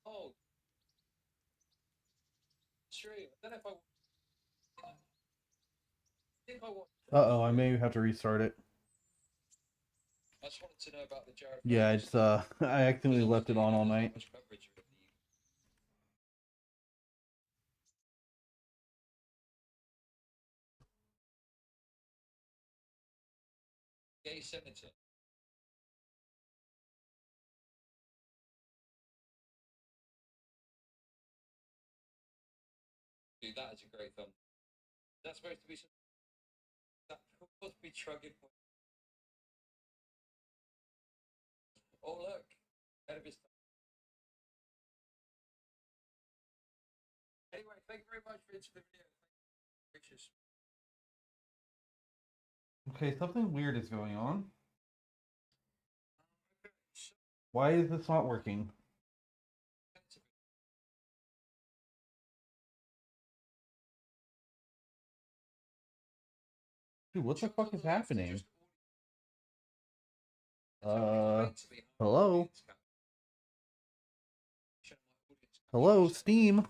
Oh, true. I don't know if I think I want. Uh-oh, I may have to restart it. I just wanted to know about the Jared. Yeah, it's I accidentally left it on all night. Gay senator. Dude, that is a great film. That's supposed to be some. That supposed to be trugging. Oh look, ahead of his time. Anyway, thank you very much for the video. Gracious. Okay, something weird is going on. Why is this not working? Dude, what the fuck is happening? Hello? Hello, Steam?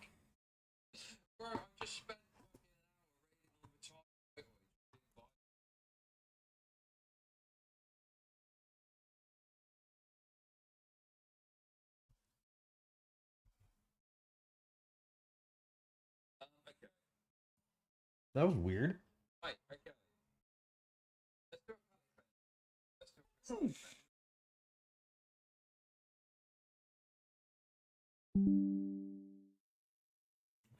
That was weird.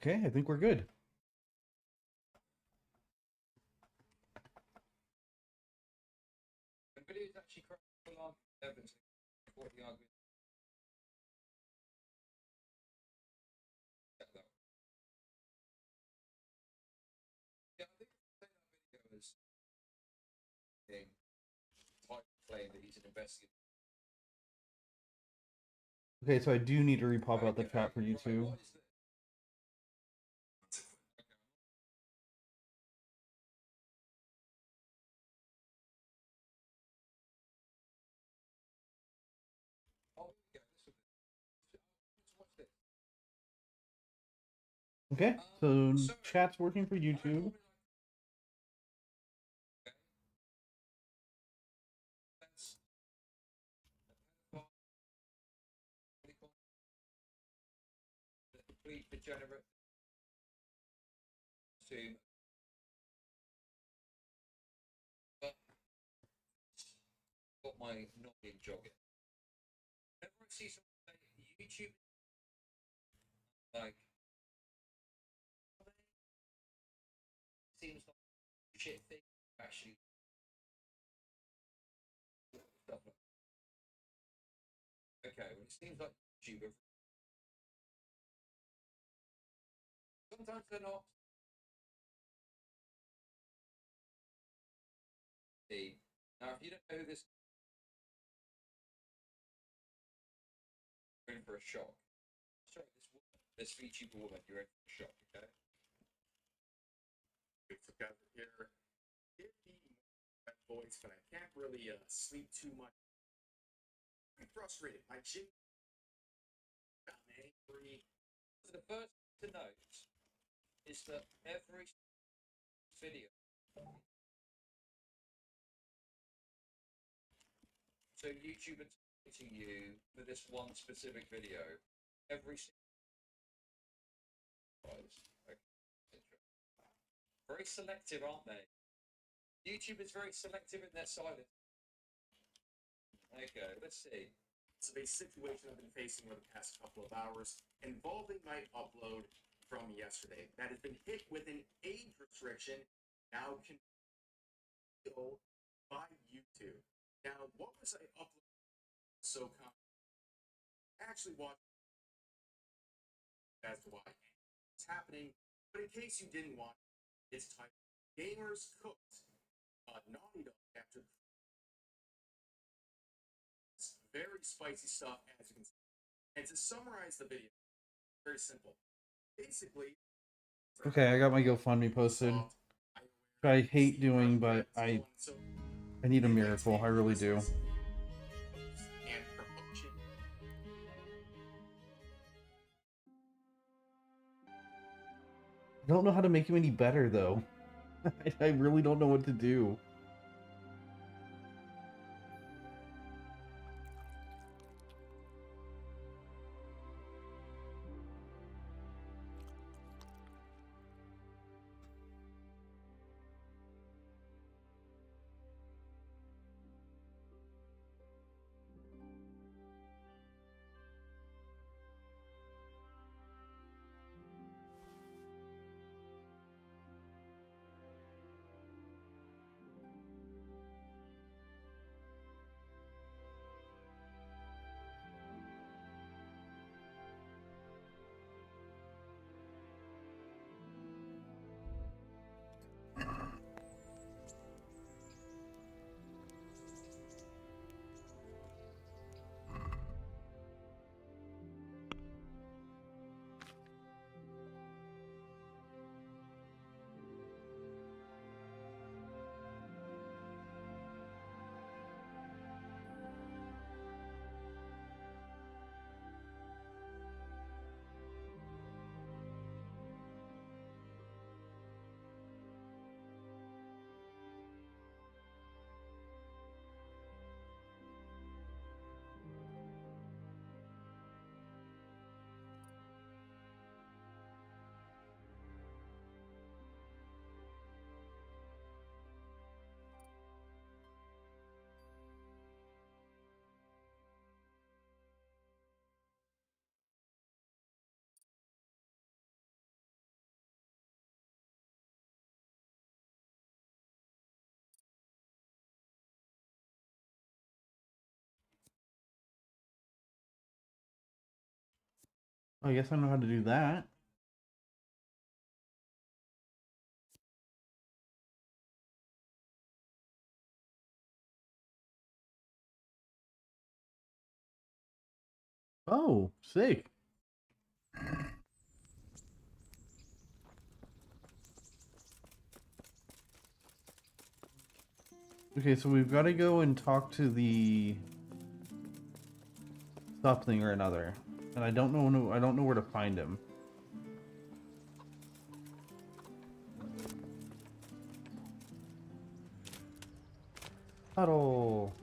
Okay, I think we're good. The video is actually correct along evidence for the argument. Yeah, I think that video is type claim that he's an investigator. Okay, so I do need to repop out the chat for YouTube. Okay, so chat's working for YouTube. Complete degenerate to got my noggin jogging. Whenever I see something like YouTube, like seems like shit thing actually stuff like okay, well it seems like YouTube sometimes they're not. Now if you don't know who this you're in for a shock. Sorry, this VTuber woman, you're in for a shock, okay? Forgot to hear it my voice, but I can't really sleep too much. I'm frustrated. My chin got angry. So the first thing to note is that every video so YouTube is targeting you for this one specific video. Every very selective, aren't they? YouTube is very selective in their silence. Okay, let's see. It's a situation I've been facing over the past couple of hours involving my upload from yesterday that has been hit with an age restriction now controlled by YouTube. Now, what was I uploading? So actually watch as to why it's happening, but in case you didn't watch, it's titled Gamers Cooked Naughty Dog after very spicy stuff, as you can see. And to summarize the video, very simple. Basically, okay, I got my GoFundMe posted. I hate doing, but I need a They'd like to miracle. make I really do. process and promotion. I don't know how to make him any better though. I really don't know what to do. I guess I know how to do that. Oh, sick. Okay, so we've got to go and talk to the something or another, and I don't know where to find him. Huddle.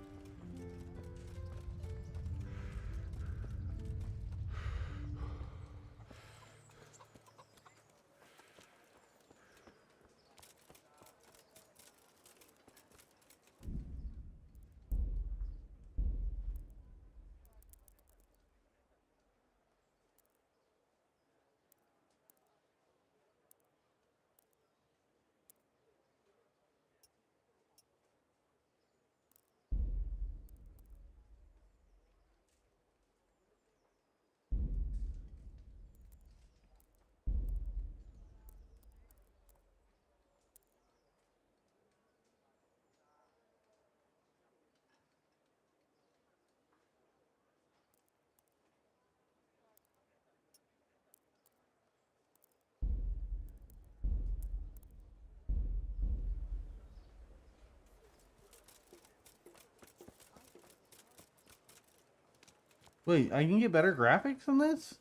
Wait, I can get better graphics on this?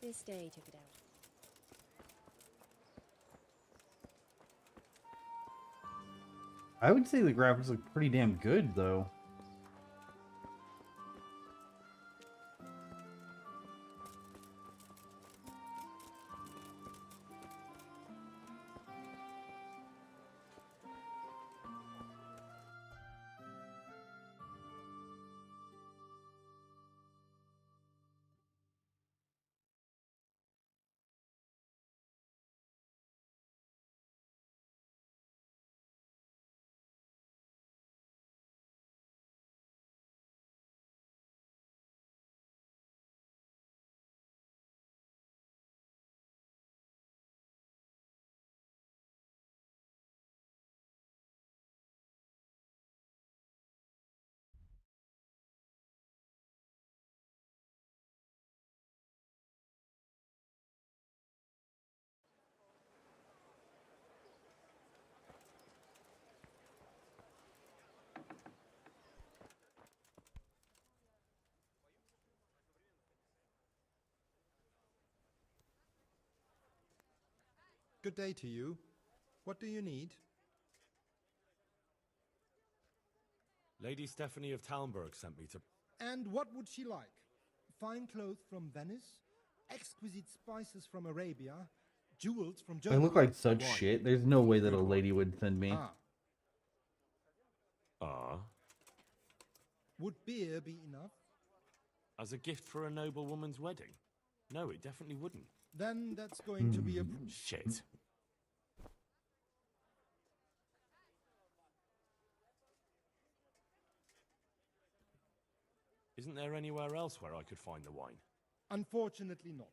This day took it out. I would say the graphics look pretty damn good, though. Good day to you. What do you need? Lady Stephanie of Talmberg sent me to... And what would she like? Fine clothes from Venice? Exquisite spices from Arabia? Jewels from I Germany? look like such Wine. shit. There's no way that a Good one. lady would send me. Would beer be enough? As a gift for a noble woman's wedding? No, it definitely wouldn't. Then that's going to be a... Shit. Isn't there anywhere else where I could find the wine? Unfortunately not.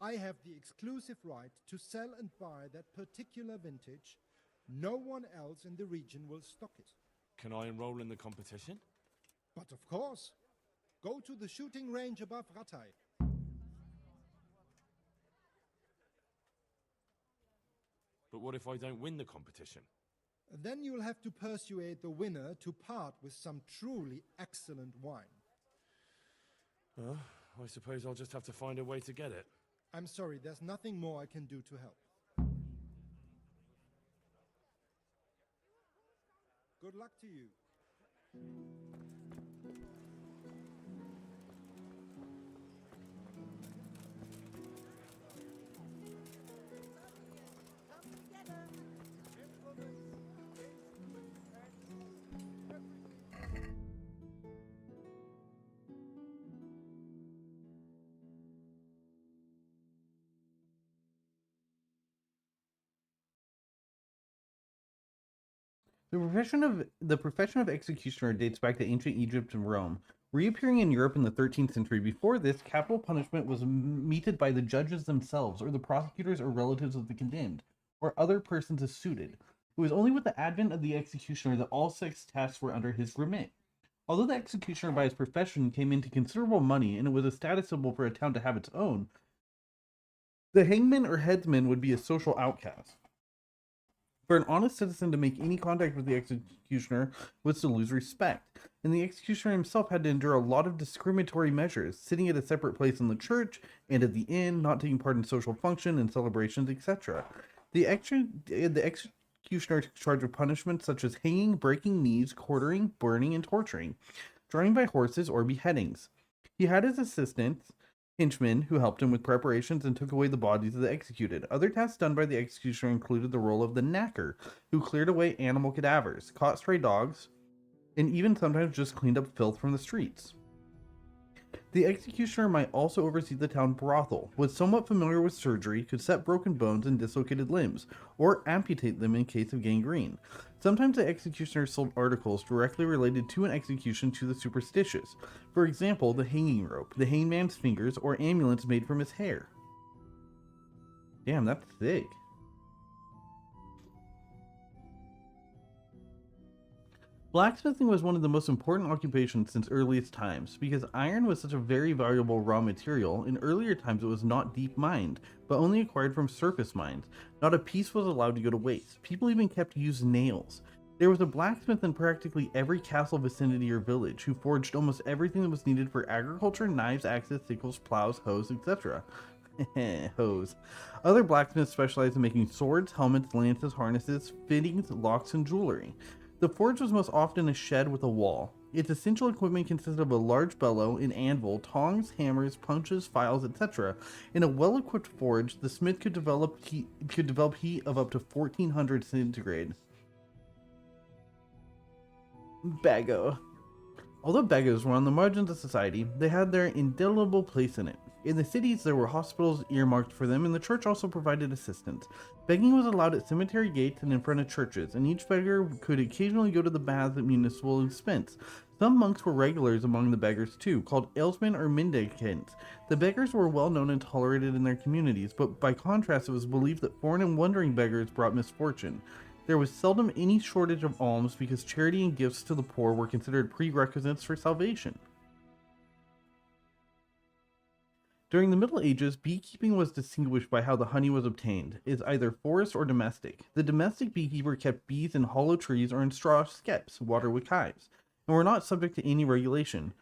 I have the exclusive right to sell and buy that particular vintage. No one else in the region will stock it. Can I enroll in the competition? But of course. Go to the shooting range above Rattay. But what if I don't win the competition? Then you'll have to persuade the winner to part with some truly excellent wine. I suppose I'll just have to find a way to get it. I'm sorry, there's nothing more I can do to help. Good luck to you. The profession of executioner dates back to ancient Egypt and Rome, reappearing in Europe in the 13th century. Before this, capital punishment was meted by the judges themselves, or the prosecutors or relatives of the condemned, or other persons as suited. It was only with the advent of the executioner that all such tasks were under his remit. Although the executioner by his profession came into considerable money, and it was a status symbol for a town to have its own, the hangman or headsman would be a social outcast. For an honest citizen to make any contact with the executioner was to lose respect, and the executioner himself had to endure a lot of discriminatory measures, sitting at a separate place in the church and at the inn, not taking part in social functions and celebrations, etc. The executioner took charge of punishments such as hanging, breaking knees, quartering, burning, and torturing, drawing by horses, or beheadings. He had his assistants, henchmen, who helped him with preparations and took away the bodies of the executed. Other tasks done by the executioner included the role of the knacker, who cleared away animal cadavers, caught stray dogs, and even sometimes just cleaned up filth from the streets. The executioner might also oversee the town brothel, was somewhat familiar with surgery, could set broken bones and dislocated limbs, or amputate them in case of gangrene. Sometimes the executioner sold articles directly related to an execution to the superstitious. For example, the hanging rope, the hangman's fingers, or amulets made from his hair. Damn, that's sick. Blacksmithing was one of the most important occupations since earliest times, because iron was such a very valuable raw material. In earlier times it was not deep mined, but only acquired from surface mines. Not a piece was allowed to go to waste. People even kept used nails. There was a blacksmith in practically every castle, vicinity, or village, who forged almost everything that was needed for agriculture: knives, axes, sickles, plows, hoes, etc. Hoes. Other blacksmiths specialized in making swords, helmets, lances, harnesses, fittings, locks, and jewelry. The forge was most often a shed with a wall. Its essential equipment consisted of a large bellow, an anvil, tongs, hammers, punches, files, etc. In a well-equipped forge, the smith could develop heat of up to 1400 centigrade. Bago. Although beggars were on the margins of society, they had their indelible place in it. In the cities, there were hospitals earmarked for them, and the church also provided assistance. Begging was allowed at cemetery gates and in front of churches, and each beggar could occasionally go to the baths at municipal expense. Some monks were regulars among the beggars too, called alesmen or mendicants. The beggars were well known and tolerated in their communities, but by contrast it was believed that foreign and wandering beggars brought misfortune. There was seldom any shortage of alms because charity and gifts to the poor were considered prerequisites for salvation. During the Middle Ages, beekeeping was distinguished by how the honey was obtained, as either forest or domestic. The domestic beekeeper kept bees in hollow trees or in straw skeps, water with hives, and were not subject to any regulation.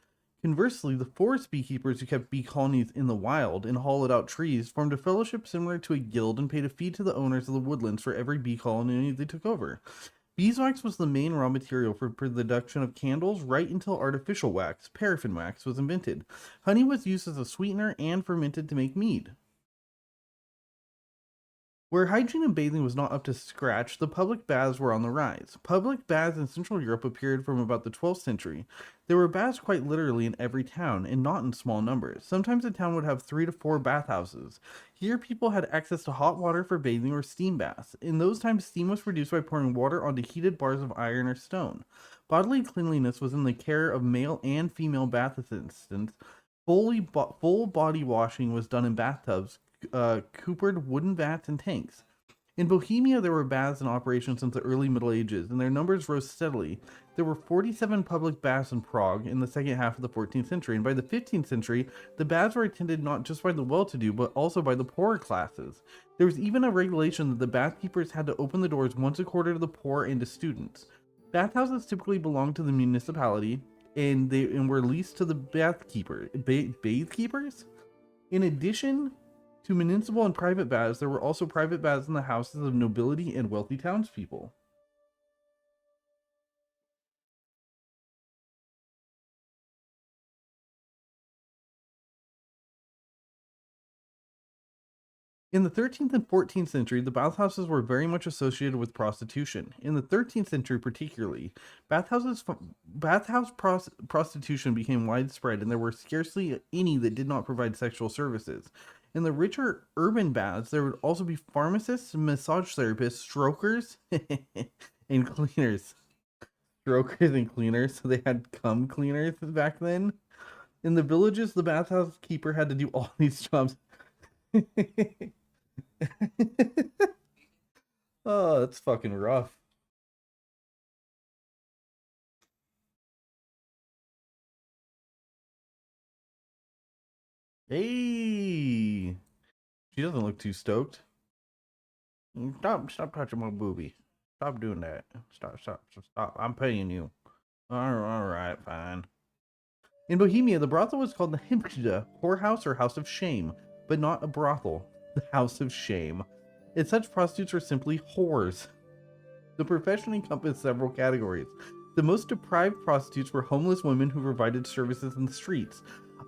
Conversely, the forest beekeepers who kept bee colonies in the wild in hollowed out trees formed a fellowship similar to a guild and paid a fee to the owners of the woodlands for every bee colony they took over. Beeswax was the main raw material for production of candles right until artificial wax, paraffin wax, was invented. Honey was used as a sweetener and fermented to make mead. Where hygiene and bathing was not up to scratch, the public baths were on the rise. Public baths in Central Europe appeared from about the 12th century. There were baths quite literally in every town, and not in small numbers. Sometimes a town would have 3 to 4 bathhouses. Here people had access to hot water for bathing or steam baths. In those times, steam was produced by pouring water onto heated bars of iron or stone. Bodily cleanliness was in the care of male and female bath assistants. Full body washing was done in bathtubs, coopered wooden vats and tanks. In Bohemia, there were baths in operation since the early Middle Ages, and their numbers rose steadily. There were 47 public baths in Prague in the second half of the 14th century, and by the 15th century, the baths were attended not just by the well-to-do, but also by the poorer classes. There was even a regulation that the bath keepers had to open the doors once a quarter to the poor and to students. Bathhouses typically belonged to the municipality, and were leased to the bathe keepers. In addition to municipal and private baths, there were also private baths in the houses of nobility and wealthy townspeople. In the 13th and 14th century, the bathhouses were very much associated with prostitution. In the 13th century particularly, prostitution became widespread, and there were scarcely any that did not provide sexual services. In the richer urban baths, there would also be pharmacists, massage therapists, strokers, and cleaners. Strokers and cleaners, so they had cum cleaners back then. In the villages, the bathhouse keeper had to do all these jobs. Oh, that's fucking rough. Hey, she doesn't look too stoked. Stop touching my boobie. Stop doing that. Stop. I'm paying you. All right, fine. In Bohemia, the brothel was called the EVGA, whorehouse or house of shame, but not a brothel. The house of shame. And such prostitutes were simply whores. The profession encompassed several categories. The most deprived prostitutes were homeless women who provided services in the streets.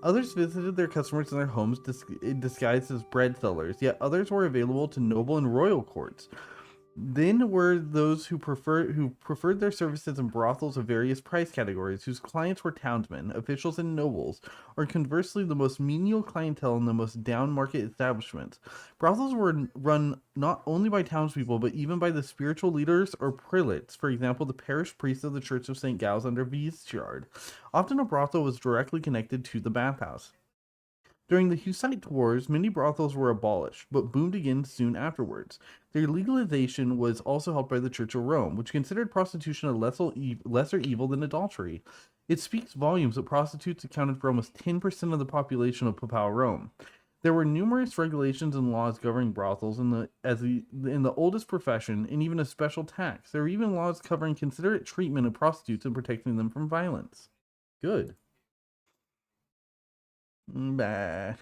Others visited their customers in their homes disguised as bread sellers, yet others were available to noble and royal courts. Then were those who preferred their services in brothels of various price categories, whose clients were townsmen, officials, and nobles, or conversely the most menial clientele in the most down-market establishments. Brothels were run not only by townspeople, but even by the spiritual leaders or prelates, for example, the parish priest of the Church of St. Giles under Wiesjard. Often a brothel was directly connected to the bathhouse. During the Hussite Wars, many brothels were abolished, but boomed again soon afterwards. Their legalization was also helped by the Church of Rome, which considered prostitution a lesser evil than adultery. It speaks volumes that prostitutes accounted for almost 10% of the population of Papal Rome. There were numerous regulations and laws governing brothels in the oldest profession, and even a special tax. There were even laws covering considerate treatment of prostitutes and protecting them from violence. Good. Bah.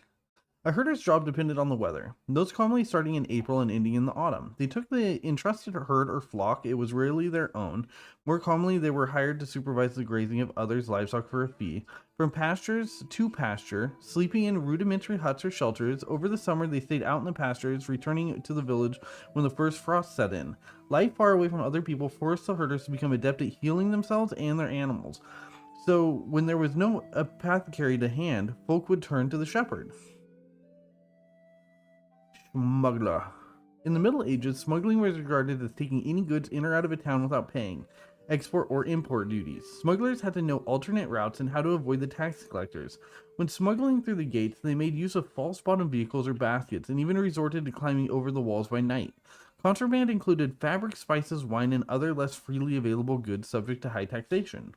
A herder's job depended on the weather, those commonly starting in April and ending in the autumn. They took the entrusted herd or flock. It was rarely their own. More commonly, they were hired to supervise the grazing of others' livestock for a fee. From pastures to pasture, sleeping in rudimentary huts or shelters, over the summer they stayed out in the pastures, returning to the village when the first frost set in. Life far away from other people forced the herders to become adept at healing themselves and their animals. So, when there was no apothecary to hand, folk would turn to the shepherd. Smuggler. In the Middle Ages, smuggling was regarded as taking any goods in or out of a town without paying export or import duties. Smugglers had to know alternate routes and how to avoid the tax collectors. When smuggling through the gates, they made use of false bottom vehicles or baskets, and even resorted to climbing over the walls by night. Contraband included fabric, spices, wine, and other less freely available goods subject to high taxation.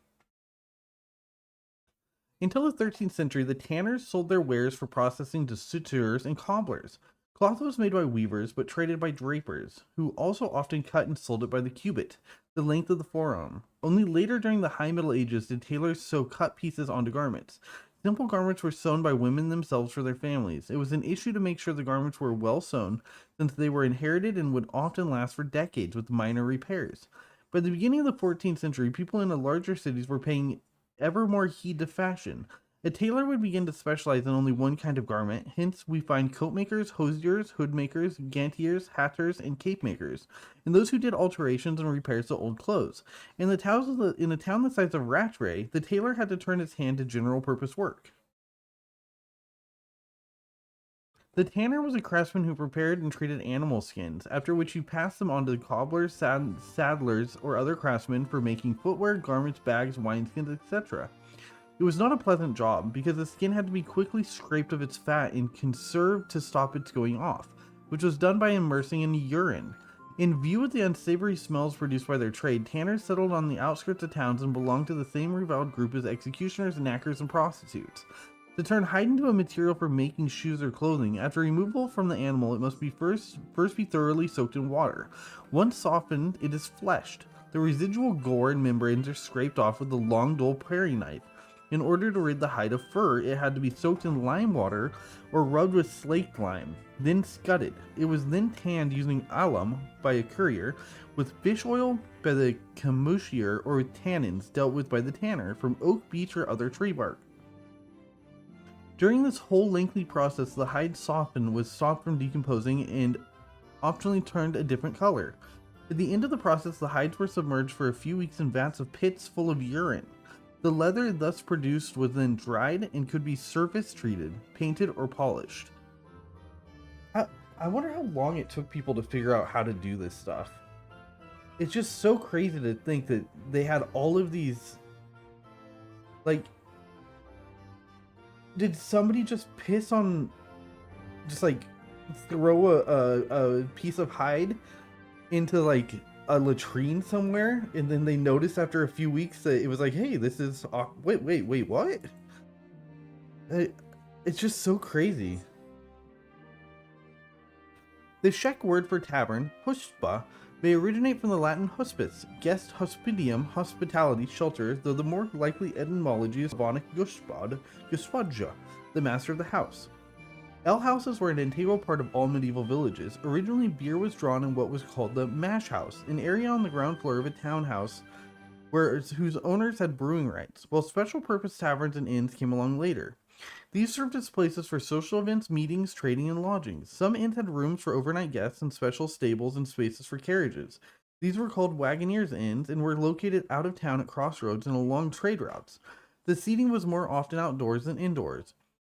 Until the 13th century, the tanners sold their wares for processing to sutures and cobblers. Cloth was made by weavers, but traded by drapers, who also often cut and sold it by the cubit, the length of the forearm. Only later during the High Middle Ages did tailors sew cut pieces onto garments. Simple garments were sewn by women themselves for their families. It was an issue to make sure the garments were well sewn, since they were inherited and would often last for decades with minor repairs. By the beginning of the 14th century, people in the larger cities were paying ever more heed to fashion. A tailor would begin to specialize in only one kind of garment, hence we find coat makers, hosiers, hood makers, gantiers, hatters, and cape makers, and those who did alterations and repairs to old clothes. In a town the size of Rattray, the tailor had to turn his hand to general purpose work. The tanner was a craftsman who prepared and treated animal skins, after which he passed them on to the cobblers, saddlers, or other craftsmen for making footwear, garments, bags, wineskins, etc. It was not a pleasant job, because the skin had to be quickly scraped of its fat and conserved to stop its going off, which was done by immersing in urine. In view of the unsavory smells produced by their trade, tanners settled on the outskirts of towns and belonged to the same reviled group as executioners, knackers, and prostitutes. To turn hide into a material for making shoes or clothing, after removal from the animal, it must be first be thoroughly soaked in water. Once softened, it is fleshed. The residual gore and membranes are scraped off with a long, dull paring knife. In order to rid the hide of fur, it had to be soaked in lime water or rubbed with slaked lime, then scudded. It was then tanned using alum by a currier, with fish oil by the camoutier, or with tannins dealt with by the tanner from oak, beech, or other tree bark. During this whole lengthy process, the hide softened was stopped from decomposing and optionally turned a different color. At the end of the process, the hides were submerged for a few weeks in vats of pits full of urine. The leather thus produced was then dried and could be surface treated, painted, or polished. I wonder how long it took people to figure out how to do this stuff. It's just so crazy to think that they had all of these, like, did somebody just piss on, just like throw a piece of hide into like a latrine somewhere, and then they noticed after a few weeks that it was like, hey, this is wait, what? It's just so crazy. The Czech word for tavern, huspa, may originate from the Latin hospice, guest hospitium, hospitality, shelter, though the more likely etymology is Slavonic gospod, gospodja, the master of the house. Alehouses were an integral part of all medieval villages. Originally, beer was drawn in what was called the mash house, an area on the ground floor of a townhouse whose owners had brewing rights, while special purpose taverns and inns came along later. These served as places for social events, meetings, trading, and lodgings. Some inns had rooms for overnight guests and special stables and spaces for carriages. These were called wagoners' inns and were located out of town at crossroads and along trade routes. The seating was more often outdoors than indoors.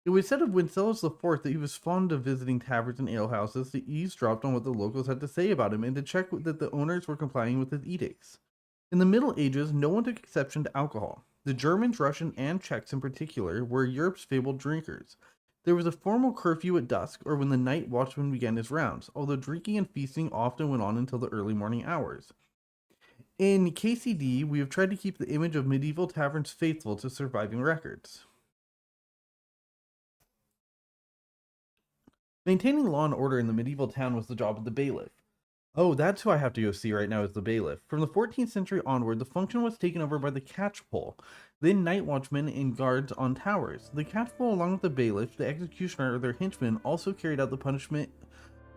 It was said of Wenceslas IV that he was fond of visiting taverns and alehouses to eavesdrop on what the locals had to say about him and to check that the owners were complying with his edicts. In the Middle Ages, no one took exception to alcohol. The Germans, Russians, and Czechs in particular were Europe's fabled drinkers. There was a formal curfew at dusk or when the night watchman began his rounds, although drinking and feasting often went on until the early morning hours. In KCD, we have tried to keep the image of medieval taverns faithful to surviving records. Maintaining law and order in the medieval town was the job of the bailiff. Oh, that's who I have to go see right now, is the bailiff. From the 14th century onward, the function was taken over by the catchpole, then night watchmen and guards on towers. The catchpole, along with the bailiff, the executioner, or their henchmen, also carried out the punishment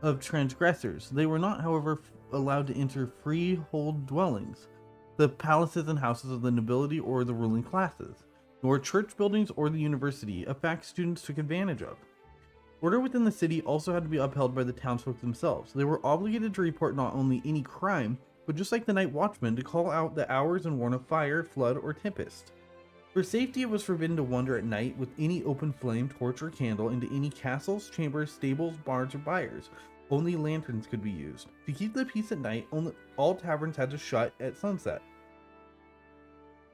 of transgressors. They were not, however, allowed to enter freehold dwellings, the palaces and houses of the nobility or the ruling classes, nor church buildings or the university, a fact students took advantage of. Order within the city also had to be upheld by the townsfolk themselves. They were obligated to report not only any crime, but just like the night watchman, to call out the hours and warn of fire, flood, or tempest. For safety, it was forbidden to wander at night with any open flame, torch, or candle into any castles, chambers, stables, barns, or byres. Only lanterns could be used. To keep the peace at night, all taverns had to shut at sunset.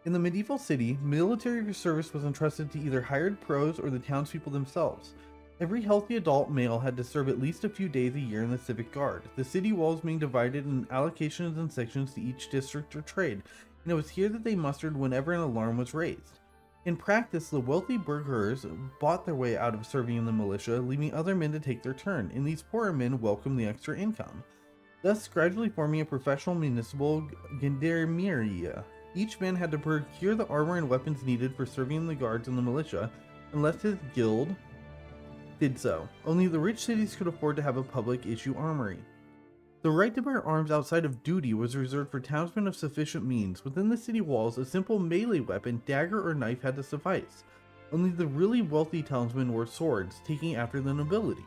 In the medieval city, military service was entrusted to either hired pros or the townspeople themselves. Every healthy adult male had to serve at least a few days a year in the civic guard, the city walls being divided in allocations and sections to each district or trade, and it was here that they mustered whenever an alarm was raised. In practice, the wealthy burghers bought their way out of serving in the militia, leaving other men to take their turn, and these poorer men welcomed the extra income, thus gradually forming a professional municipal gendarmerie. Each man had to procure the armor and weapons needed for serving in the guards and the militia, unless his guild did so. Only the rich cities could afford to have a public issue armory. The right to bear arms outside of duty was reserved for townsmen of sufficient means. Within the city walls, a simple melee weapon, dagger or knife had to suffice. Only the really wealthy townsmen wore swords, taking after the nobility.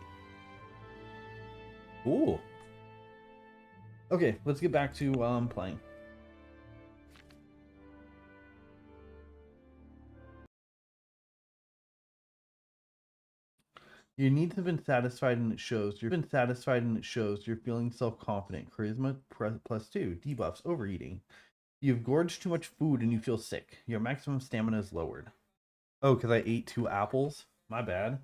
Ooh. Okay, let's get back to playing. Your needs have been satisfied and it shows. You've been satisfied and it shows. You're feeling self-confident. Charisma +2. Debuffs. Overeating. You've gorged too much food and you feel sick. Your maximum stamina is lowered. Oh, because I ate 2 apples? My bad.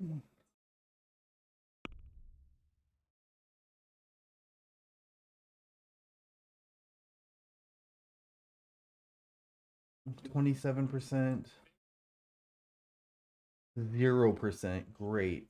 Mm. 27%. 0%. Great.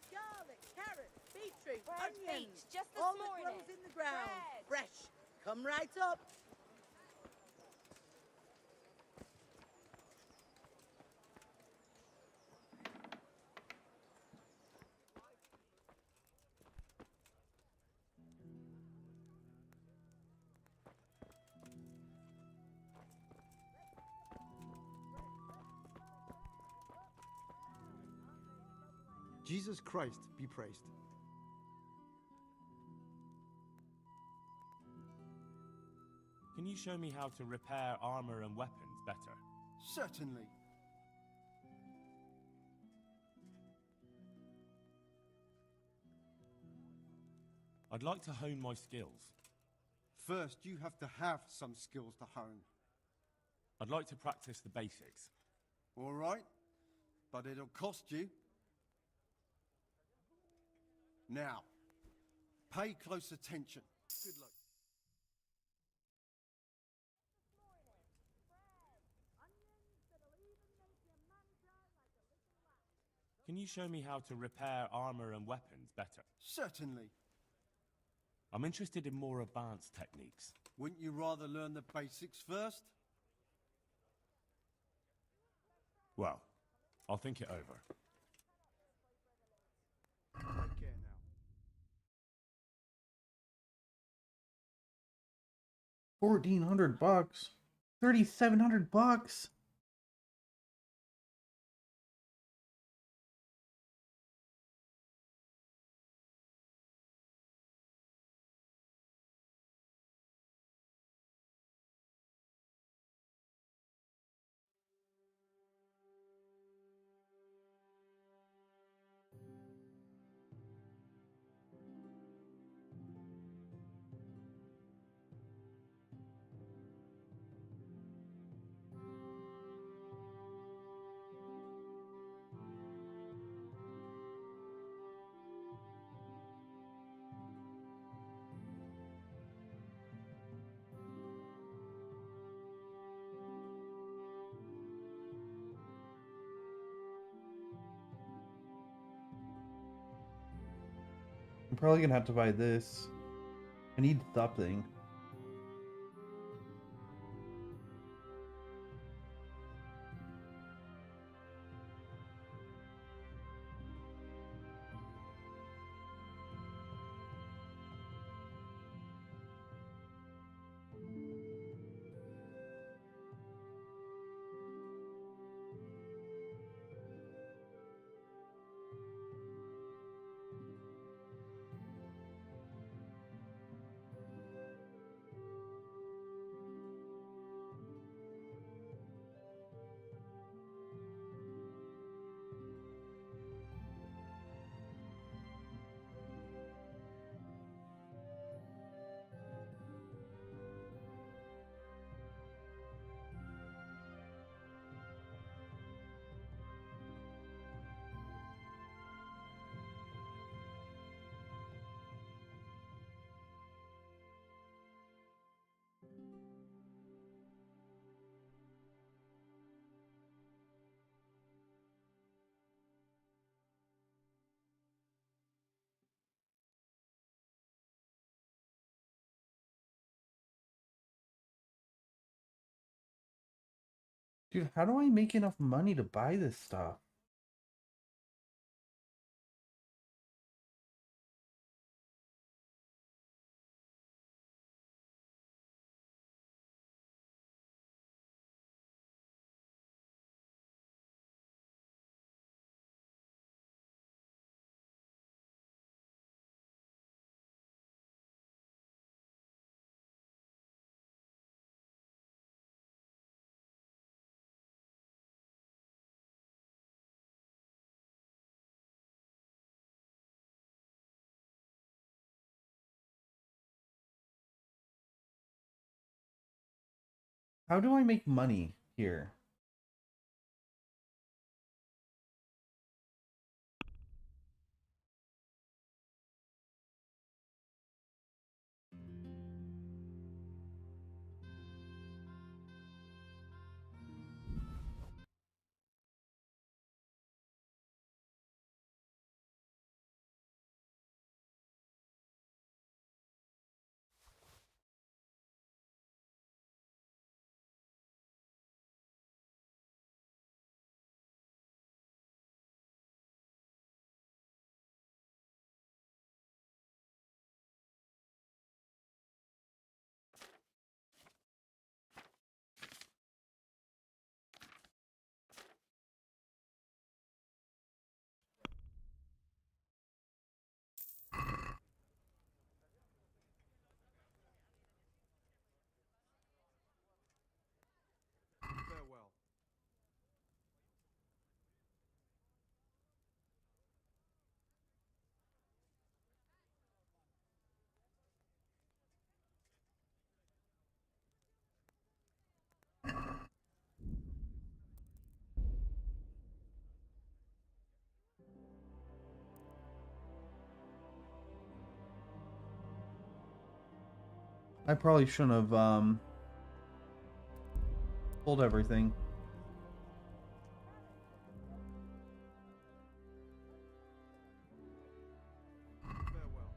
Garlic, carrots, beetroot, Where's onions. beets? Just this all morning. that grows in the ground. Bread. Fresh. Come right up. Jesus Christ be praised. Can you show me how to repair armor and weapons better? Certainly. I'd like to hone my skills. First, you have to have some skills to hone. I'd like to practice the basics. All right, but it'll cost you. Now, pay close attention. Good luck. Can you show me how to repair armor and weapons better? Certainly. I'm interested in more advanced techniques. Wouldn't you rather learn the basics first? Well, I'll think it over. Take care now. 1,400 bucks. 3,700 bucks. I'm probably gonna have to buy this. I need something. Dude, how do I make enough money to buy this stuff? How do I make money here? Farewell. I probably shouldn't have pulled everything. Farewell.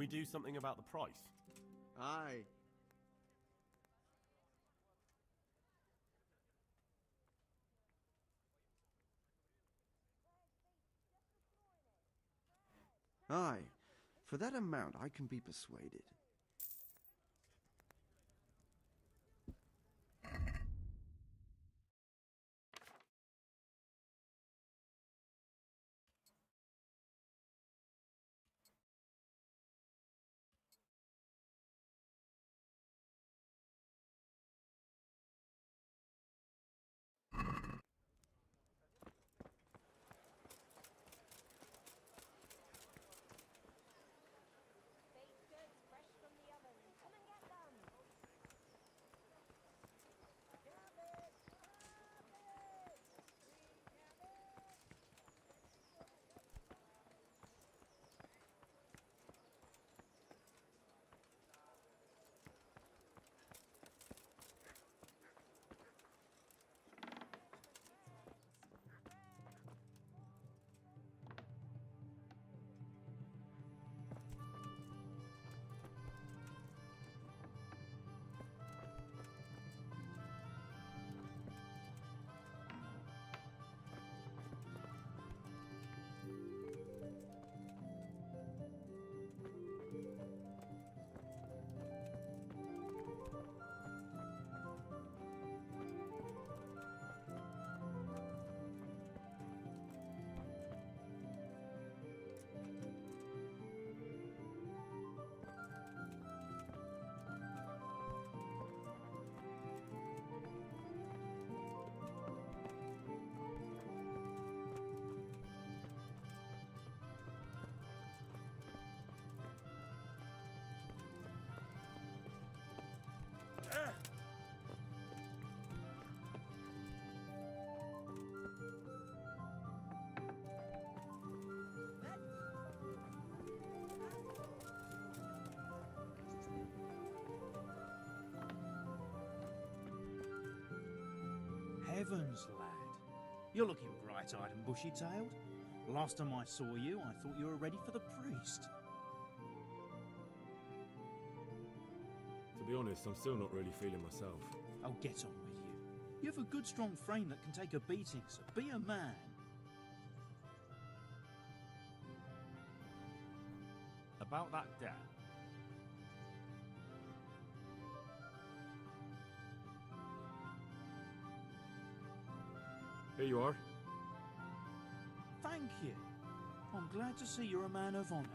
we do something about the price? Aye. Aye. For that amount, I can be persuaded. Baked goods fresh from the oven. Come and get them. Heavens, lad. You're looking bright-eyed and bushy-tailed. Last time I saw you, I thought you were ready for the priest. To be honest, I'm still not really feeling myself. Oh, get on with you. You have a good, strong frame that can take a beating, so be a man. About that debt. Here you are. Thank you. I'm glad to see you're a man of honour.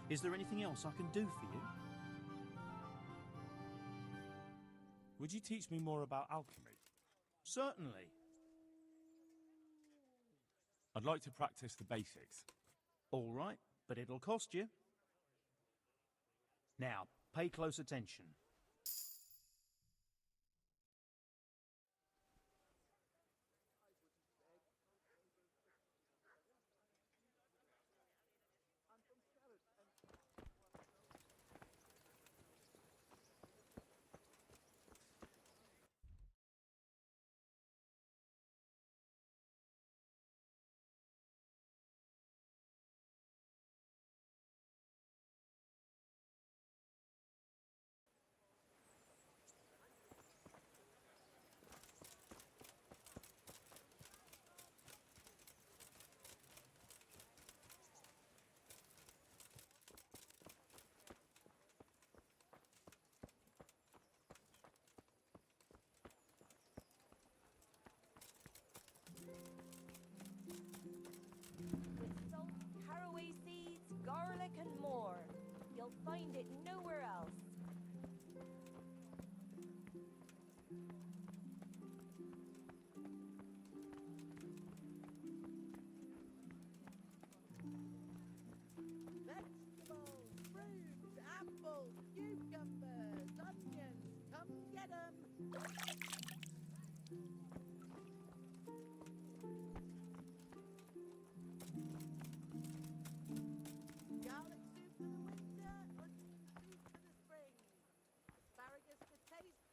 Is there anything else I can do for you? Would you teach me more about alchemy? Certainly. I'd like to practice the basics. All right, but it'll cost you. Now, pay close attention. With salt, caraway seeds, garlic, and more. You'll find it nowhere else. Vegetables, fruit, apples, cucumbers, onions. Come get 'em. Garlic soup for the winter, onion soup for the spring. Asparagus for taste.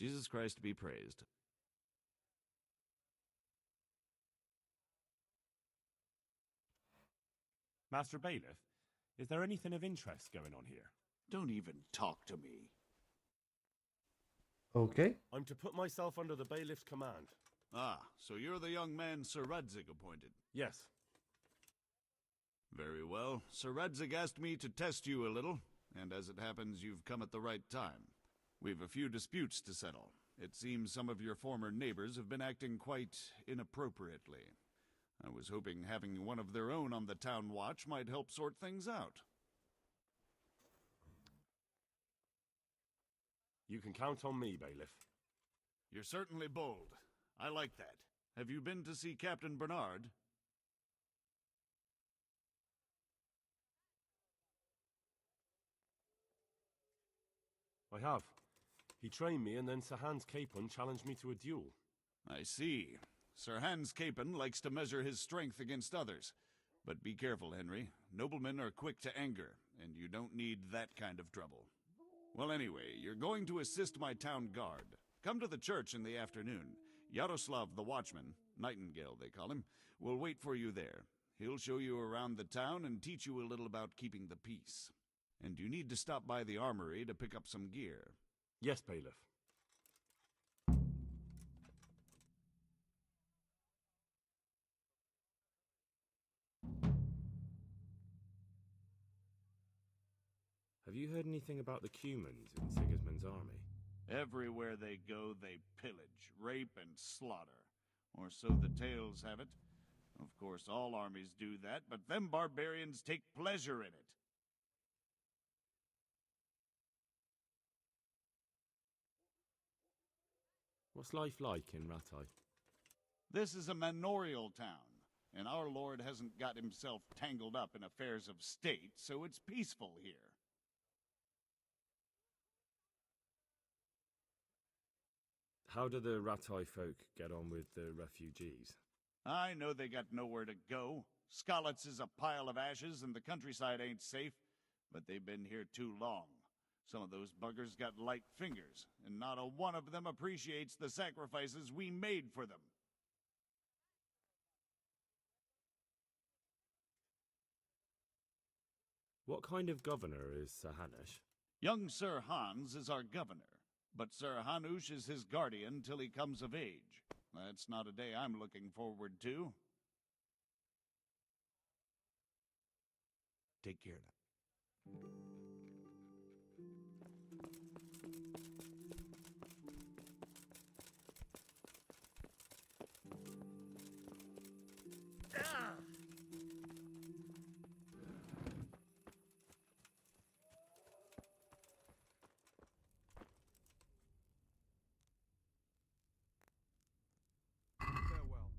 Jesus Christ be praised. Master Bailiff, is there anything of interest going on here? Don't even talk to me. Okay. I'm to put myself under the bailiff's command. Ah, so you're the young man Sir Radzig appointed. Yes. Very well. Sir Radzig asked me to test you a little, and as it happens, you've come at the right time. We've a few disputes to settle. It seems some of your former neighbors have been acting quite inappropriately. I was hoping having one of their own on the town watch might help sort things out. You can count on me, Bailiff. You're certainly bold. I like that. Have you been to see Captain Bernard? I have. He trained me, and then Sir Hans Capon challenged me to a duel. I see. Sir Hans Capon likes to measure his strength against others. But be careful, Henry. Noblemen are quick to anger, and you don't need that kind of trouble. Well, anyway, you're going to assist my town guard. Come to the church in the afternoon. Yaroslav the watchman, Nightingale they call him, will wait for you there. He'll show you around the town and teach you a little about keeping the peace. And you need to stop by the armory to pick up some gear. Yes, Bailiff. Have you heard anything about the Cumans in Sigismund's army? Everywhere they go, they pillage, rape, and slaughter. Or so the tales have it. Of course, all armies do that, but them barbarians take pleasure in it. What's life like in Rattay? This is a manorial town, and our lord hasn't got himself tangled up in affairs of state, so it's peaceful here. How do the Rattay folk get on with the refugees? I know they got nowhere to go. Skalitz is a pile of ashes, and the countryside ain't safe, but they've been here too long. Some of those buggers got light fingers, and not a one of them appreciates the sacrifices we made for them. What kind of governor is Sir Hanush? Young Sir Hans is our governor, but Sir Hanush is his guardian till he comes of age. That's not a day I'm looking forward to. Take care now. Farewell.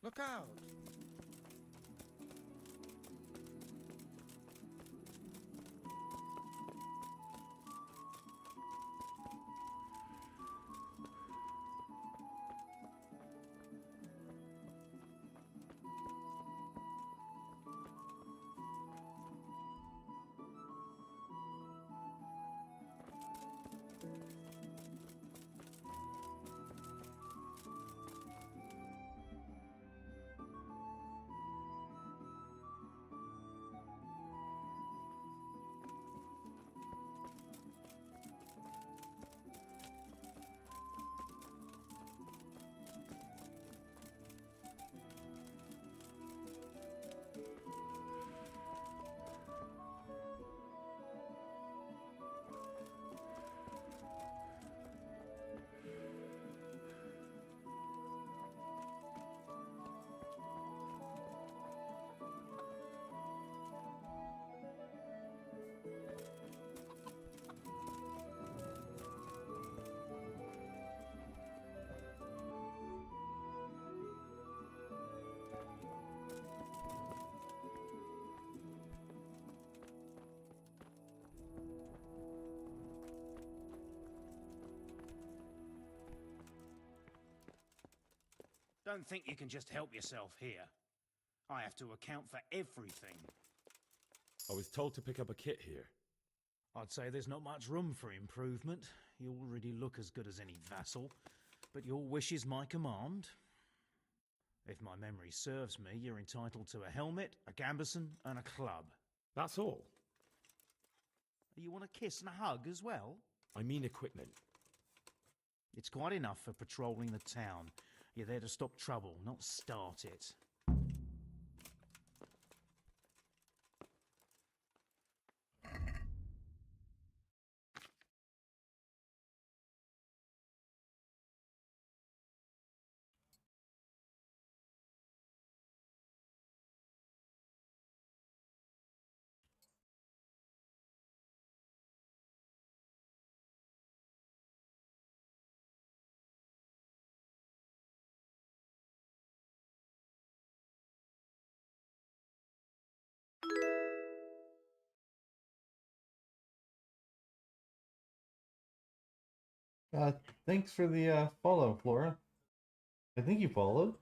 Look out! Don't think you can just help yourself here. I have to account for everything. I was told to pick up a kit here. I'd say there's not much room for improvement. You already look as good as any vassal, but your wish is my command. If my memory serves me, you're entitled to a helmet, a gambeson, and a club. That's all. You want a kiss and a hug as well? I mean equipment. It's quite enough for patrolling the town. You're there to stop trouble, not start it. Thanks for the follow, Flora. I think you followed.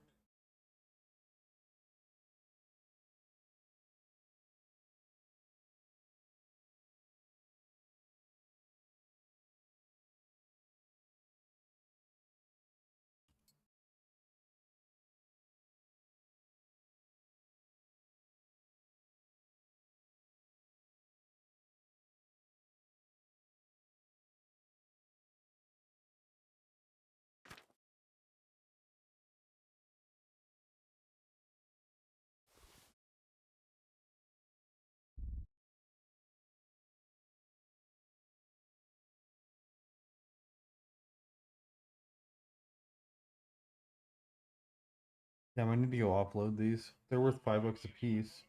Damn, I need to go upload these. They're worth $5 a piece.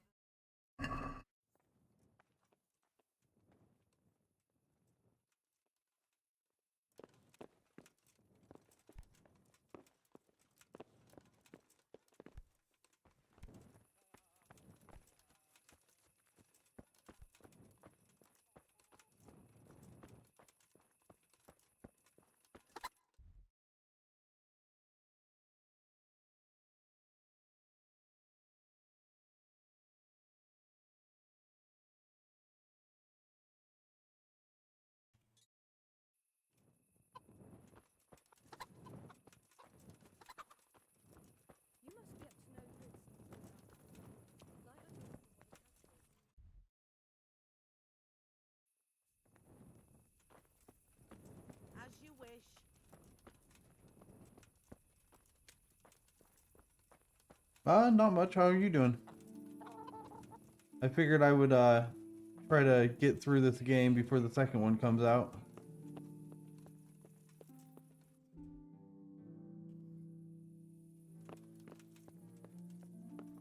You must get to know Prince. Like I do As you wish. Not much. How are you doing? I figured I would try to get through this game before the second one comes out.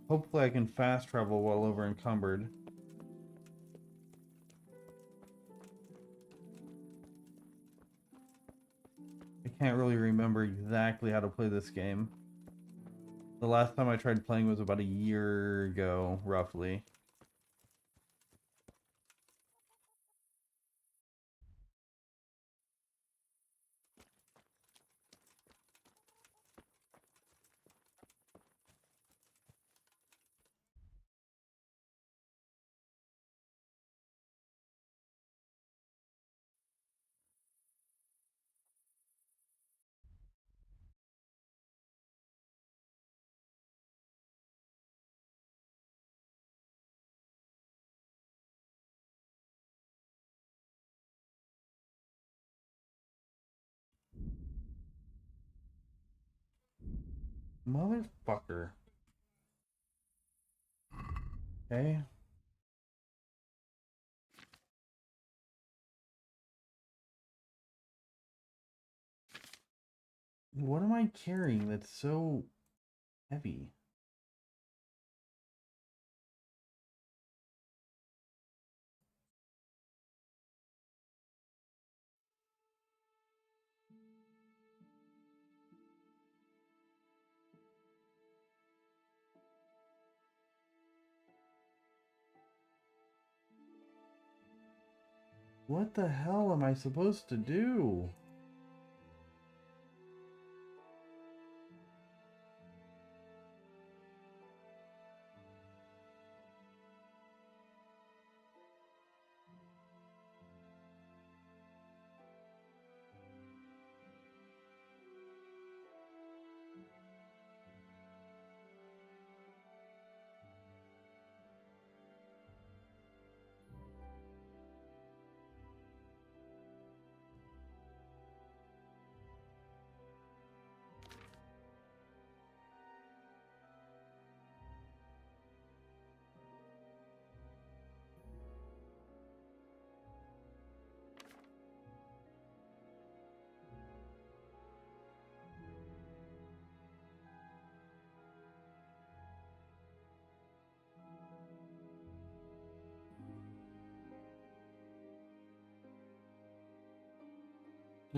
Hopefully I can fast travel while over encumbered. I can't really remember exactly how to play this game. The last time I tried playing was about a year ago, roughly. Motherfucker. Okay. What am I carrying that's so heavy? What the hell am I supposed to do?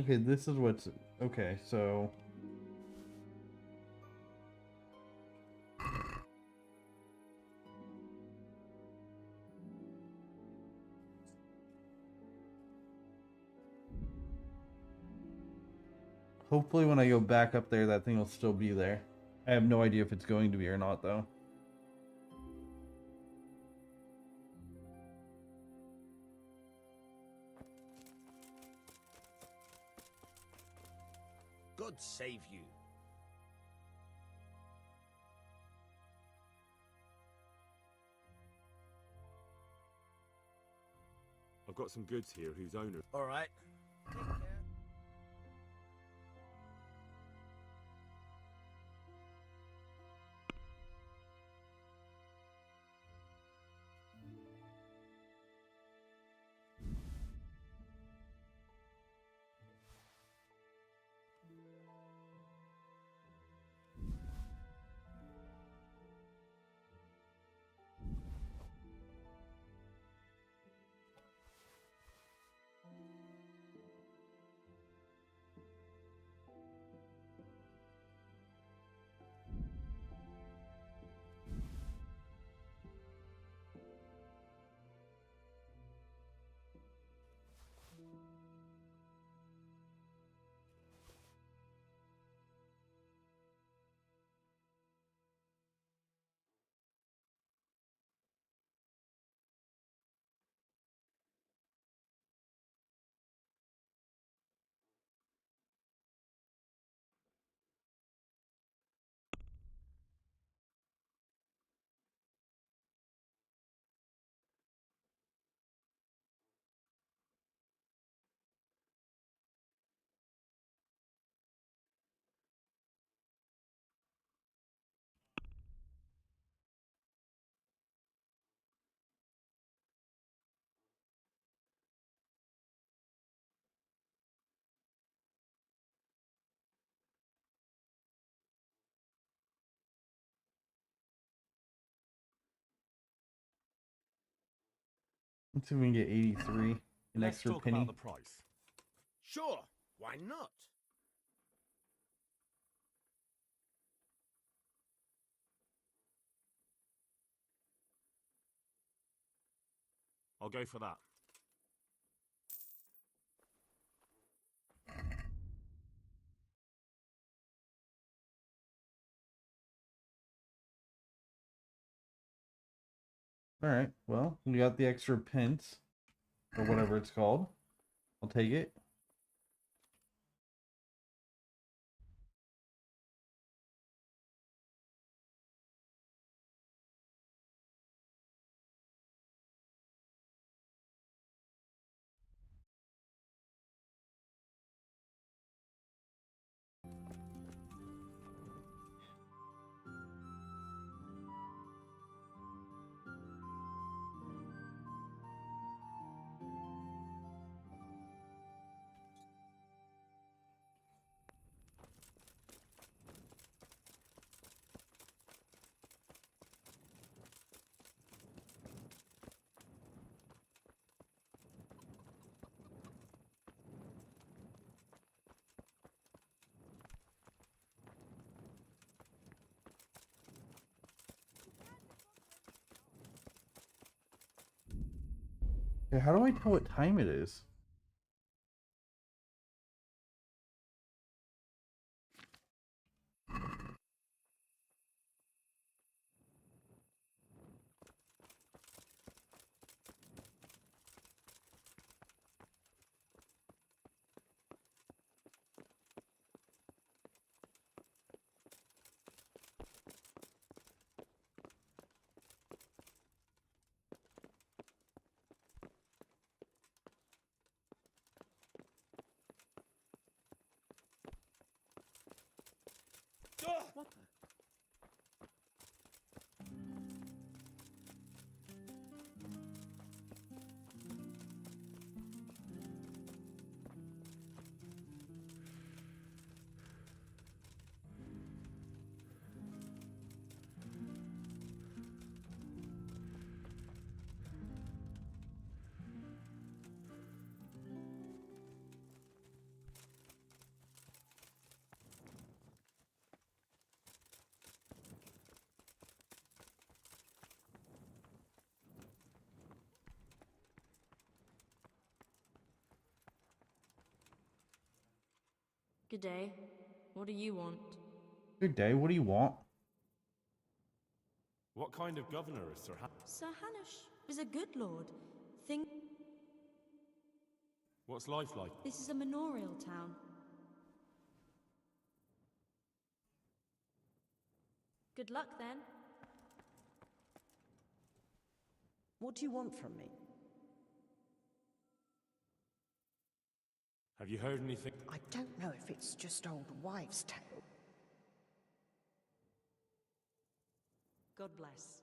Okay, this is what's... Okay, so... Hopefully when I go back up there, that thing will still be there. I have no idea if it's going to be or not, though. God save you. I've got some goods here whose owner... All right. Take care. Let's see if we can get 83. An Let's extra talk penny. about the price. Sure. Why not? I'll go for that. Alright, well, we got the extra pence. Or whatever it's called. I'll take it. Okay, how do I tell what time it is? What the? Good day. What do you want? Good day, what do you want? What kind of governor is Sir Sir Hanush is a good lord. Think What's life like? this is a manorial town. Good luck then. What do you want from me? Have you heard anything? I don't know if it's just old wives' tale. God bless.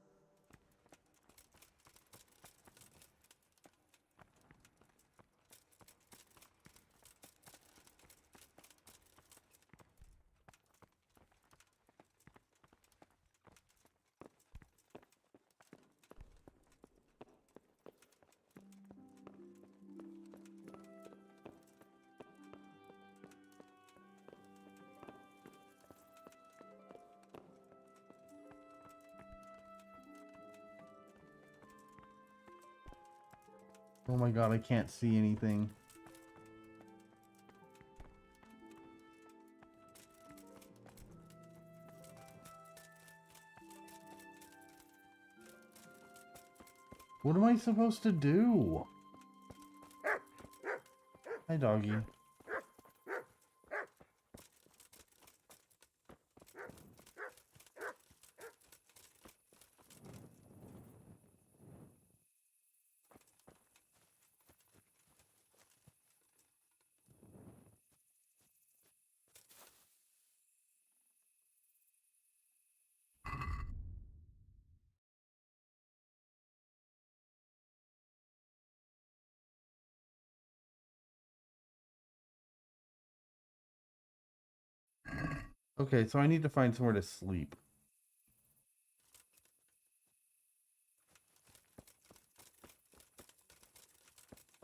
Oh my god, I can't see anything. What am I supposed to do? Hi, doggy. Okay, so I need to find somewhere to sleep.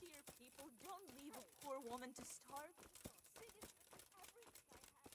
Dear people, don't leave a poor woman to starve. See, this is the average I have.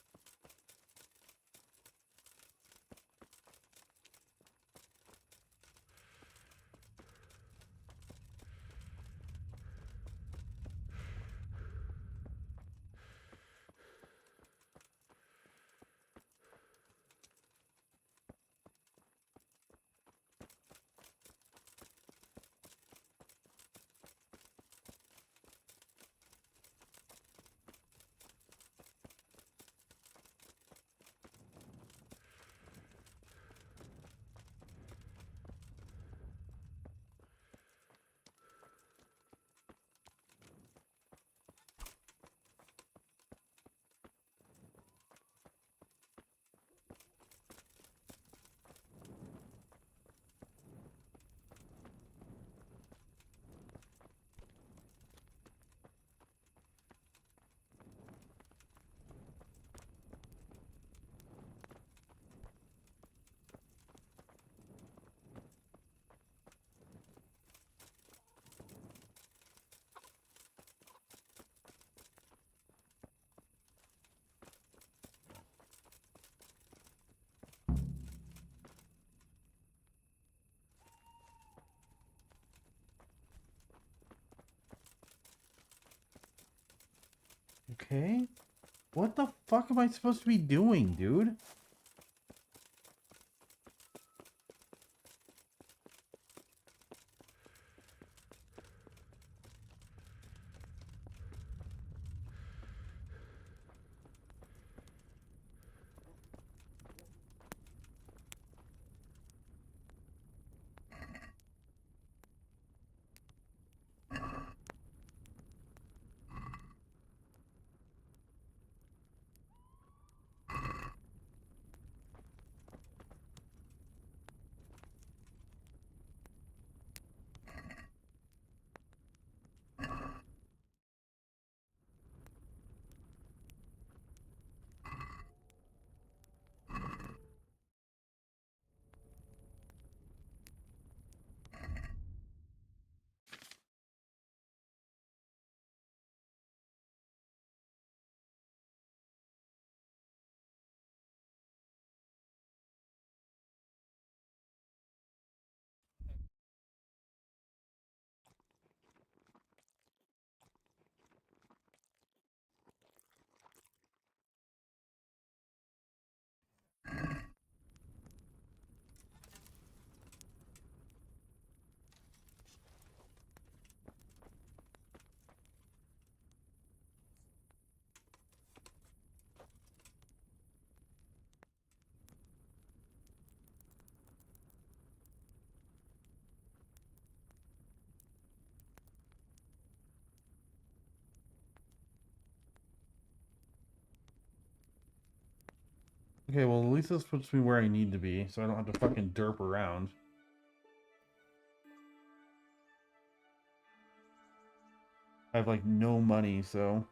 Okay. What the fuck am I supposed to be doing, dude? Okay, well, at least this puts me where I need to be, so I don't have to fucking derp around. I have, like, no money, so...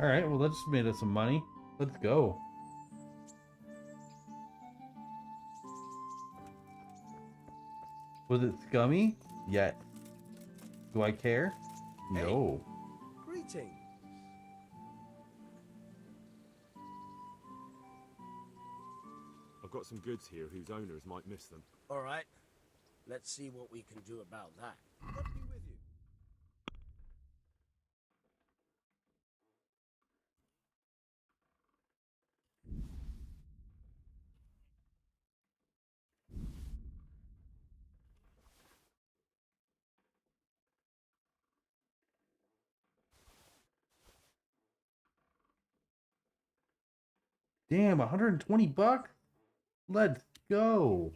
Alright, well that just made us some money. Let's go. Was it scummy? Yes. Do I care? Hey. No. Greetings. I've got some goods here whose owners might miss them. All right. Let's see what we can do about that. God be with you. Damn, 120 bucks? Let's go.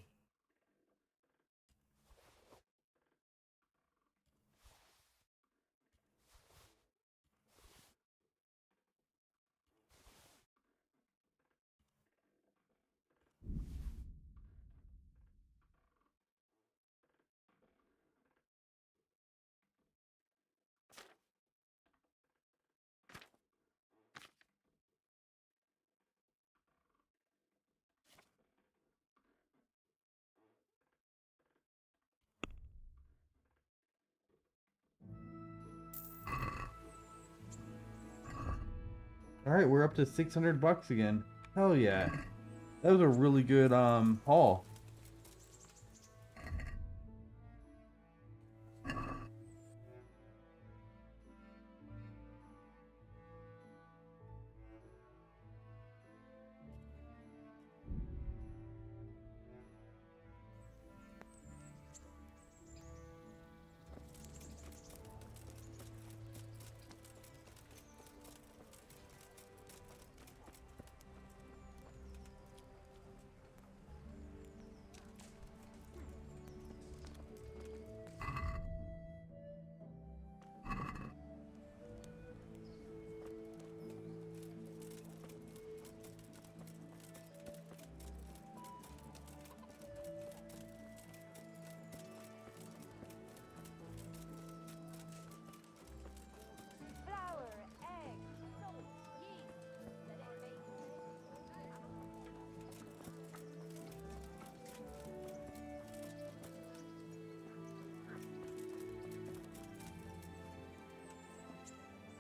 All right, we're up to 600 bucks again. Hell yeah. That was a really good haul. Flour, egg, salt, yeast. Let it bake a bit.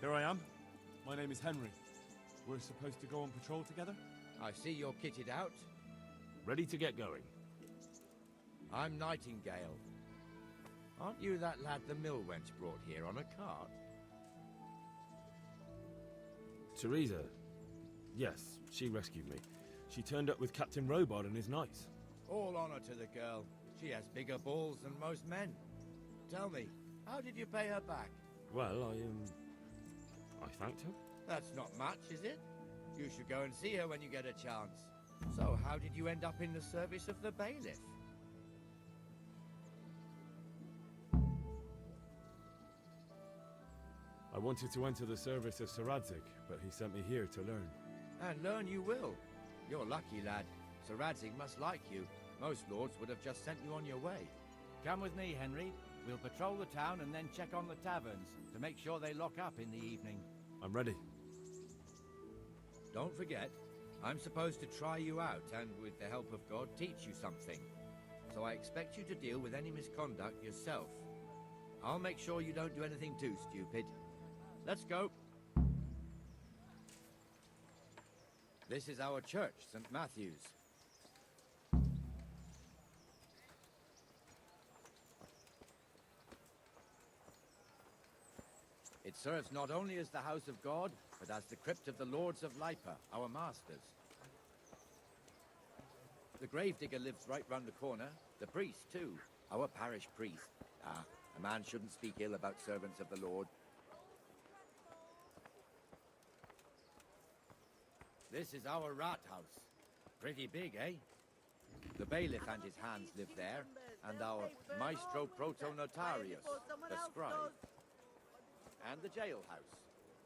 Here I am. My name is Henry. We're supposed to go on patrol together? I see you're kitted out. Ready to get going. I'm Nightingale. Aren't you that lad the mill wench brought here on a cart? Teresa. Yes, she rescued me. She turned up with Captain Robard and his knights. All honor to the girl. She has bigger balls than most men. Tell me, how did you pay her back? Well, I thanked her. That's not much, is it? You should go and see her when you get a chance. So, how did you end up in the service of the bailiff? I wanted to enter the service of Sir Radzig, but he sent me here to learn. And learn you will. You're lucky, lad. Sir Radzig must like you. Most lords would have just sent you on your way. Come with me, Henry. We'll patrol the town and then check on the taverns to make sure they lock up in the evening. I'm ready. Don't forget, I'm supposed to try you out and, with the help of God, teach you something. So I expect you to deal with any misconduct yourself. I'll make sure you don't do anything too stupid. Let's go. This is our church, St. Matthew's. It serves not only as the house of God, but as the crypt of the lords of Lipa, our masters. The gravedigger lives right round the corner. The priest, too. Our parish priest. Ah, a man shouldn't speak ill about servants of the Lord. This is our rat house. Pretty big, eh? The bailiff and his hands live there, and our maestro proto-notarius, the scribe. And the jailhouse.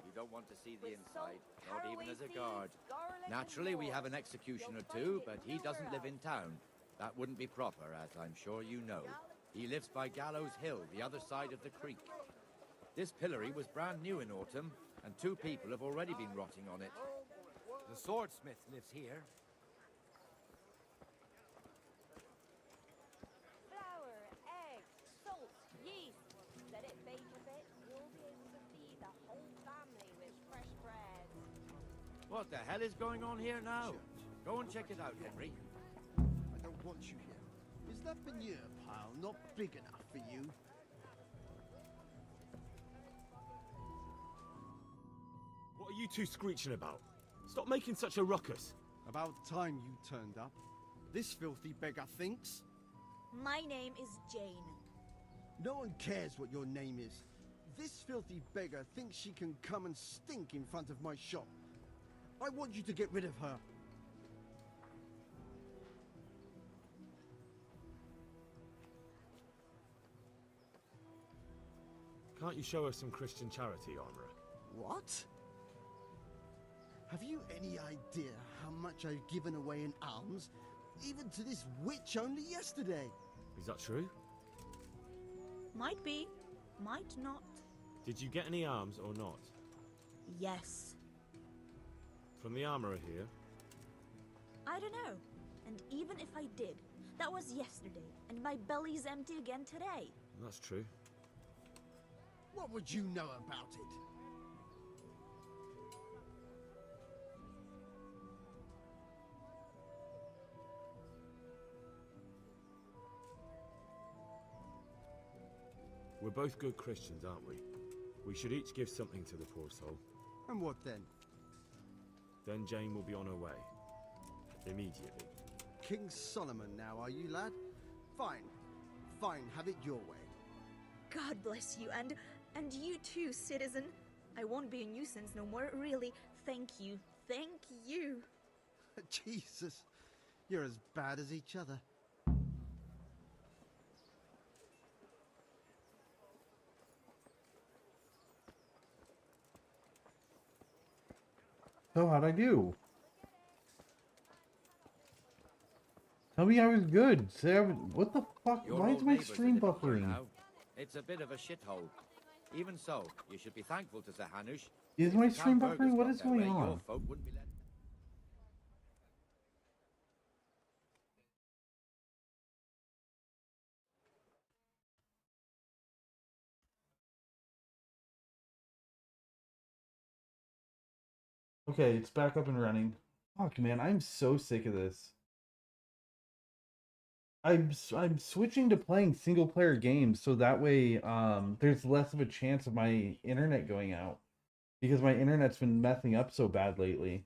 You don't want to see the inside, not even as a guard. Naturally, we have an executioner too, but he doesn't live in town. That wouldn't be proper, as I'm sure you know. He lives by Gallows Hill, the other side of the creek. This pillory was brand new in autumn, and 2 people have already been rotting on it. The swordsmith lives here. Flour, egg, salt, yeast. Let it bake a bit. You'll be able to feed the whole family with fresh bread. What the hell is going on here now? Go and check it out, Henry. I don't want you here. Is that manure pile not big enough for you? What are you two screeching about? Stop making such a ruckus. About time you turned up. This filthy beggar thinks. My name is Jane. No one cares what your name is. This filthy beggar thinks she can come and stink in front of my shop. I want you to get rid of her. Can't you show us some Christian charity, armorer? What? Have you any idea how much I've given away in alms? Even to this witch only yesterday. Is that true? Might be, might not. Did you get any alms or not? Yes. From the armorer here? I don't know. And even if I did, that was yesterday, and my belly's empty again today. That's true. What would you know about it? We're both good Christians, aren't we? We should each give something to the poor soul. And what then? Then Jane will be on her way. Immediately. King Solomon now, are you, lad? Fine. Fine, have it your way. God bless you, and you too, citizen. I won't be a nuisance no more, really. Thank you. Thank you. Jesus, you're as bad as each other. So how'd I do? Tell me I was good. What the fuck? Your Why is old my neighbour's stream a little here buffering? now. It's a bit of a shithole. Even so, you should be thankful to Sir Hanush. Is If my the stream town burghers buffering? What got is their going way, your on? folk wouldn't be let... Okay, it's back up and running. Fuck, man, I'm so sick of this. I'm switching to playing single player games so that way there's less of a chance of my internet going out because my internet's been messing up so bad lately.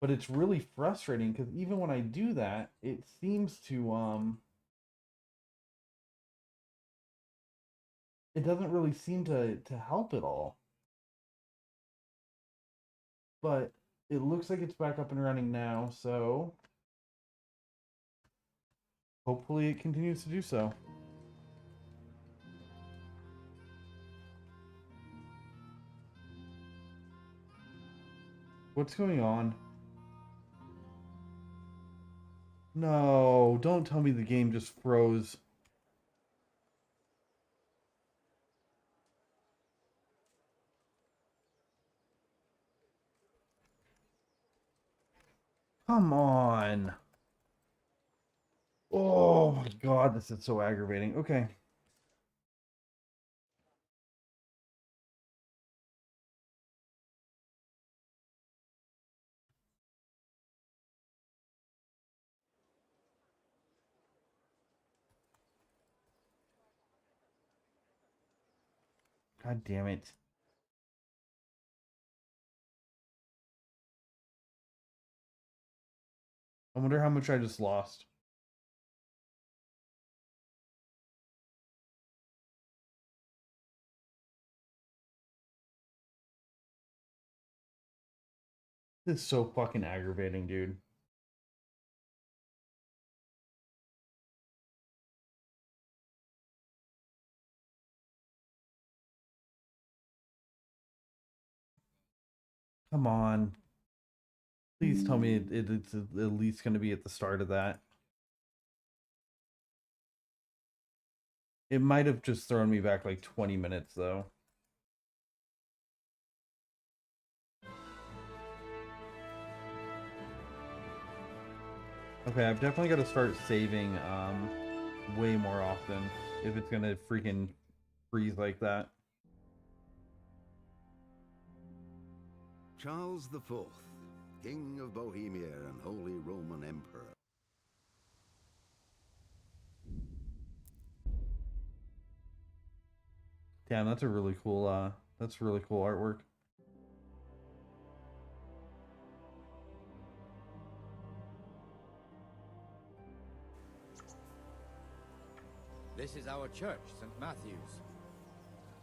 But it's really frustrating because even when I do that, it seems to it doesn't really seem to help at all. But it looks like it's back up and running now, so hopefully it continues to do so. What's going on? No, don't tell me the game just froze. Come on. Oh my god, this is so aggravating. Okay. God damn it. I wonder how much I just lost. This is so fucking aggravating, dude. Come on. Please tell me it's at least going to be at the start of that. It might have just thrown me back like 20 minutes, though. Okay, I've definitely got to start saving way more often if it's going to freaking freeze like that. Charles IV, King of Bohemia and Holy Roman Emperor. Damn, that's a really cool artwork. This is our church, St. Matthew's.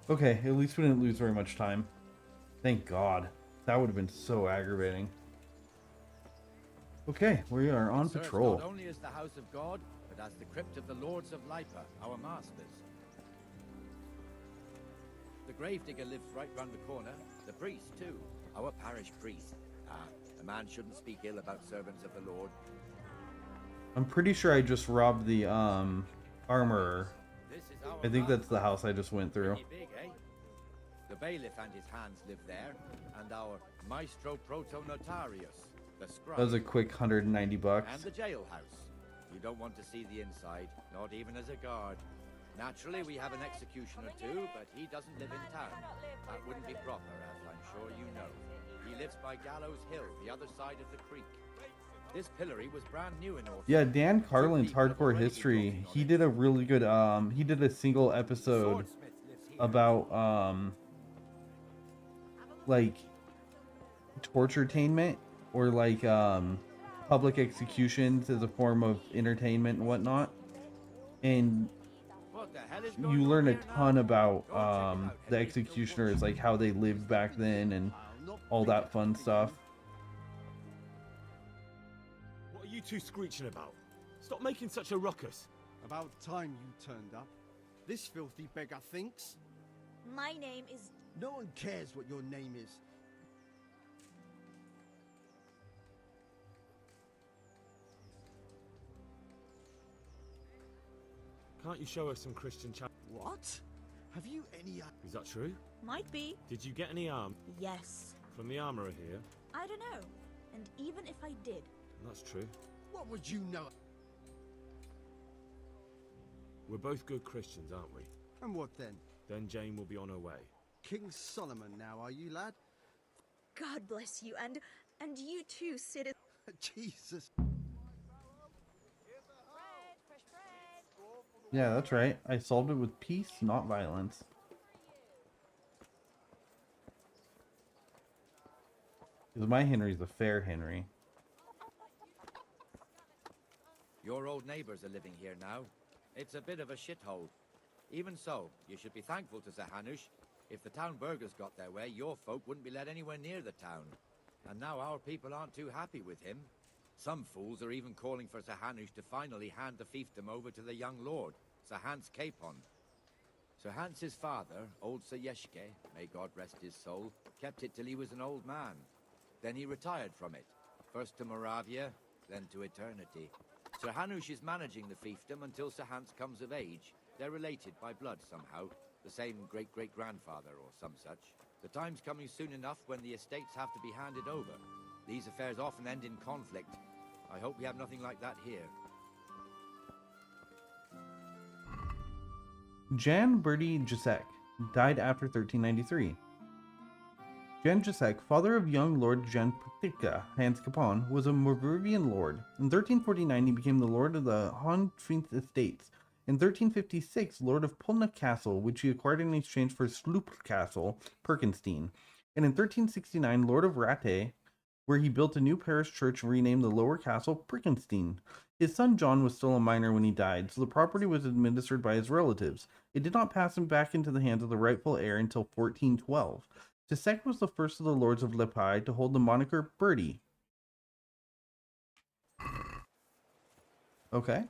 Okay, at least we didn't lose very much time. Thank God. That would have been so aggravating. Okay, we are on It serves patrol. not only as the house of God, but as the crypt of the Lords of Lipa, our masters. The gravedigger lives right round the corner. The priest, too. Our parish priest. A man shouldn't speak ill about servants of the Lord. I'm pretty sure I just robbed the armorer. I think that's the house I just went through. Big, eh? The bailiff and his hands live there, and our maestro proto-notarius, the scribe. That was a quick $190. And the jailhouse. You don't want to see the inside, not even as a guard. Naturally, we have an executioner too, but he doesn't live in town. That wouldn't be proper, as I'm sure you know. He lives by Gallows Hill, the other side of the creek. This pillory was brand new in North. Yeah, Dan Carlin's Hardcore History. He did a really good he did a single episode about like torturetainment or like public executions as a form of entertainment and whatnot. And you learn a ton about the executioners, like how they lived back then and all that fun stuff. What are you two screeching about? Stop making such a ruckus. About time you turned up. This filthy beggar thinks. My name is... No one cares what your name is. Can't you show us some Christian chat? What? Have you any... Is that true? Might be. Did you get any arm Yes. from the armorer here? I don't know. And even if I did... That's true. What would you know? We're both good Christians, aren't we? And what then? Then Jane will be on her way. King Solomon now, are you, lad? God bless you, and you too, citizen. Jesus. Yeah, that's right. I solved it with peace, not violence. Because my Henry's a fair Henry. Your old neighbors are living here now. It's a bit of a shithole. Even so, you should be thankful to Sir Hanush. If the town burghers got their way, your folk wouldn't be let anywhere near the town. And now our people aren't too happy with him. Some fools are even calling for Sir Hanush to finally hand the fiefdom over to the young lord, Sir Hans Capon. Sir Hans's father, old Sir Yeshke, may God rest his soul, kept it till he was an old man. Then he retired from it, first to Moravia, then to eternity. Sir Hanush is managing the fiefdom until Sir Hans comes of age. They're related by blood somehow, the same great-great-grandfather or some such. The time's coming soon enough when the estates have to be handed over. These affairs often end in conflict. I hope we have nothing like that here. Jan Bertie Jasek died after 1393. Jan Jasek, father of young Lord Jan Pratica Hans Capon, was a Moravian lord. In 1349 he became the lord of the Honfrint estates. In 1356, lord of Polna Castle, which he acquired in exchange for Sloop Castle, Perkenstein. And in 1369, lord of Ratte, where he built a new parish church renamed the Lower Castle Perkenstein. His son John was still a minor when he died, so the property was administered by his relatives. It did not pass him back into the hands of the rightful heir until 1412. Jasek was the first of the lords of Lepai to hold the moniker Bertie. Okay.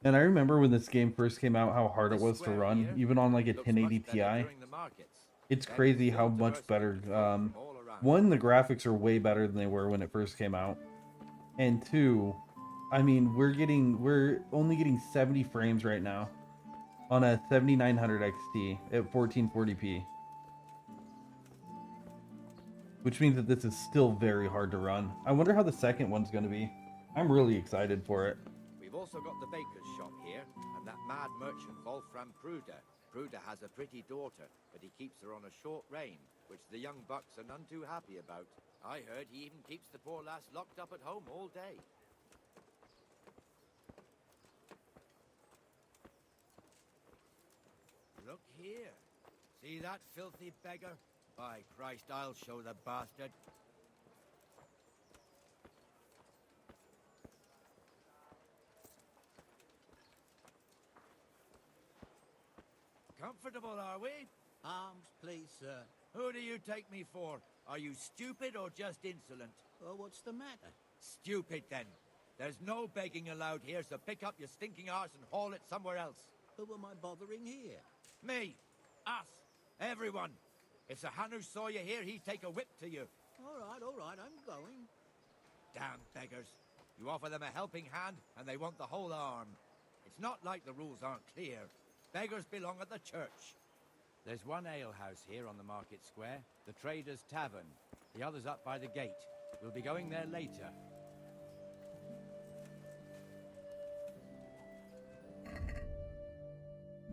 And I remember when this game first came out, how hard it was to run, even on like a 1080 Ti. It's crazy how much better. One, the graphics are way better than they were when it first came out, and two, I mean, we're only getting 70 frames right now on a 7900 XT at 1440p, which means that this is still very hard to run. I wonder how the second one's going to be. I'm really excited for it. We've also got the baker's shop here, and that mad merchant Wolfram Pruder. Pruder has a pretty daughter, but he keeps her on a short rein, which the young bucks are none too happy about. I heard he even keeps the poor lass locked up at home all day. Look here. See that filthy beggar? By Christ, I'll show the bastard. Comfortable, are we? Arms, please, sir. Who do you take me for? Are you stupid or just insolent? Oh, what's the matter? Stupid, then. There's no begging allowed here, so pick up your stinking arse and haul it somewhere else. Who am I bothering here? Me. Us. Everyone. If Sir Hanush saw you here, he'd take a whip to you. All right, I'm going. Damn beggars. You offer them a helping hand, and they want the whole arm. It's not like the rules aren't clear. Beggars belong at the church. There's one alehouse here on the market square, the Trader's Tavern. The other's up by the gate. We'll be going there later.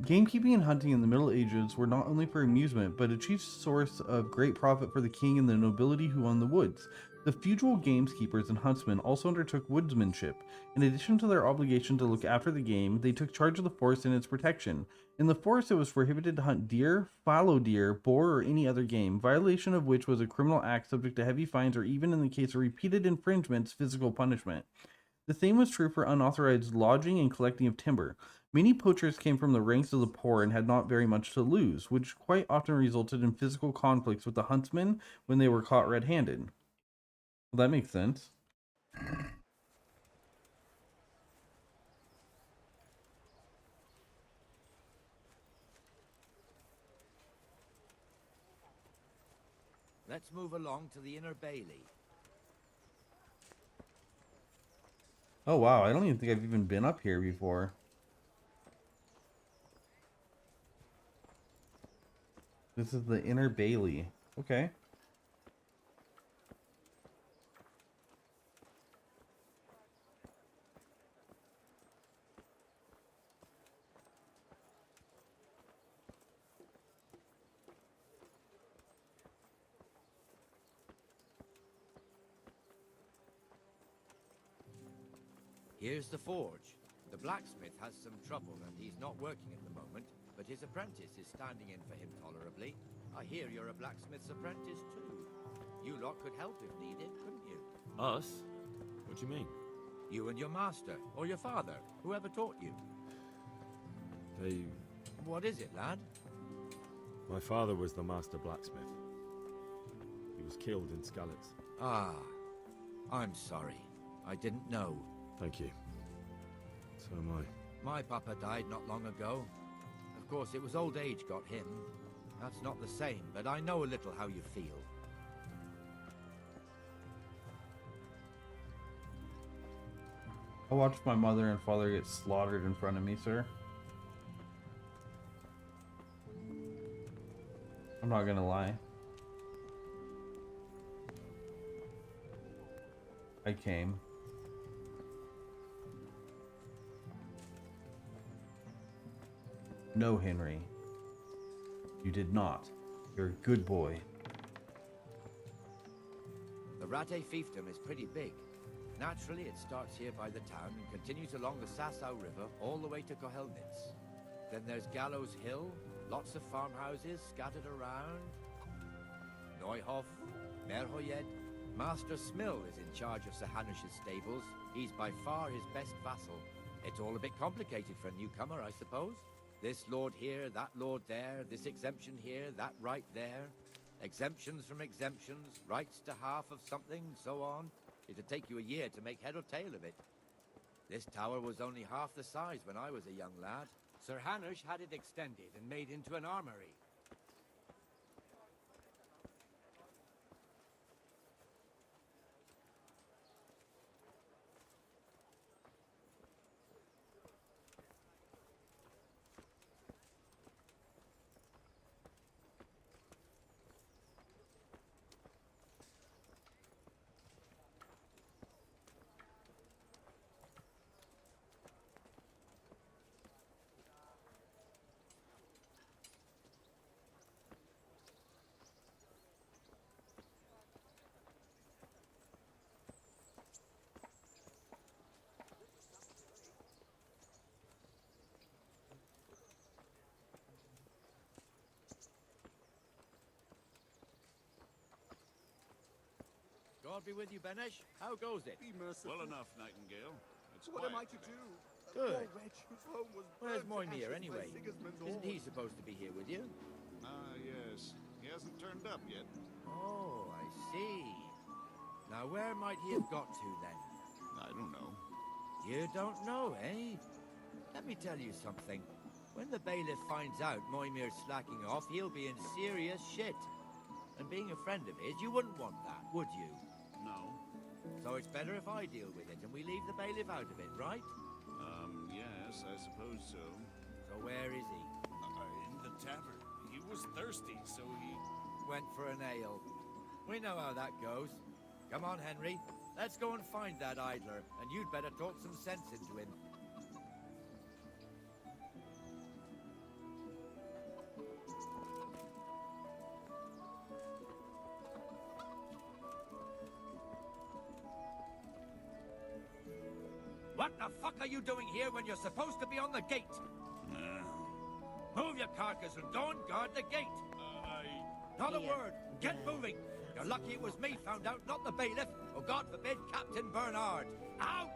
Gamekeeping and hunting in the Middle Ages were not only for amusement, but a chief source of great profit for the king and the nobility who owned the woods. The feudal gameskeepers and huntsmen also undertook woodsmanship. In addition to their obligation to look after the game, they took charge of the forest and its protection. In the forest, it was prohibited to hunt deer, fallow deer, boar, or any other game, violation of which was a criminal act subject to heavy fines or even in the case of repeated infringements, physical punishment. The same was true for unauthorized lodging and collecting of timber. Many poachers came from the ranks of the poor and had not very much to lose, which quite often resulted in physical conflicts with the huntsmen when they were caught red-handed. Well, that makes sense. Let's move along to the Inner Bailey. Oh wow, I don't even think I've even been up here before. This is the Inner Bailey. Okay. Here's the forge. The blacksmith has some trouble and he's not working at the moment, but his apprentice is standing in for him tolerably. I hear you're a blacksmith's apprentice too. You lot could help if needed, couldn't you? Us? What do you mean? You and your master, or your father, whoever taught you. They... What is it, lad? My father was the master blacksmith. He was killed in Skalitz. Ah, I'm sorry. I didn't know. Thank you. So am I. My papa died not long ago. Of course, it was old age got him. That's not the same, but I know a little how you feel. I watched my mother and father get slaughtered in front of me, sir. I'm not gonna lie. I came. No, Henry. You did not. You're a good boy. The Rate fiefdom is pretty big. Naturally, it starts here by the town and continues along the Sasau River all the way to Kohelnitz. Then there's Gallows Hill, lots of farmhouses scattered around. Neuhof, Merhoyed. Master Smill is in charge of Sir Hanush's stables. He's by far his best vassal. It's all a bit complicated for a newcomer, I suppose. This lord here, that lord there, this exemption here, that right there. Exemptions from exemptions, rights to half of something, so on. It'd take you a year to make head or tail of it. This tower was only half the size when I was a young lad. Sir Hanush had it extended and made into an armory. God be with you, Benesh. How goes it? Be merciful. Well enough, Nightingale. It's What am I to do? Good. Where's Moimir anyway? Isn't he supposed to be here with you? Ah, yes. He hasn't turned up yet. Oh, I see. Now where might he have got to then? I don't know. You don't know, eh? Let me tell you something. When the bailiff finds out Moimir's slacking off, he'll be in serious shit. And being a friend of his, you wouldn't want that, would you? No. So it's better if I deal with it and we leave the bailiff out of it, right? Yes, I suppose so. So where is he? In the tavern. He was thirsty, so he... Went for an ale. We know how that goes. Come on, Henry. Let's go and find that idler, and you'd better talk some sense into him. What the fuck are you doing here when you're supposed to be on the gate? Move your carcass and go and guard the gate. Not a word. Get moving. You're lucky it was me found out, not the bailiff, or God forbid, Captain Bernard. Out!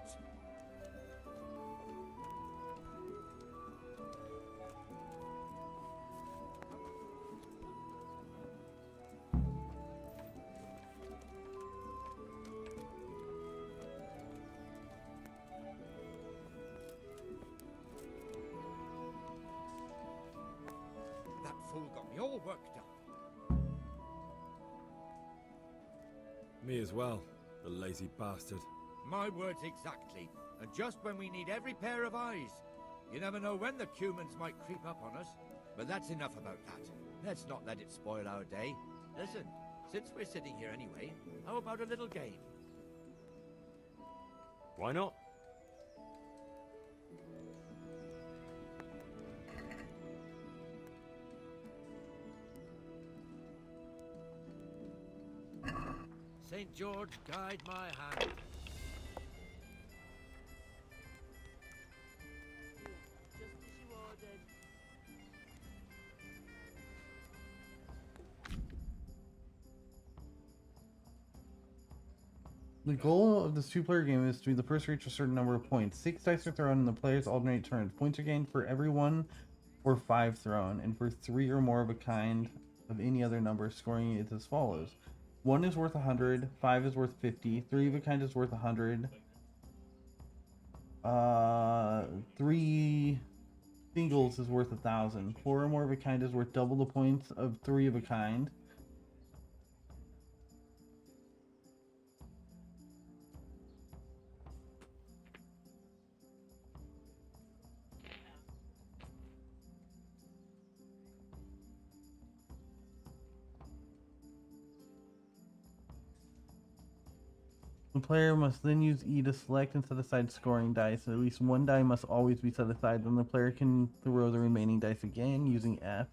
That fool got me all worked up. Me as well, the lazy bastard. My words exactly. And just when we need every pair of eyes. You never know when the Cumans might creep up on us. But that's enough about that. Let's not let it spoil our day. Listen, since we're sitting here anyway, how about a little game? Why not? St. George, guide my hand. Just as you ordered. The goal of this two-player game is to be the first to reach a certain number of points. 6 dice are thrown and the players alternate turns. Points are gained for every 1 or 5 thrown, and for 3 or more of a kind of any other number, scoring it as follows. 1 is worth 100, 5 is worth 50, 3 of a kind is worth 100, 3 singles is worth 1,000, 4 or more of a kind is worth double the points of 3 of a kind. The player must then use E to select and set aside scoring dice. At least 1 die must always be set aside. Then the player can throw the remaining dice again using F.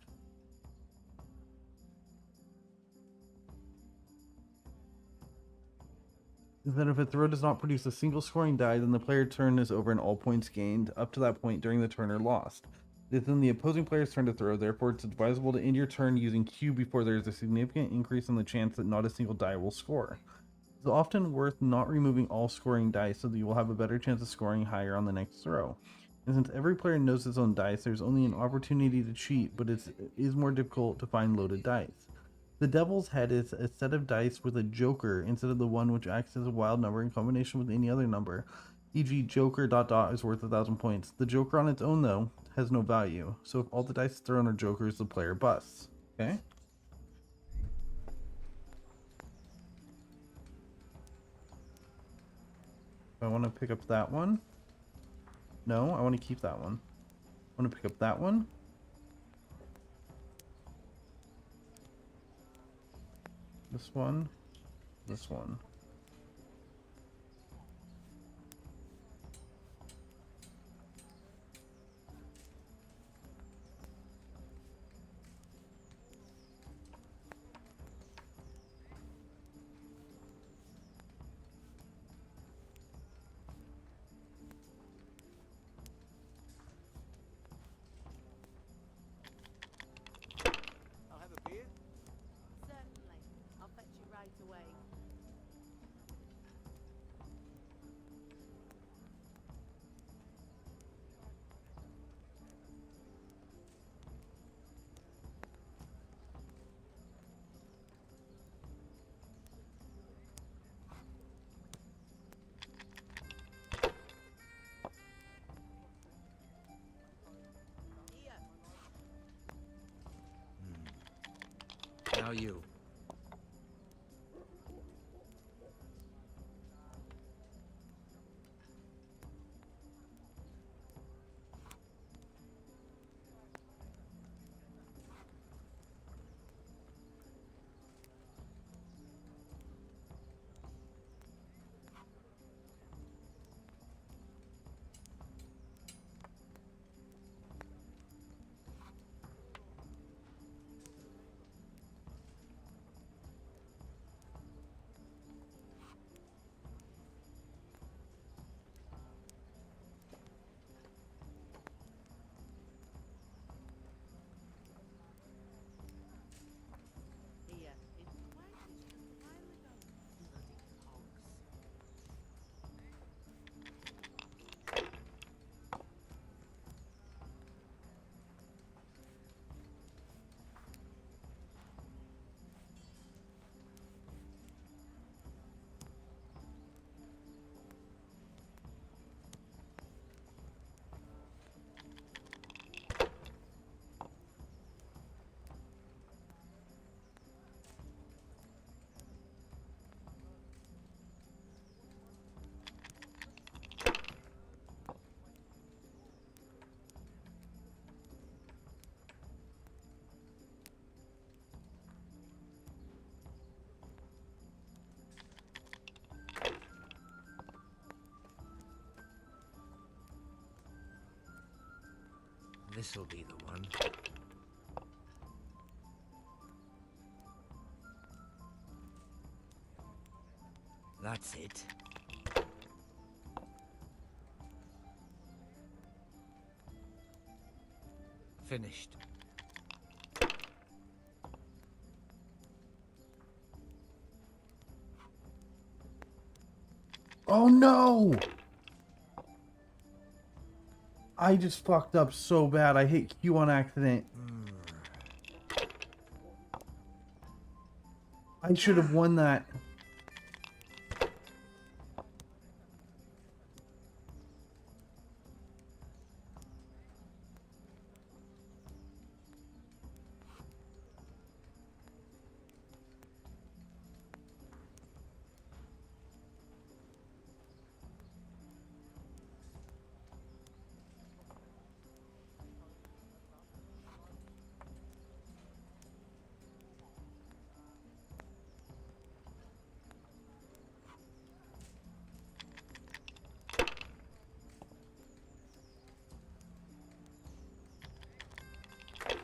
Then if a throw does not produce a single scoring die, then the player's turn is over and all points gained up to that point during the turn are lost. It is then the opposing player's turn to throw, therefore it's advisable to end your turn using Q before there is a significant increase in the chance that not a single die will score. It's often worth not removing all scoring dice so that you will have a better chance of scoring higher on the next throw. And since every player knows his own dice, there's only an opportunity to cheat, but it is more difficult to find loaded dice. The Devil's Head is a set of dice with a joker instead of the one which acts as a wild number in combination with any other number, e.g. joker ... is worth 1,000 points. The joker on its own, though, has no value, so if all the dice thrown are jokers, the player busts. Okay? I want to pick up that one. No, I want to keep that one. I want to pick up that one. This one. This one. I'll have a beer? Certainly. I'll fetch you right away. Now you. This'll be the one. That's it. Finished. Oh no! I just fucked up so bad. I hit Q on accident. I should have won that.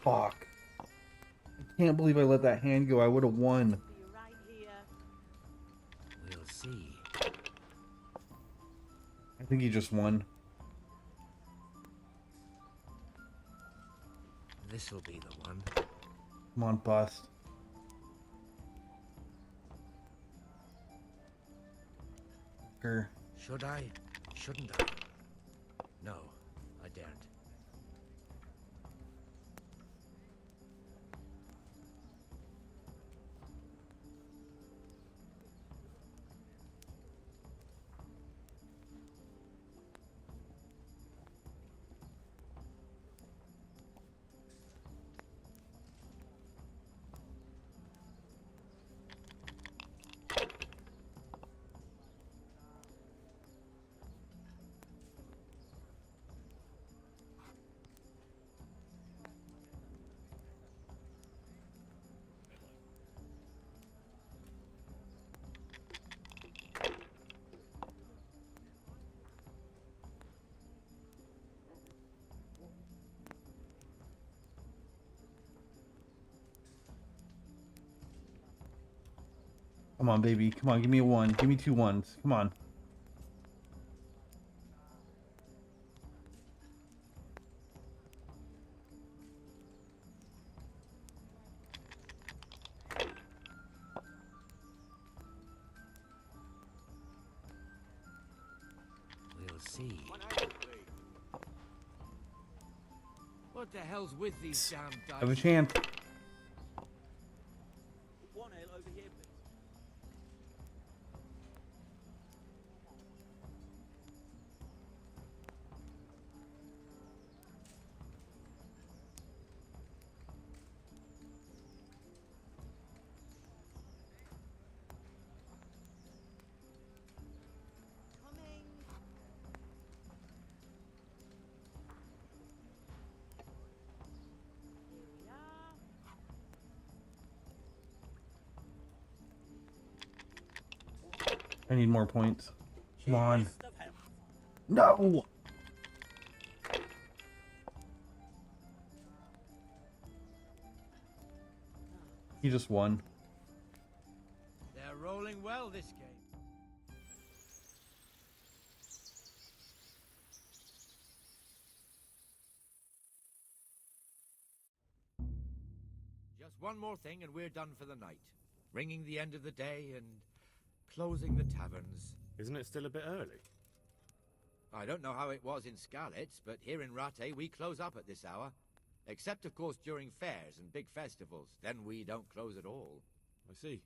Fuck. I can't believe I let that hand go. I would have won. We'll see. I think he just won. This'll be the one. Come on, bust. Sure. Should I? Shouldn't I? No, I daren't. Come on, baby. Come on, give me a one. Give me 2 ones. Come on. We'll see. What the hell's with these damn dice? I have a chance. One ale over here, please. I need more points. Come on. No! He just won. They're rolling well this game. Just one more thing and we're done for the night. Ringing the end of the day and closing the taverns. Isn't it still a bit early? I don't know how it was in Skalitz, but here in Rattay we close up at this hour. Except, of course, during fairs and big festivals. Then we don't close at all. I see.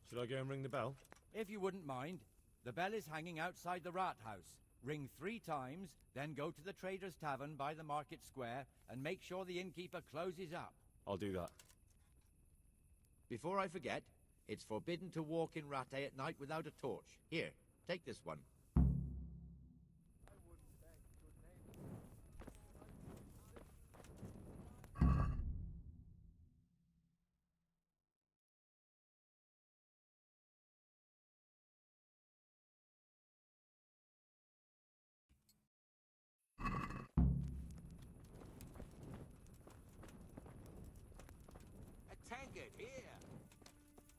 Should I go and ring the bell? If you wouldn't mind, the bell is hanging outside the rat house. Ring 3 times, then go to the Trader's Tavern by the market square and make sure the innkeeper closes up. I'll do that. Before I forget, it's forbidden to walk in Rattay at night without a torch. Here, take this one. Tankard here.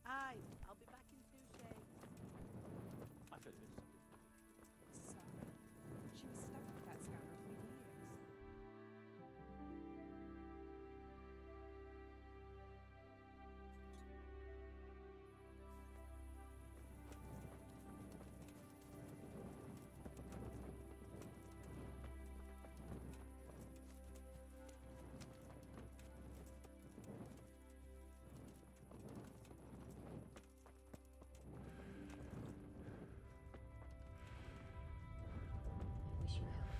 Aye, I'll be back in 2 shakes. I feel this. So, she was stuck with that scoundrel for years. Wish you health.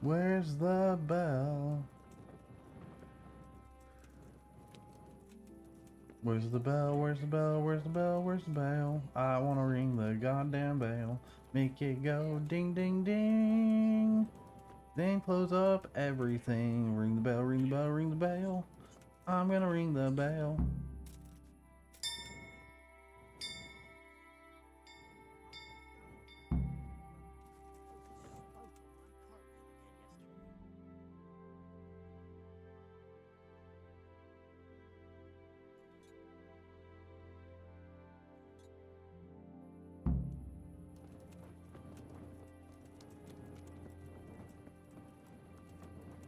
Where's the bell? Where's the bell? Where's the bell? Where's the bell? Where's the bell? I wanna ring the goddamn bell. Make it go ding ding ding. Then close up everything. Ring the bell, ring the bell, ring the bell. I'm gonna ring the bell.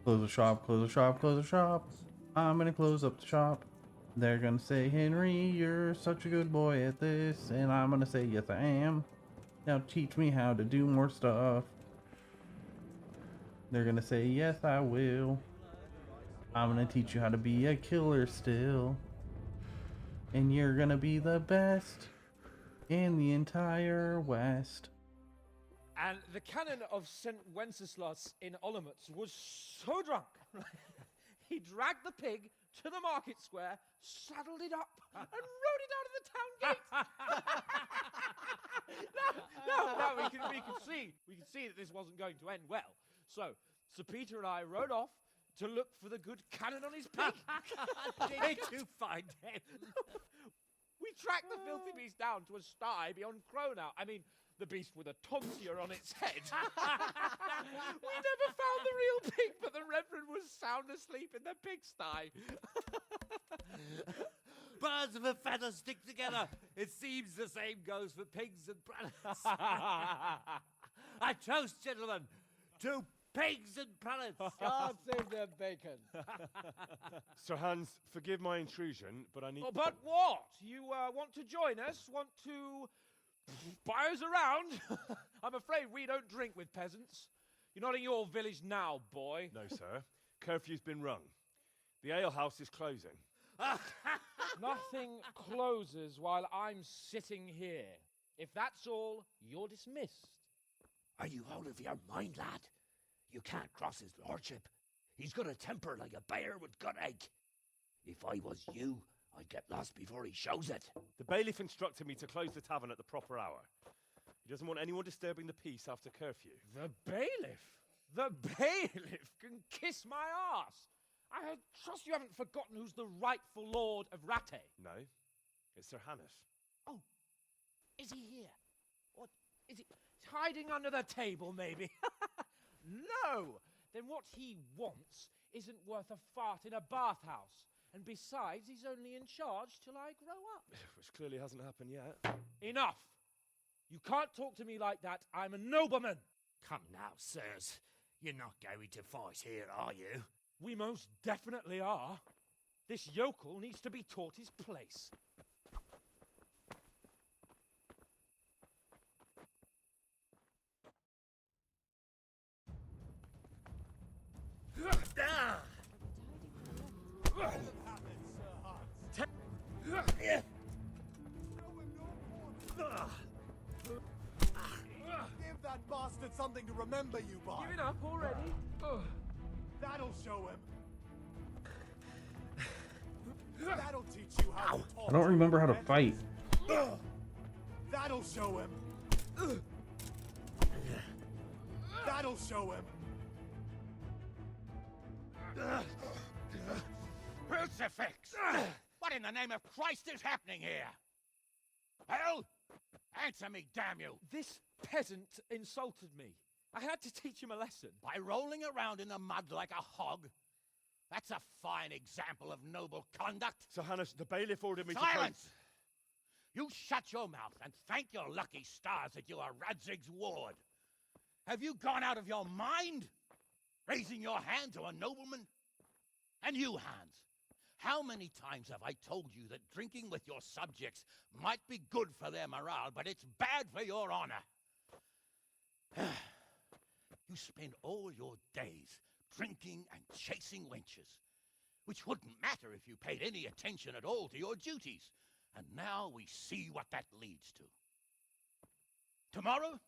Close the shop, close the shop, close the shop. I'm gonna close up the shop. They're gonna say, Henry, you're such a good boy at this. And I'm gonna say, yes, I am. Now teach me how to do more stuff. They're gonna say, yes, I will. I'm gonna teach you how to be a killer still. And you're gonna be the best in the entire West. And the canon of St. Wenceslas in Olomouc was so drunk, he dragged the pig to the market square, saddled it up, and rode it out of the town gate. No, we could see that this wasn't going to end well. So, Sir Peter and I rode off to look for the good canon on his pig. Did you find him? We tracked the filthy beast down to a sty beyond Cronau. I mean, the beast with a tonsure on its head. We never found the real pig, but the Reverend was sound asleep in the pigsty. Birds of a feather stick together. It seems the same goes for pigs and prelates. I toast, gentlemen, to pigs and prelates. God save their bacon. Sir Hans, forgive my intrusion, but I need... Oh, but what? You want to join us? Want to buy us around? I'm afraid we don't drink with peasants. You're not in your village now, boy. No, sir. Curfew's been rung. The alehouse is closing. Nothing closes while I'm sitting here. If that's all, you're dismissed. Are you out of your mind, lad? You can't cross his lordship. He's got a temper like a bear with gut ache. If I was you, I'd get lost before he shows it. The bailiff instructed me to close the tavern at the proper hour. He doesn't want anyone disturbing the peace after curfew. The bailiff? The bailiff can kiss my arse! I trust you haven't forgotten who's the rightful lord of Rattay. No, it's Sir Hannes. Oh, is he here? What, is he hiding under the table, maybe? No! Then what he wants isn't worth a fart in a bathhouse. And besides, he's only in charge till I grow up. Which clearly hasn't happened yet. Enough! You can't talk to me like that. I'm a nobleman. Come now, sirs. You're not going to fight here, are you? We most definitely are. This yokel needs to be taught his place. Give that bastard something to remember you by. Give it up already. That'll show him. That'll teach you how to talk. I don't remember how to fight. That'll show him. That'll show him. Crucifix! What in the name of Christ is happening here? Hell? Answer me, damn you! This peasant insulted me. I had to teach him a lesson. By rolling around in the mud like a hog? That's a fine example of noble conduct. Sir Hannes, the bailiff ordered me Silence! You shut your mouth and thank your lucky stars that you are Radzig's ward. Have you gone out of your mind? Raising your hand to a nobleman? And you, Hans, how many times have I told you that drinking with your subjects might be good for their morale, but it's bad for your honor? You spend all your days drinking and chasing wenches, which wouldn't matter if you paid any attention at all to your duties. And now we see what that leads to. Tomorrow,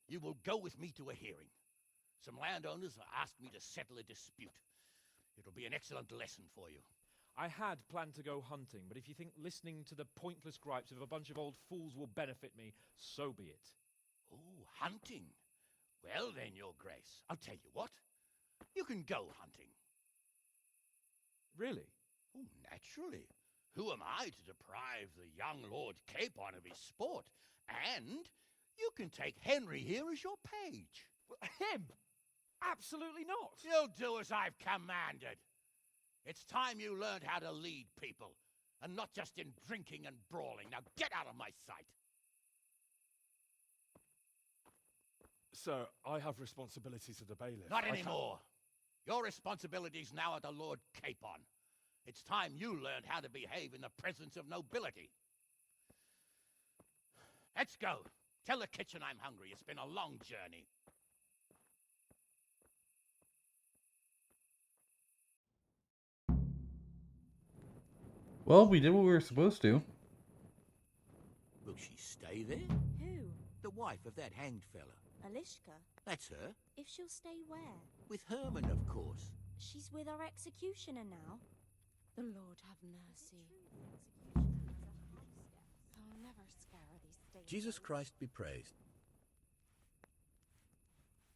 you will go with me to a hearing. Some landowners have asked me to settle a dispute. It'll be an excellent lesson for you. I had planned to go hunting, but if you think listening to the pointless gripes of a bunch of old fools will benefit me, so be it. Oh, hunting? Well then, Your Grace, I'll tell you what. You can go hunting. Really? Oh, naturally. Who am I to deprive the young Lord Capon of his sport? And you can take Henry here as your page. Him? Absolutely not. You'll do as I've commanded. It's time you learned how to lead people, and not just in drinking and brawling. Now get out of my sight. Sir, I have responsibilities of the bailiff. Not anymore. Your responsibilities now are the Lord Capon. It's time you learned how to behave in the presence of nobility. Let's go. Tell the kitchen I'm hungry. It's been a long journey. Well, we did what we were supposed to. Will she stay there? Who? The wife of that hanged fella. Alishka? That's her. If she'll stay where? With Herman, of course. She's with our executioner now. The Lord have mercy. I'll never scare these days. Jesus Christ be praised.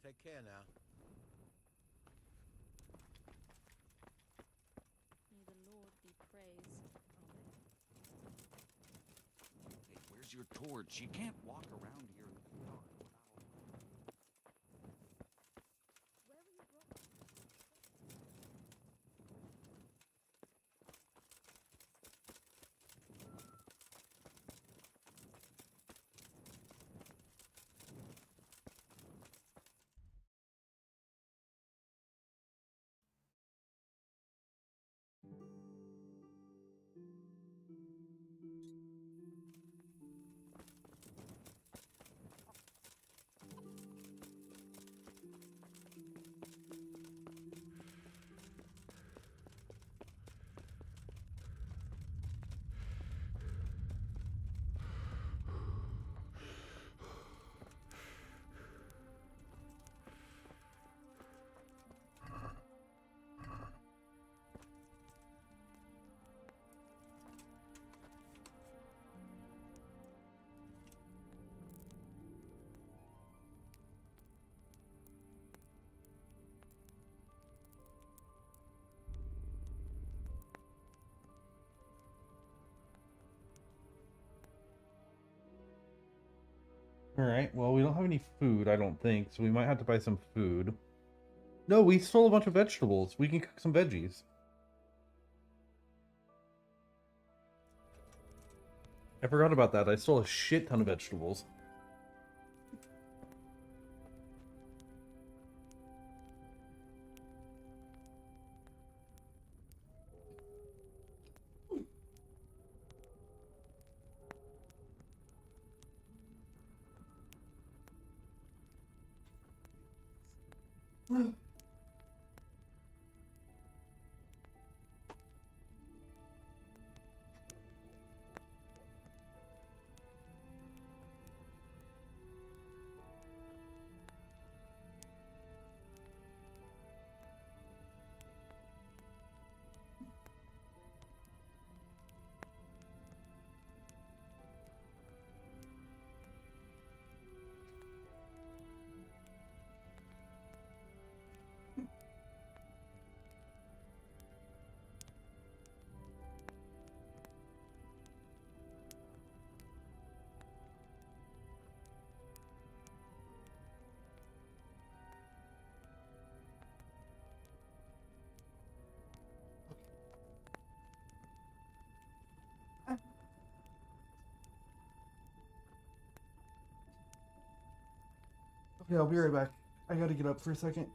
Take care now. May the Lord be praised. Hey, where's your torch? You can't walk around here in the dark without Alright, well, we don't have any food, I don't think, so we might have to buy some food. No, we stole a bunch of vegetables. We can cook some veggies. I forgot about that. I stole a shit ton of vegetables. Okay, I'll be right back. I gotta get up for a second.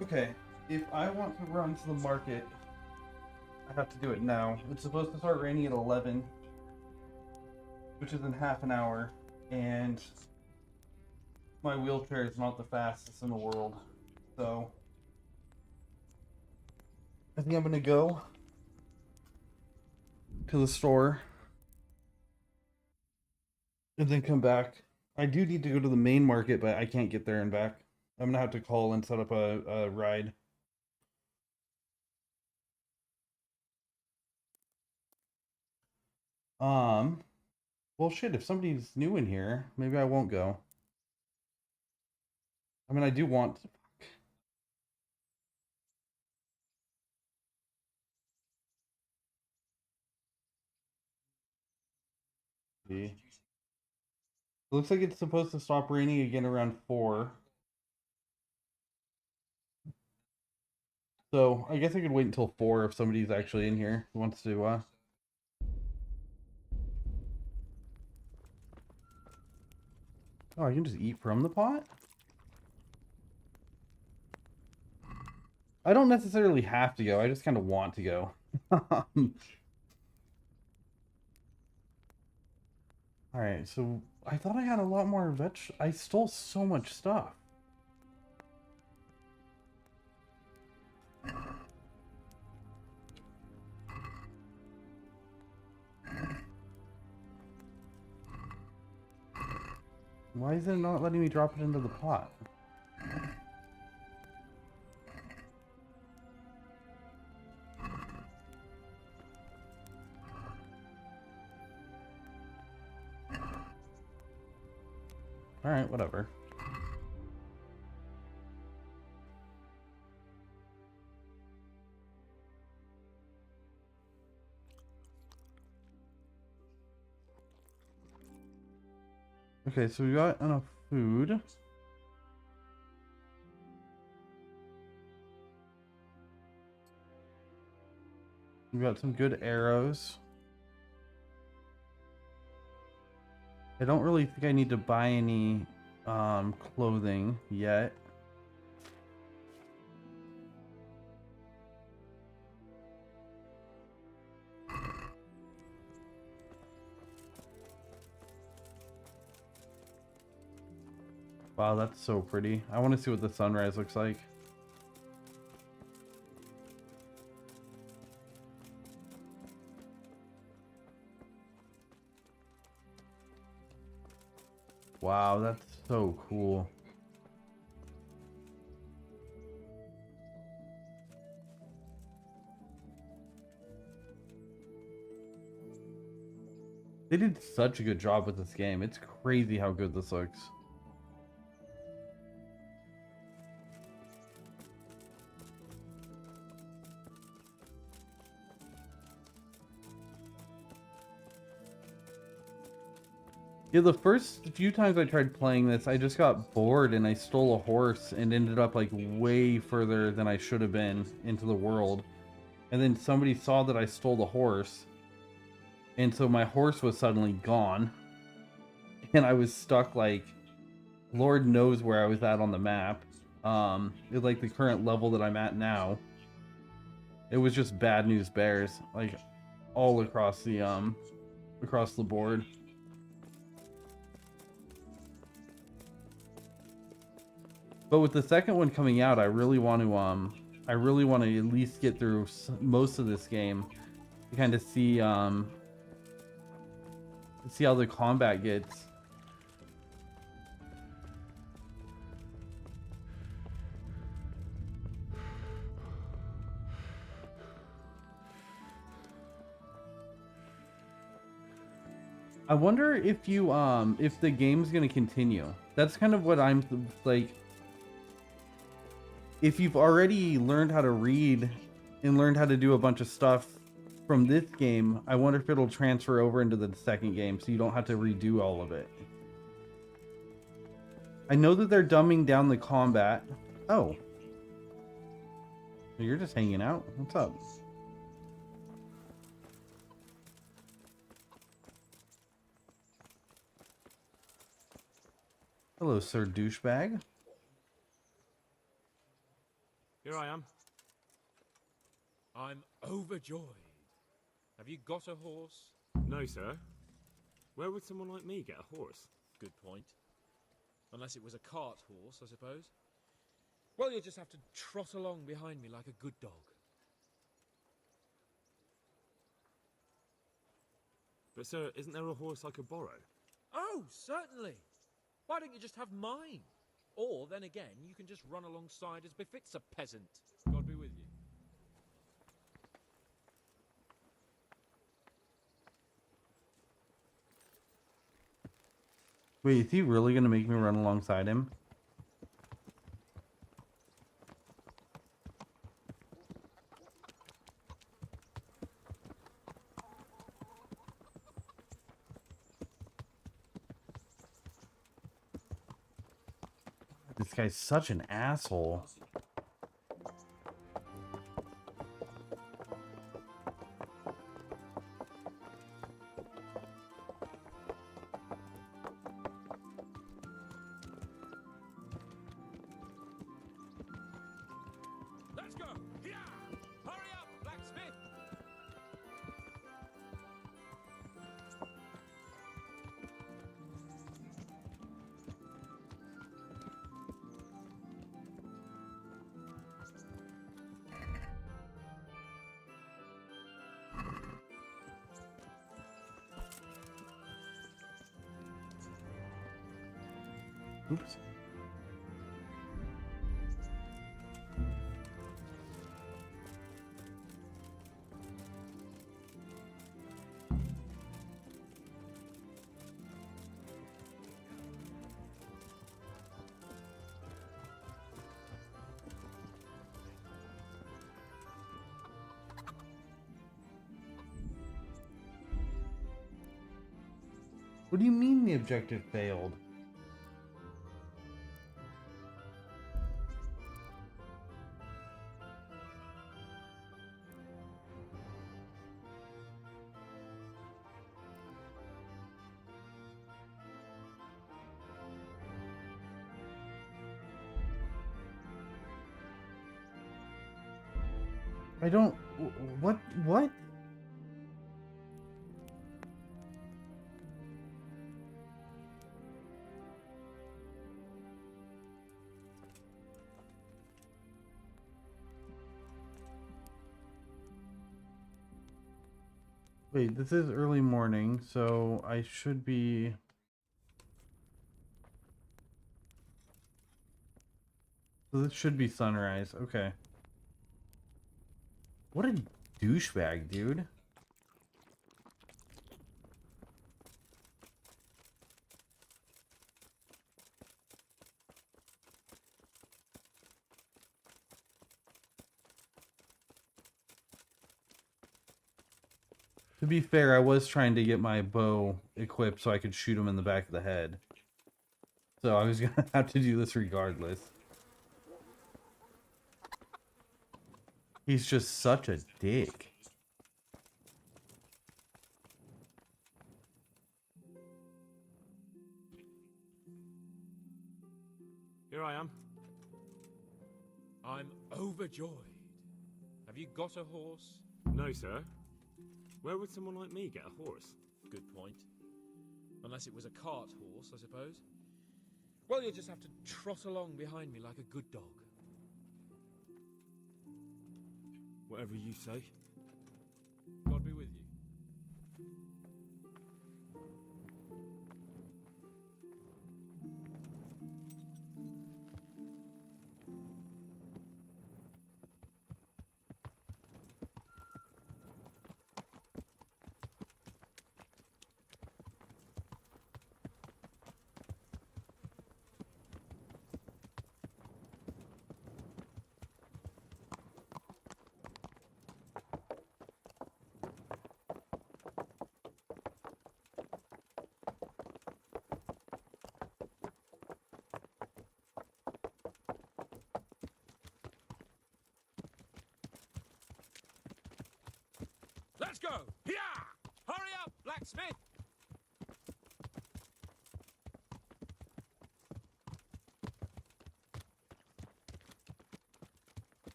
Okay, if I want to run to the market, I have to do it now. It's supposed to start raining at 11, which is in half an hour, and my wheelchair is not the fastest in the world, so I think I'm gonna go to the store and then come back. I do need to go to the main market, but I can't get there and back. I'm gonna have to call and set up a ride. Well, shit, if somebody's new in here, maybe I won't go. I mean, I do want to. See. It looks like it's supposed to stop raining again around 4. So, I guess I could wait until 4 if somebody's actually in here who wants to, Oh, I can just eat from the pot? I don't necessarily have to go, I just kind of want to go. Alright, so I thought I had a lot more I stole so much stuff. Why is it not letting me drop it into the pot? Alright, whatever. Okay, so we got enough food. We got some good arrows. I don't really think I need to buy any clothing yet. Wow, that's so pretty. I want to see what the sunrise looks like. Wow, that's so cool. They did such a good job with this game. It's crazy how good this looks. Yeah, the first few times I tried playing this, I just got bored and I stole a horse and ended up like way further than I should have been into the world. And then somebody saw that I stole the horse. And so my horse was suddenly gone. And I was stuck like, Lord knows where I was at on the map. It's like the current level that I'm at now. It was just bad news bears, like all across the board. But with the second one coming out, I really want to at least get through most of this game to kind of see how the combat gets. I wonder if if the game's gonna continue. That's kind of what I'm like. If you've already learned how to read and learned how to do a bunch of stuff from this game, I wonder if it'll transfer over into the second game so you don't have to redo all of it. I know that they're dumbing down the combat. Oh. You're just hanging out? What's up? Hello, Sir Douchebag. Here I am. I'm overjoyed. Have you got a horse? No, sir. Where would someone like me get a horse? Good point. Unless it was a cart horse, I suppose. Well, you'll just have to trot along behind me like a good dog. But, sir, isn't there a horse I could borrow? Oh, certainly. Why don't you just have mine? Or, then again, you can just run alongside as befits a peasant. God be with you. Wait, is he really gonna make me run alongside him? This guy's such an asshole. Let's go! Yeah! Hurry up, blacksmith! Oops. What do you mean the objective failed? I don't... What? What? Wait, this is early morning, so I should be... So this should be sunrise, okay. What a douchebag, dude. To be fair, I was trying to get my bow equipped so I could shoot him in the back of the head. So I was gonna have to do this regardless. He's just such a dick. Here I am. I'm overjoyed. Have you got a horse? No, sir. Where would someone like me get a horse? Good point. Unless it was a cart horse, I suppose. Well, you'll just have to trot along behind me like a good dog. Whatever you say. God be with you. Let's go! Yeah! Hurry up, blacksmith!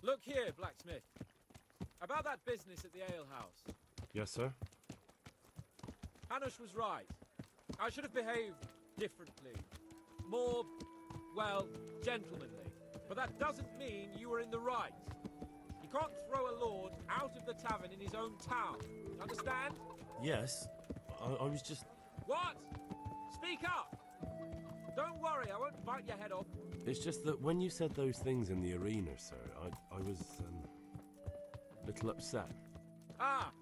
Look here, blacksmith. About that business at the alehouse. Yes, sir. Hanush was right. I should have behaved differently. More, well, gentlemanly. But that doesn't mean you were in the right. You can't throw a lord out of the tavern in his own town. Understand? Yes. I was just... What? Speak up! Don't worry, I won't bite your head off. It's just that when you said those things in the arena, sir, I was, a little upset. Ah!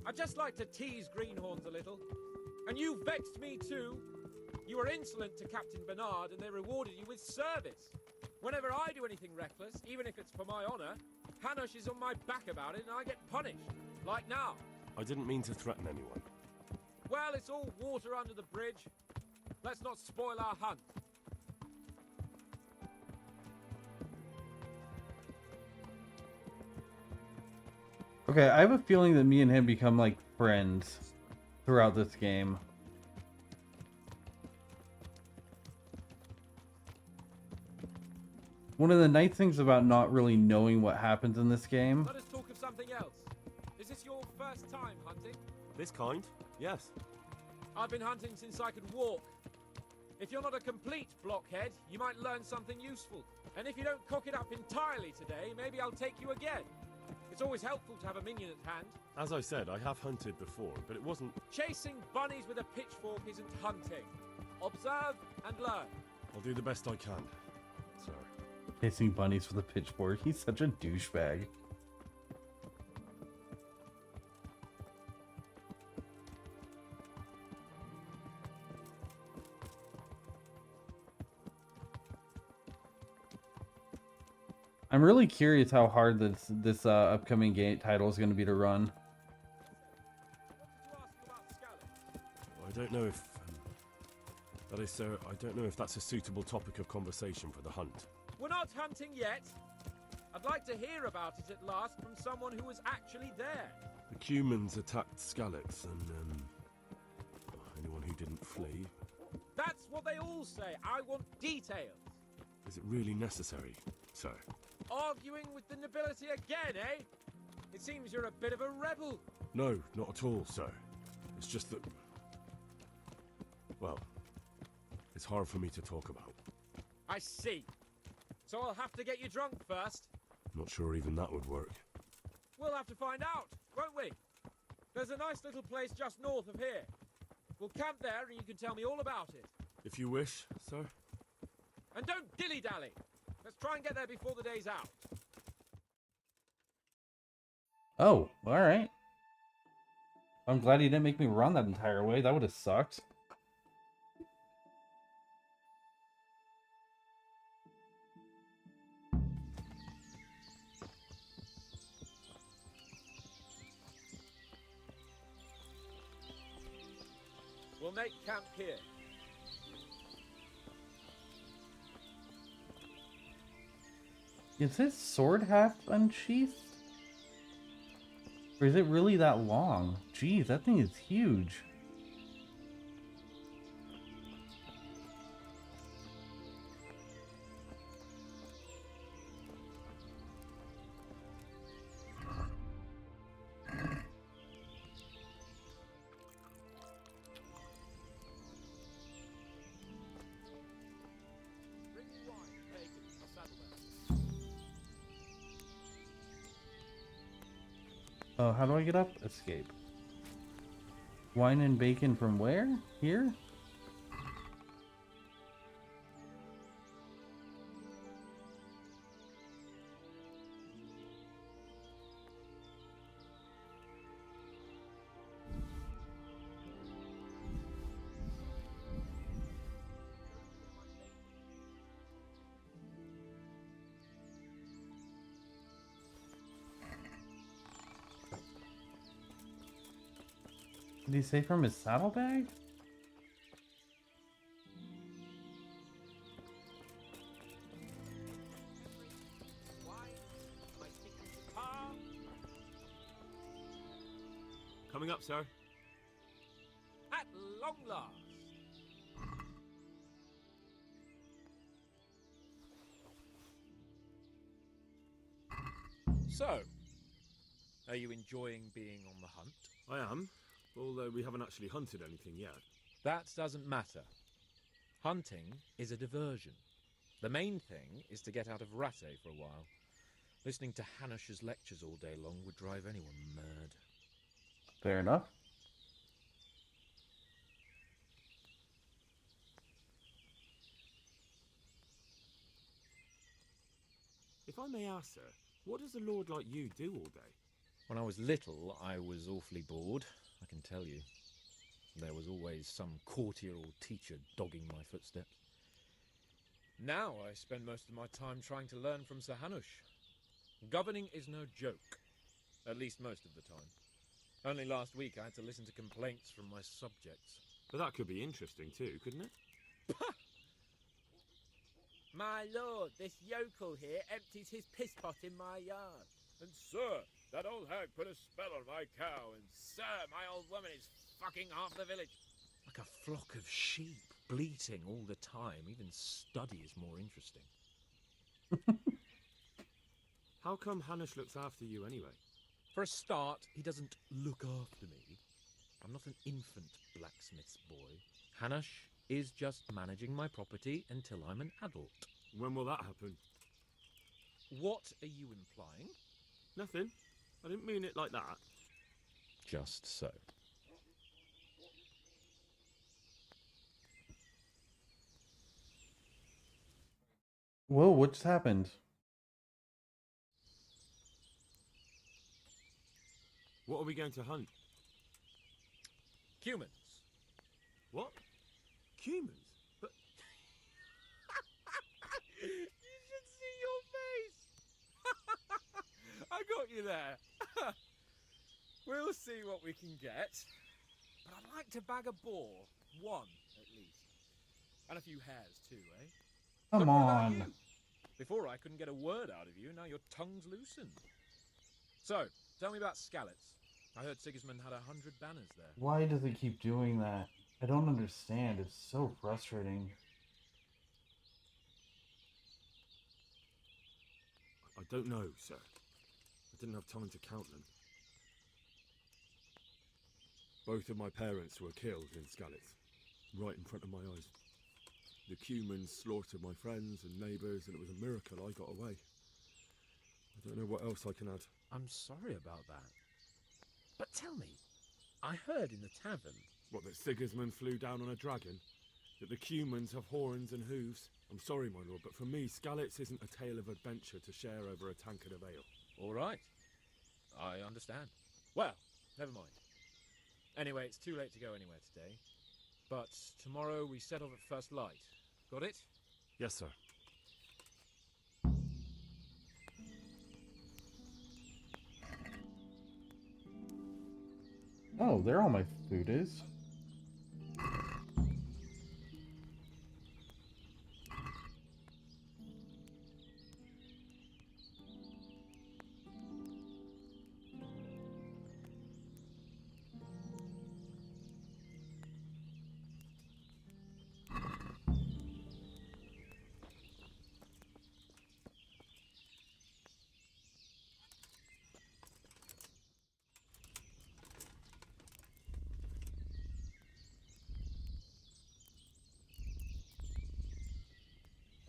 I just like to tease greenhorns a little. And you vexed me too. You were insolent to Captain Bernard and they rewarded you with service. Whenever I do anything reckless, even if it's for my honor, Hanush is on my back about it and I get punished. Like now. I didn't mean to threaten anyone. Well, it's all water under the bridge. Let's not spoil our hunt. Okay, I have a feeling that me and him become like friends throughout this game. One of the nice things about not really knowing what happens in this game. Let us talk of something else. Is this your first time hunting? This kind? Yes. I've been hunting since I could walk. If you're not a complete blockhead, you might learn something useful. And if you don't cock it up entirely today, maybe I'll take you again. It's always helpful to have a minion at hand. As I said, I have hunted before, but it wasn't... Chasing bunnies with a pitchfork isn't hunting. Observe and learn. I'll do the best I can, sir. Chasing bunnies with a pitchfork. He's such a douchebag. I'm really curious how hard this upcoming game title is going to be to run. I don't know if... that is, sir, I don't know if that's a suitable topic of conversation for the hunt. We're not hunting yet. I'd like to hear about it at last from someone who was actually there. The humans attacked Skalitz and, anyone who didn't flee. That's what they all say. I want details. Is it really necessary, sir? Arguing with the nobility again, eh? It seems you're a bit of a rebel. No, not at all, sir. It's just that... well, it's hard for me to talk about. I see. So I'll have to get you drunk first. Not sure even that would work. We'll have to find out, won't we? There's a nice little place just north of here. We'll camp there and you can tell me all about it. If you wish, sir. And don't dilly-dally. Let's try and get there before the day's out. Oh, alright. I'm glad he didn't make me run that entire way. That would have sucked. We'll make camp here. Is his sword half unsheathed? Or is it really that long? Jeez, that thing is huge. Oh, how do I get up? Escape. Wine and bacon from where? Here? Did he say from his saddlebag? Coming up, sir. At long last. So, are you enjoying being on the hunt? I am, although we haven't actually hunted anything yet. That doesn't matter. Hunting is a diversion. The main thing is to get out of Rattay for a while. Listening to Hanush's lectures all day long would drive anyone mad. Fair enough. If I may ask, sir, what does a lord like you do all day? When I was little, I was awfully bored, I can tell you. There was always some courtier or teacher dogging my footsteps. Now I spend most of my time trying to learn from Sir Hanush. Governing is no joke, at least most of the time. Only last week I had to listen to complaints from my subjects. But that could be interesting too, couldn't it? My lord, this yokel here empties his piss pot in my yard. And sir, that old hag put a spell on my cow, and sir, my old woman is fucking half the village. Like a flock of sheep, bleating all the time. Even study is more interesting. How come Hanush looks after you anyway? For a start, he doesn't look after me. I'm not an infant blacksmith's boy. Hanush is just managing my property until I'm an adult. When will that happen? What are you implying? Nothing. I didn't mean it like that. Just so. Whoa, what just happened? What are we going to hunt? Humans. What? Humans? But You should see your face! I got you there. We'll see what we can get. But I'd like to bag a boar. One, at least. And a few hares, too, eh? Come But what about on. you? Before I couldn't get a word out of you, now your tongue's loosened. So, tell me about Skalitz. I heard Sigismund had 100 banners there. Why does it keep doing that? I don't understand. It's so frustrating. I don't know, sir. I didn't have time to count them. Both of my parents were killed in Skalitz, right in front of my eyes. The Cumans slaughtered my friends and neighbours, and it was a miracle I got away. I don't know what else I can add. I'm sorry about that. But tell me, I heard in the tavern... What, that Sigismund flew down on a dragon? That the Cumans have horns and hooves? I'm sorry, my lord, but for me, Skalitz isn't a tale of adventure to share over a tankard of ale. All right. I understand. Well, never mind. Anyway, it's too late to go anywhere today. But tomorrow we set off at first light. Got it? Yes, sir. Oh, there all my food is.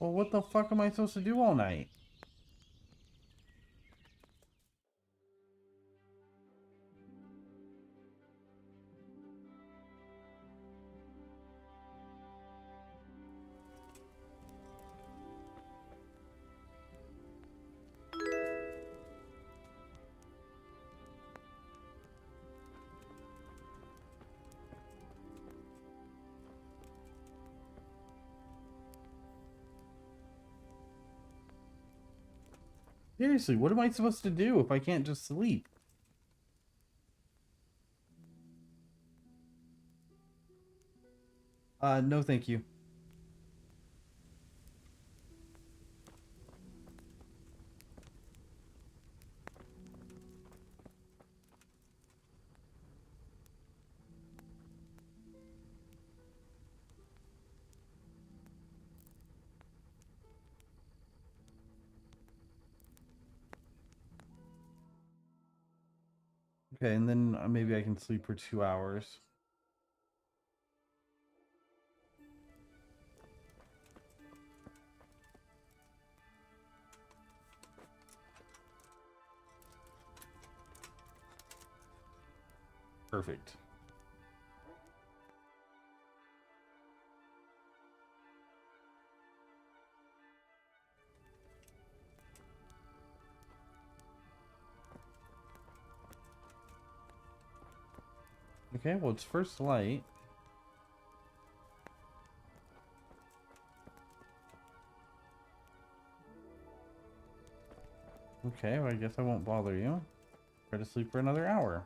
Well, what the fuck am I supposed to do all night? Seriously, what am I supposed to do if I can't just sleep? No thank you. Okay, and then maybe I can sleep for 2 hours. Perfect. Okay, well, it's first light. Okay, well, I guess I won't bother you. Try to sleep for another hour.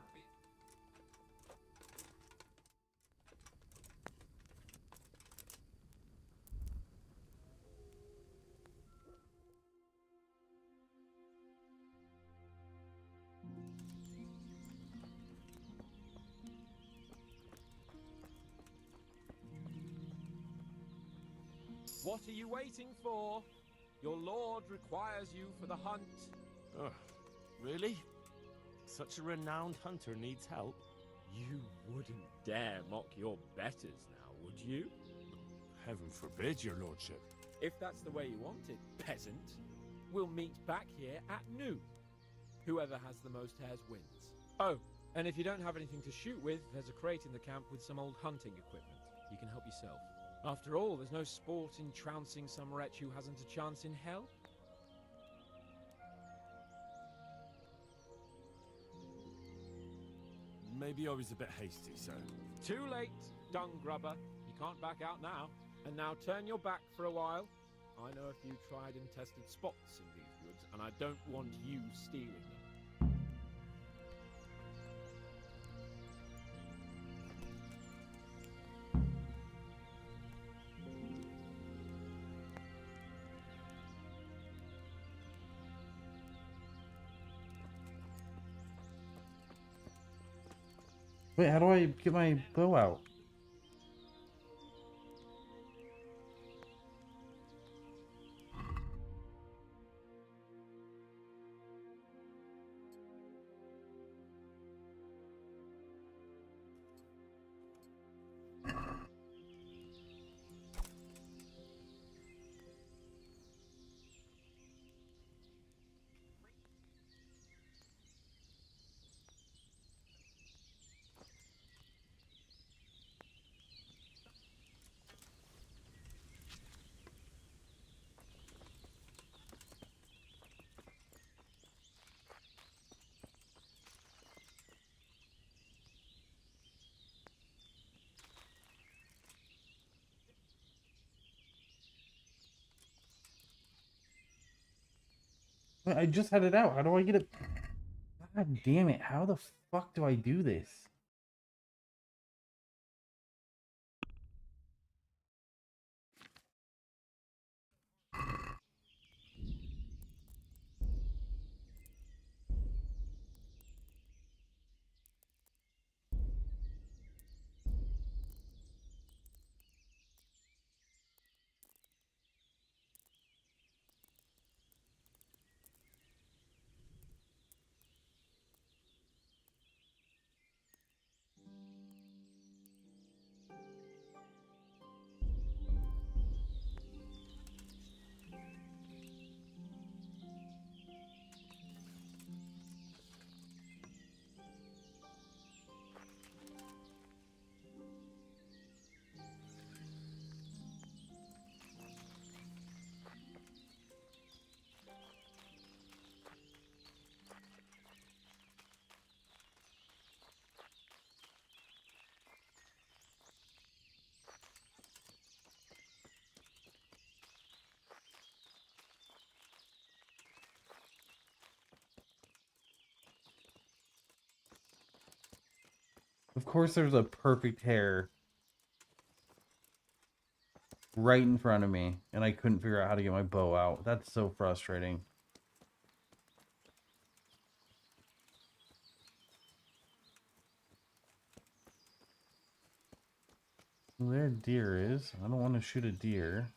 What are you waiting for? Your lord requires you for the hunt. Oh, really? Such a renowned hunter needs help? You wouldn't dare mock your betters now, would you? Heaven forbid, your lordship. If that's the way you want it, peasant, we'll meet back here at noon. Whoever has the most hares wins. Oh, and if you don't have anything to shoot with, there's a crate in the camp with some old hunting equipment. You can help yourself. After all, there's no sport in trouncing some wretch who hasn't a chance in hell. Maybe I was a bit hasty, sir. Too late, dung grubber. You can't back out now. And now turn your back for a while. I know a few tried and tested spots in these woods, and I don't want you stealing them. Wait, how do I get my bow out? Wait, I just had it out. How do I get it? God damn it. How the fuck do I do this? Of course there's a perfect hair right in front of me, and I couldn't figure out how to get my bow out. That's so frustrating. Well, there a deer is. I don't want to shoot a deer.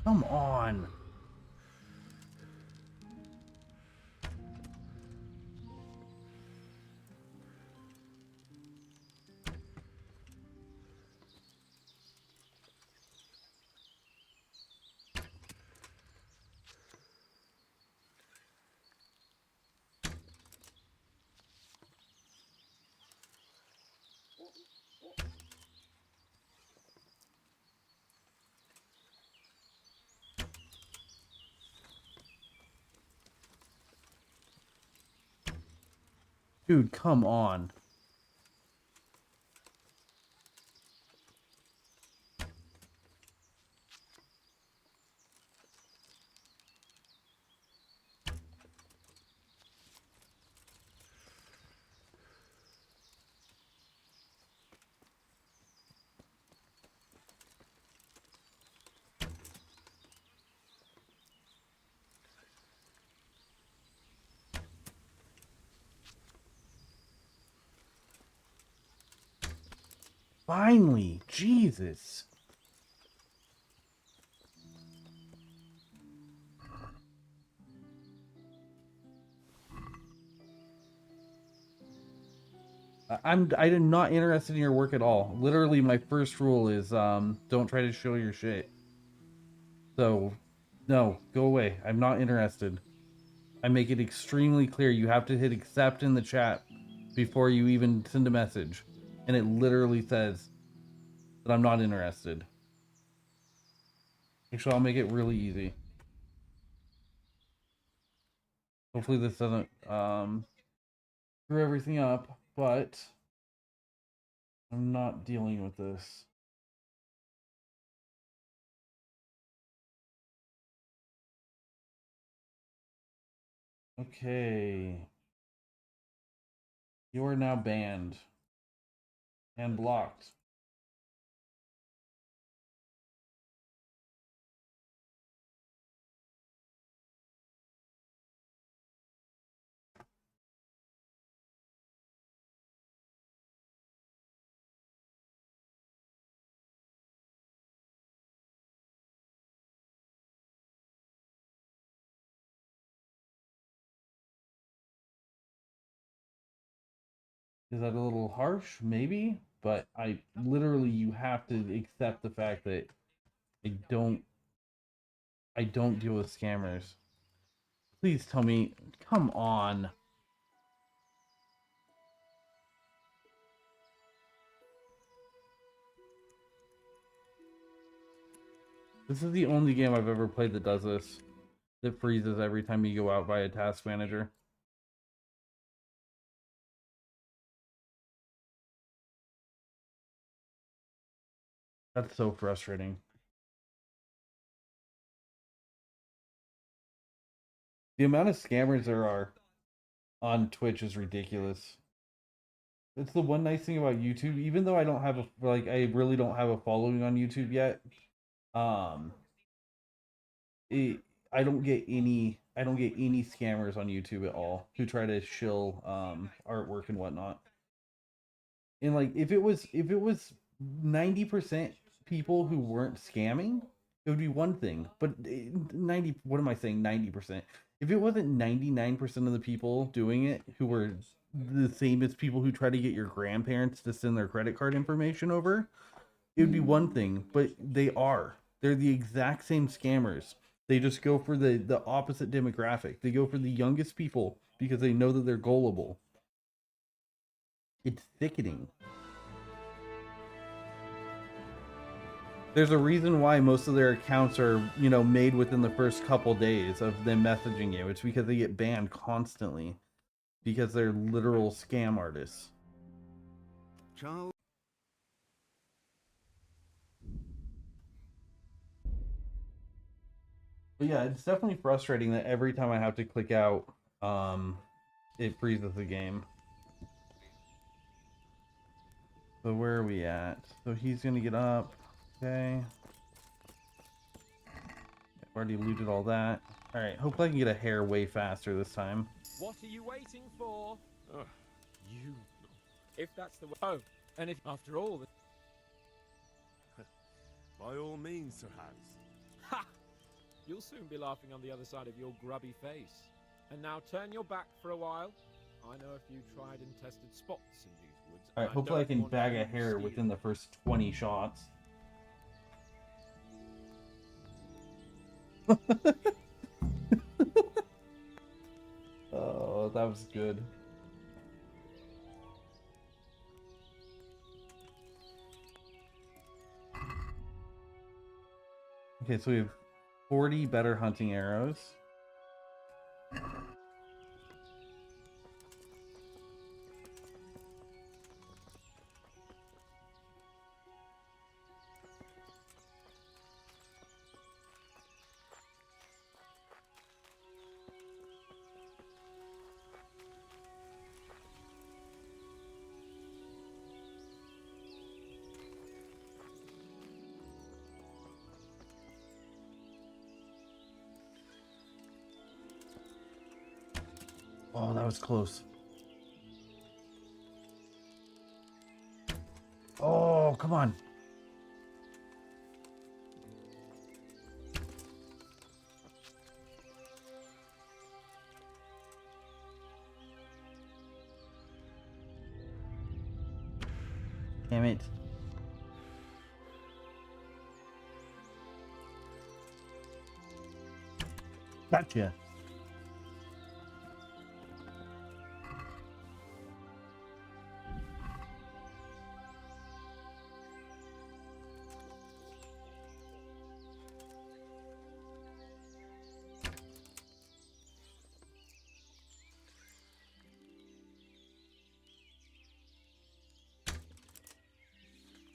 Come on. Dude, come on. Finally, Jesus. I'm not interested in your work at all. Literally, my first rule is don't try to show your shit. So, no, go away. I'm not interested. I make it extremely clear you have to hit accept in the chat before you even send a message. And it literally says that I'm not interested. Actually, I'll make it really easy. Hopefully this doesn't screw everything up, but I'm not dealing with this. Okay. You are now banned and blocked. Is that a little harsh? Maybe, but you have to accept the fact that I don't deal with scammers. Please tell me, come on. This is the only game I've ever played that does this. That freezes every time you go out via task manager. That's so frustrating. The amount of scammers there are on Twitch is ridiculous. It's the one nice thing about YouTube, even though I don't have I really don't have a following on YouTube yet. I don't get any scammers on YouTube at all who try to shill artwork and whatnot. And like if it was 90% people who weren't scamming, it would be one thing. But 90%? If it wasn't 99% of the people doing it who were the same as people who try to get your grandparents to send their credit card information over, it would be one thing. But they're the exact same scammers. They just go for the opposite demographic. They go for the youngest people because they know that they're gullible. It's sickening. There's a reason why most of their accounts are, made within the first couple days of them messaging you. It's because they get banned constantly. Because they're literal scam artists. Charles. But yeah, it's definitely frustrating that every time I have to click out, it freezes the game. So where are we at? So he's gonna get up. Okay. I've already looted all that. Alright, hopefully I can get a hair way faster this time. What are you waiting for? You. If that's the way. Oh, and if after all. By all means, Sir Hans. Ha! You'll soon be laughing on the other side of your grubby face. And now turn your back for a while. I know a few tried and tested spots in these woods. Alright, hopefully I can bag a hair within the first 20 shots. Oh, that was good. Okay, so we have 40 better hunting arrows. Oh, that was close. Oh, come on. Damn it. Gotcha.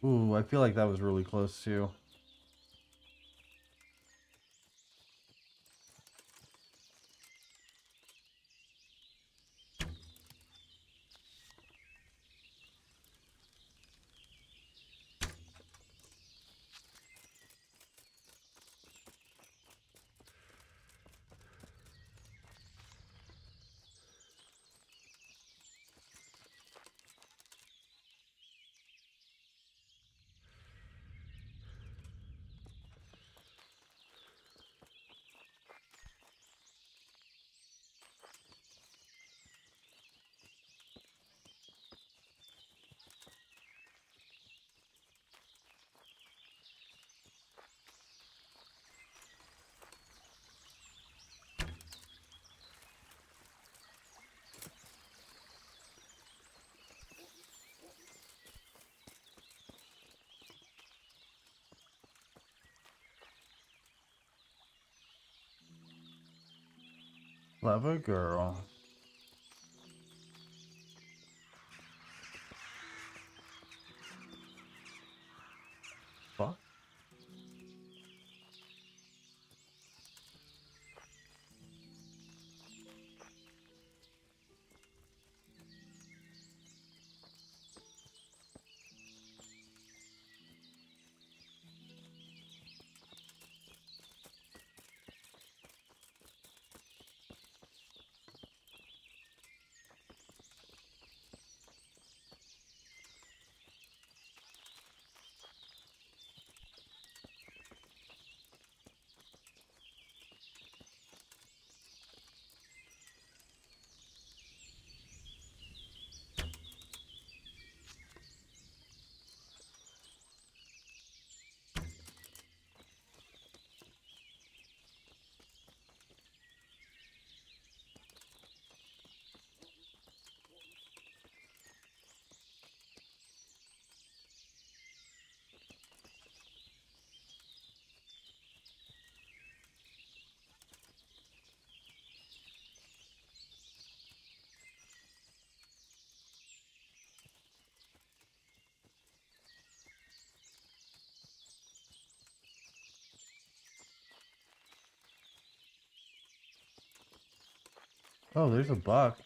Ooh, I feel like that was really close too. Love a girl. Fuck. Oh, there's a buck.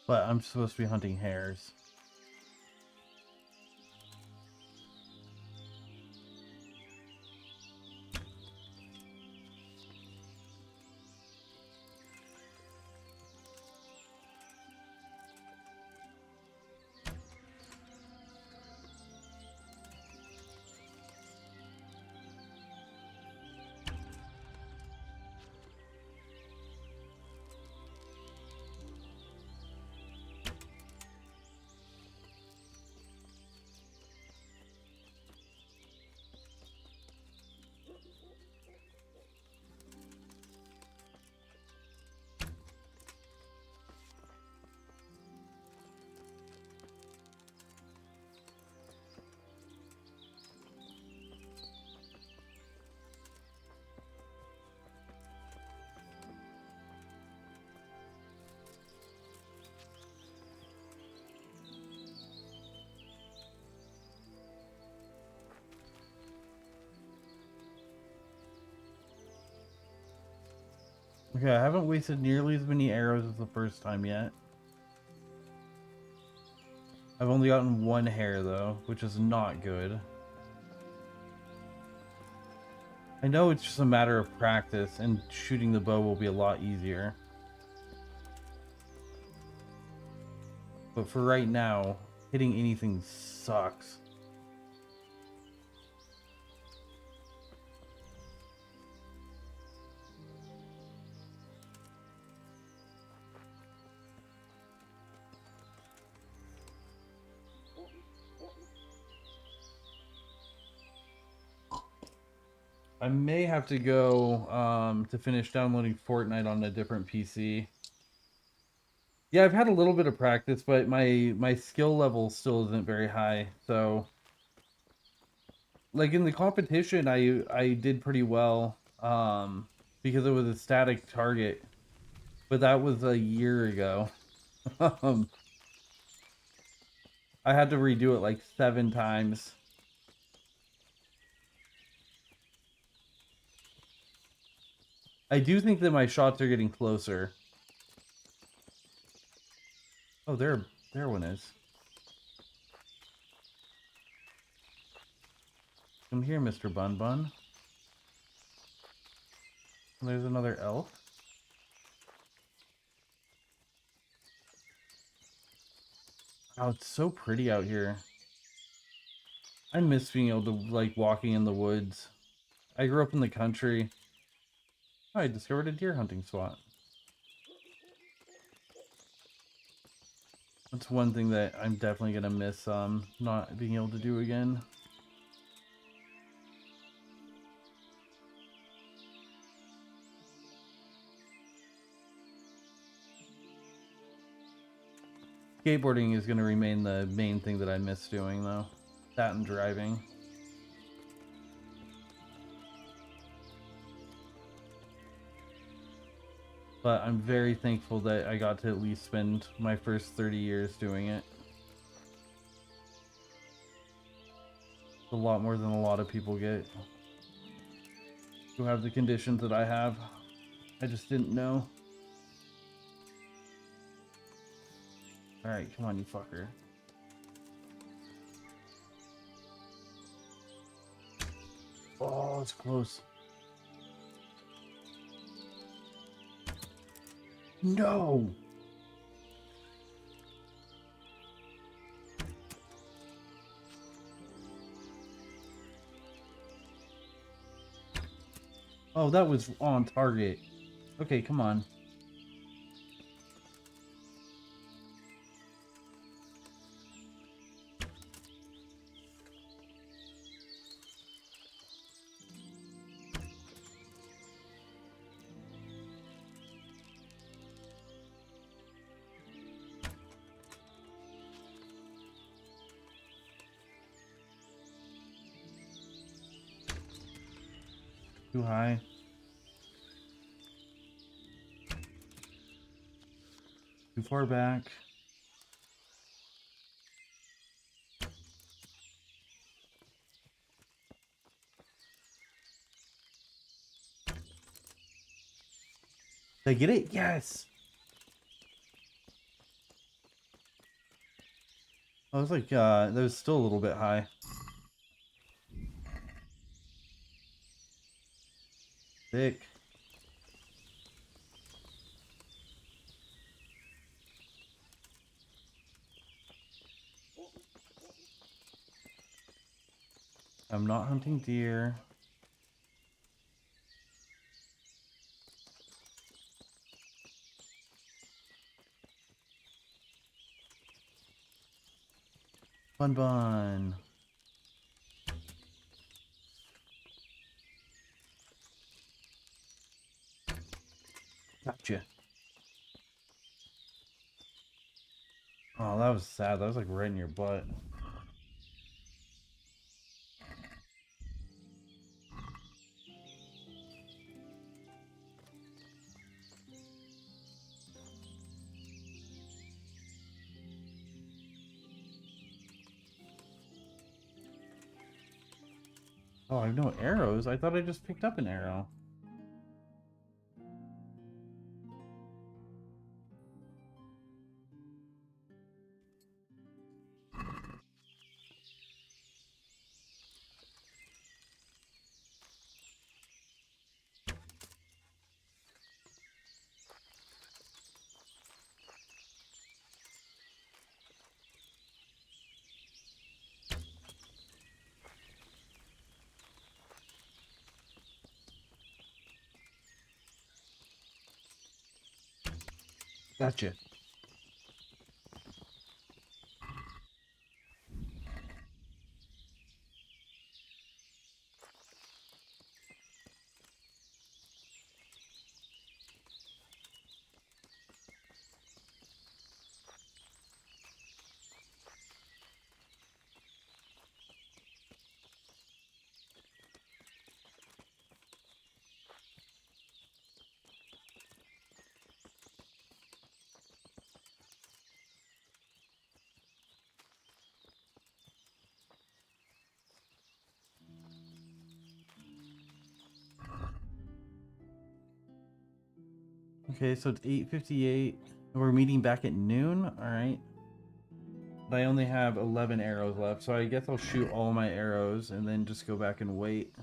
But I'm supposed to be hunting hares. Okay, I haven't wasted nearly as many arrows as the first time yet. I've only gotten one hare though, which is not good. I know it's just a matter of practice, and shooting the bow will be a lot easier. But for right now, hitting anything sucks. I may have to go to finish downloading Fortnite on a different PC. Yeah, I've had a little bit of practice, but my skill level still isn't very high. So, like in the competition, I did pretty well because it was a static target, but that was a year ago. I had to redo it like 7 times. I do think that my shots are getting closer. Oh, there one is. Come here, Mr. Bun Bun. There's another elf. Oh, it's so pretty out here. I miss being able to, like, walking in the woods. I grew up in the country. Oh, I discovered a deer hunting spot. That's one thing that I'm definitely gonna miss not being able to do again. Skateboarding is gonna remain the main thing that I miss doing though. That and driving. But I'm very thankful that I got to at least spend my first 30 years doing it. It's a lot more than a lot of people get who have the conditions that I have. I just didn't know. Alright, come on, you fucker. Oh, it's close. No! Oh, that was on target. Okay, come on. Too high. Too far back. Did I get it? Yes! I was like, that was still a little bit high. Thick. I'm not hunting deer. Bun Bun. Gotcha. Oh, that was sad. That was like right in your butt. Oh, I have no arrows. I thought I just picked up an arrow. Gotcha. Okay, so it's 8:58. We're meeting back at noon. All right. But I only have 11 arrows left, so I guess I'll shoot all my arrows and then just go back and wait.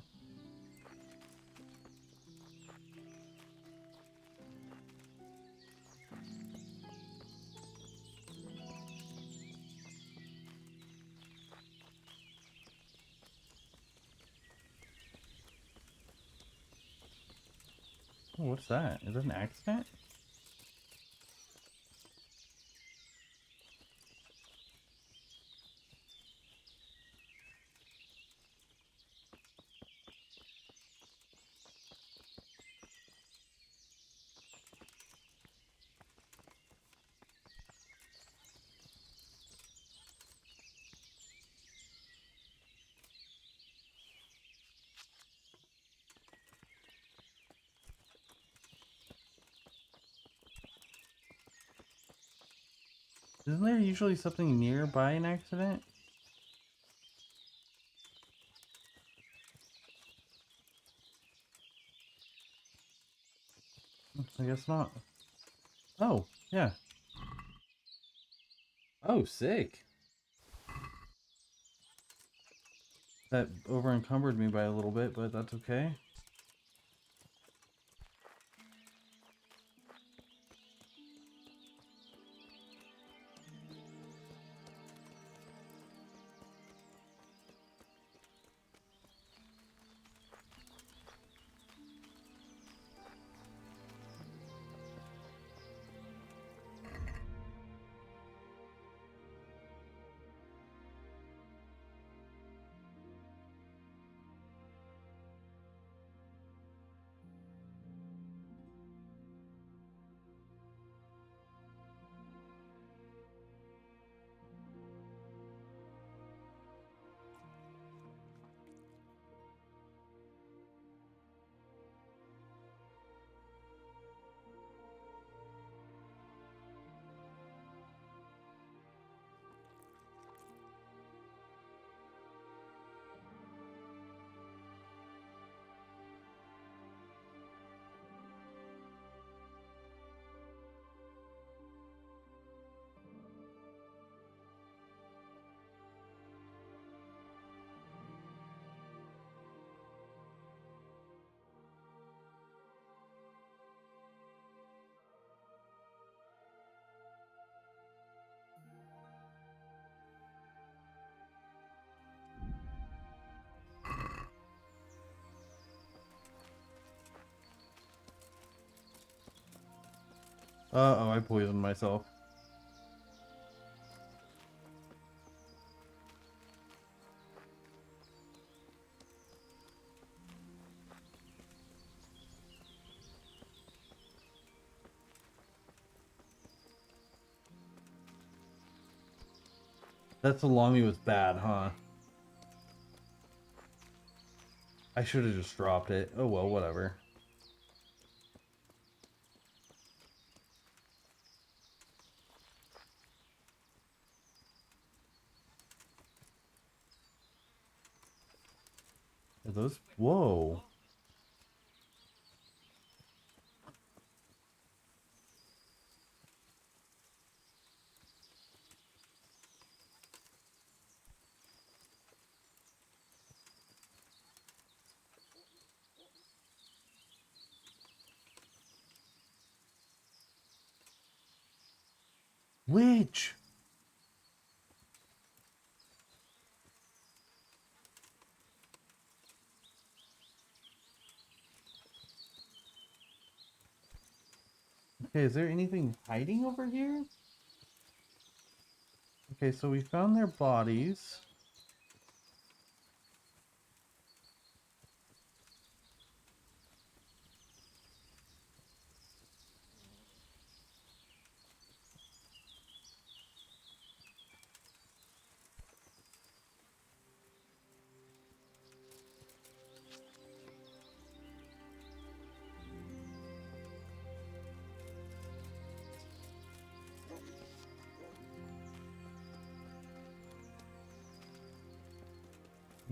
Oh, what's that? Is that an accident? Isn't there usually something nearby an accident? I guess not. Oh, yeah. Oh, sick. That over encumbered me by a little bit, but that's okay. Uh-oh, I poisoned myself. That salami was bad, huh? I should have just dropped it. Oh well, whatever. Are those... Whoa. Which? Okay, is there anything hiding over here? Okay, so we found their bodies.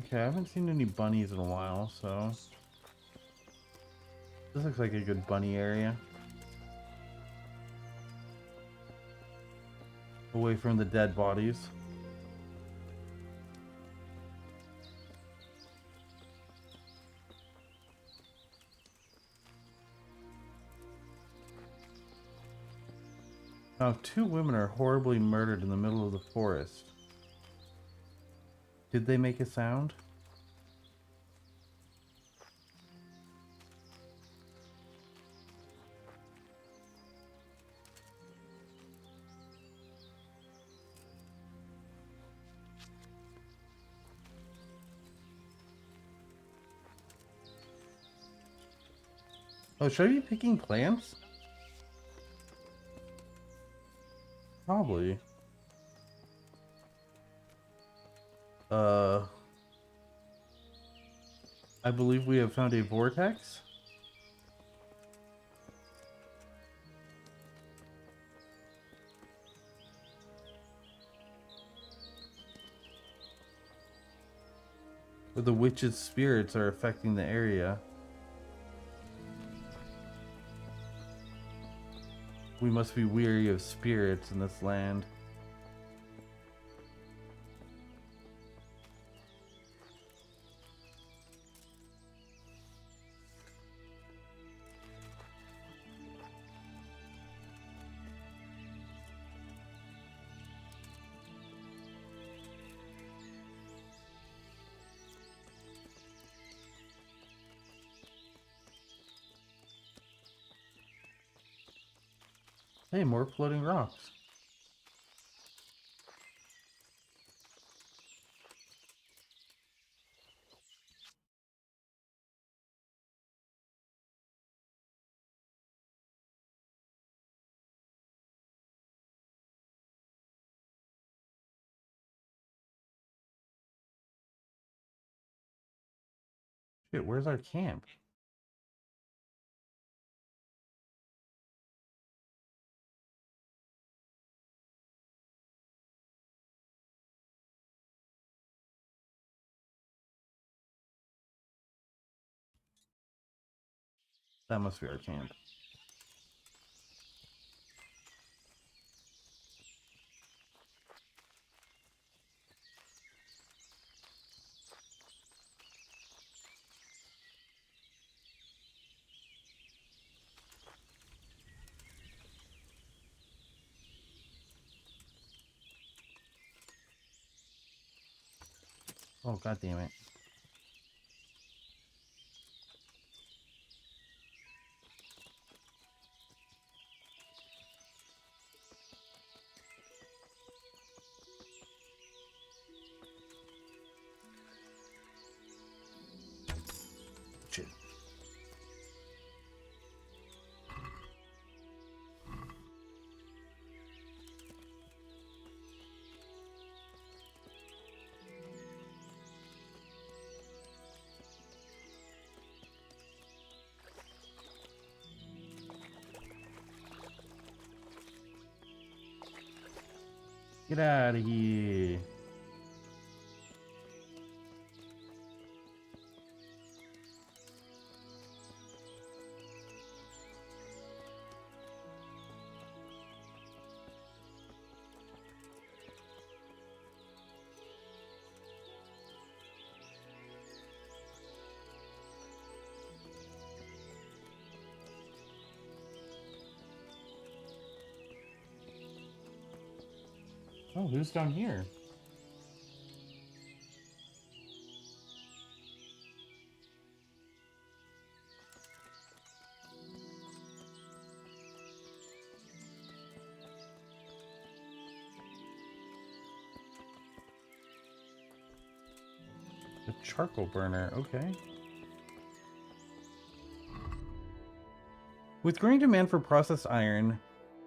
Okay, I haven't seen any bunnies in a while, so this looks like a good bunny area. Away from the dead bodies. Now, 2 women are horribly murdered in the middle of the forest. Did they make a sound? Oh, should I be picking plants? Probably. I believe we have found a vortex. Where the witch's spirits are affecting the area. We must be weary of spirits in this land. Hey, more floating rocks. Shit, where's our camp? That must be our camp. Oh, god damn it. Shit. Get out of here. Oh, who's down here? charcoal burner. Okay. With growing demand for processed iron,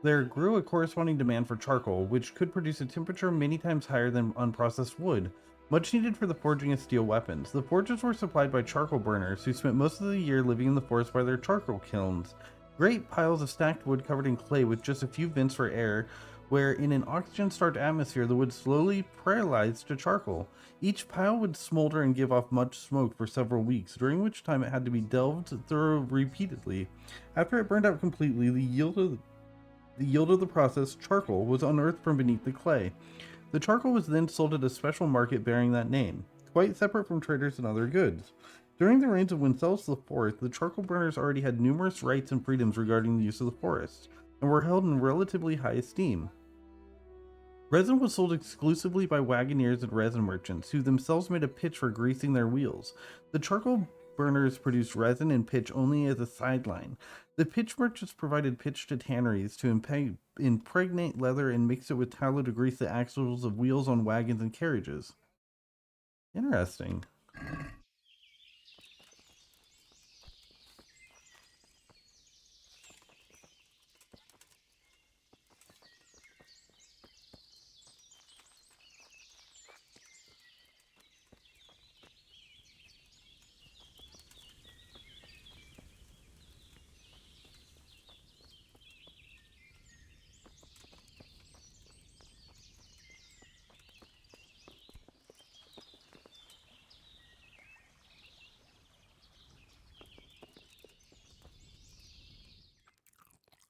there grew a corresponding demand for charcoal, which could produce a temperature many times higher than unprocessed wood, much needed for the forging of steel weapons. The forges were supplied by charcoal burners, who spent most of the year living in the forest by their charcoal kilns. Great piles of stacked wood covered in clay with just a few vents for air, where in an oxygen-starved atmosphere the wood slowly paralyzed to charcoal. Each pile would smolder and give off much smoke for several weeks, during which time it had to be delved through repeatedly. After it burned out completely, the yield of the processed charcoal was unearthed from beneath the clay. The charcoal was then sold at a special market bearing that name, quite separate from traders and other goods. During the reigns of Wenceslas IV, the charcoal burners already had numerous rights and freedoms regarding the use of the forest, and were held in relatively high esteem. Resin was sold exclusively by wagoners and resin merchants, who themselves made a pitch for greasing their wheels. The charcoal burners produced resin and pitch only as a sideline. The pitch merchants provided pitch to tanneries to impregnate leather and mix it with tallow to grease the axles of wheels on wagons and carriages. Interesting.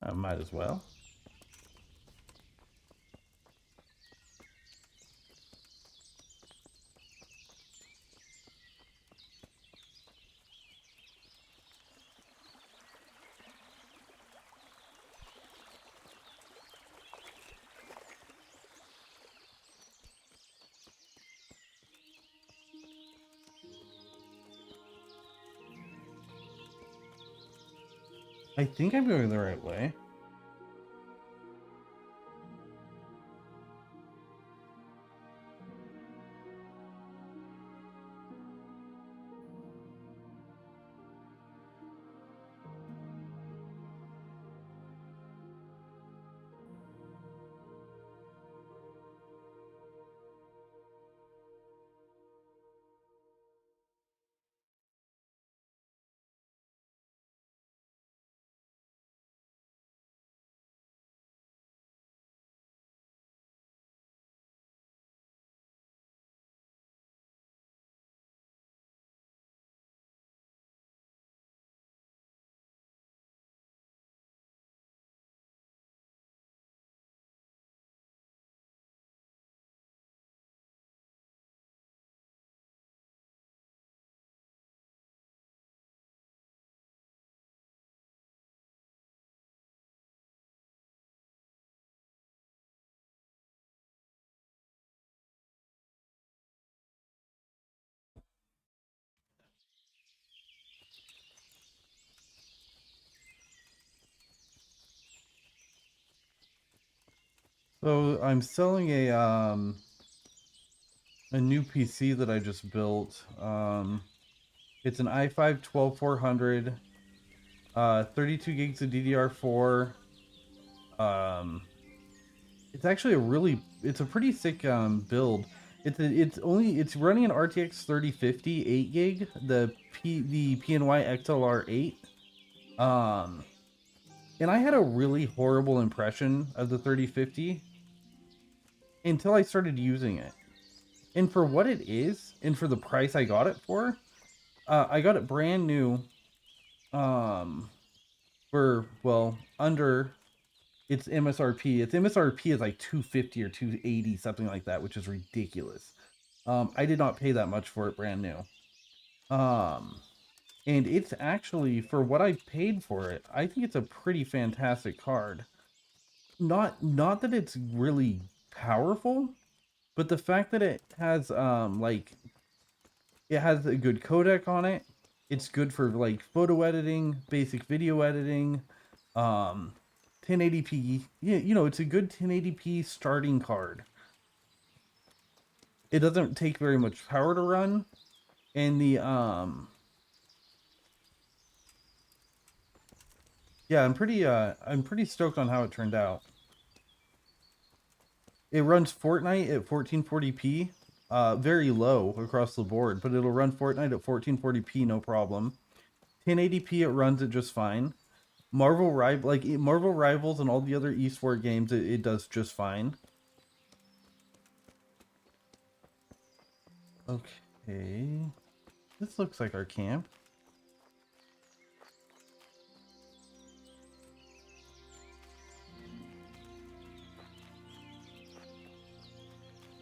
I might as well. I think I'm going the right way. So I'm selling a new PC that I just built. It's an i5 12400, 32 gigs of DDR4. It's actually it's a pretty sick build. It's running an RTX 3050 8 gig, the PNY XLR 8. And I had a really horrible impression of the 3050 until I started using it. And for what it is, and for the price I got it for, I got it brand new for, well, under its MSRP. Its MSRP is like 250 or 280, something like that, which is ridiculous. I did not pay that much for it brand new. And it's actually, for what I paid for it, I think it's a pretty fantastic card. Not that it's really powerful, but the fact that it has it has a good codec on it. It's good for like photo editing, basic video editing, 1080p. You know, it's a good 1080p starting card. It doesn't take very much power to run, And the yeah, I'm pretty stoked on how it turned out. It runs Fortnite at 1440p, very low across the board, but it'll run Fortnite at 1440p no problem. 1080p it runs it just fine. Marvel Rivals and all the other eSport games it does just fine. Okay, this looks like our camp.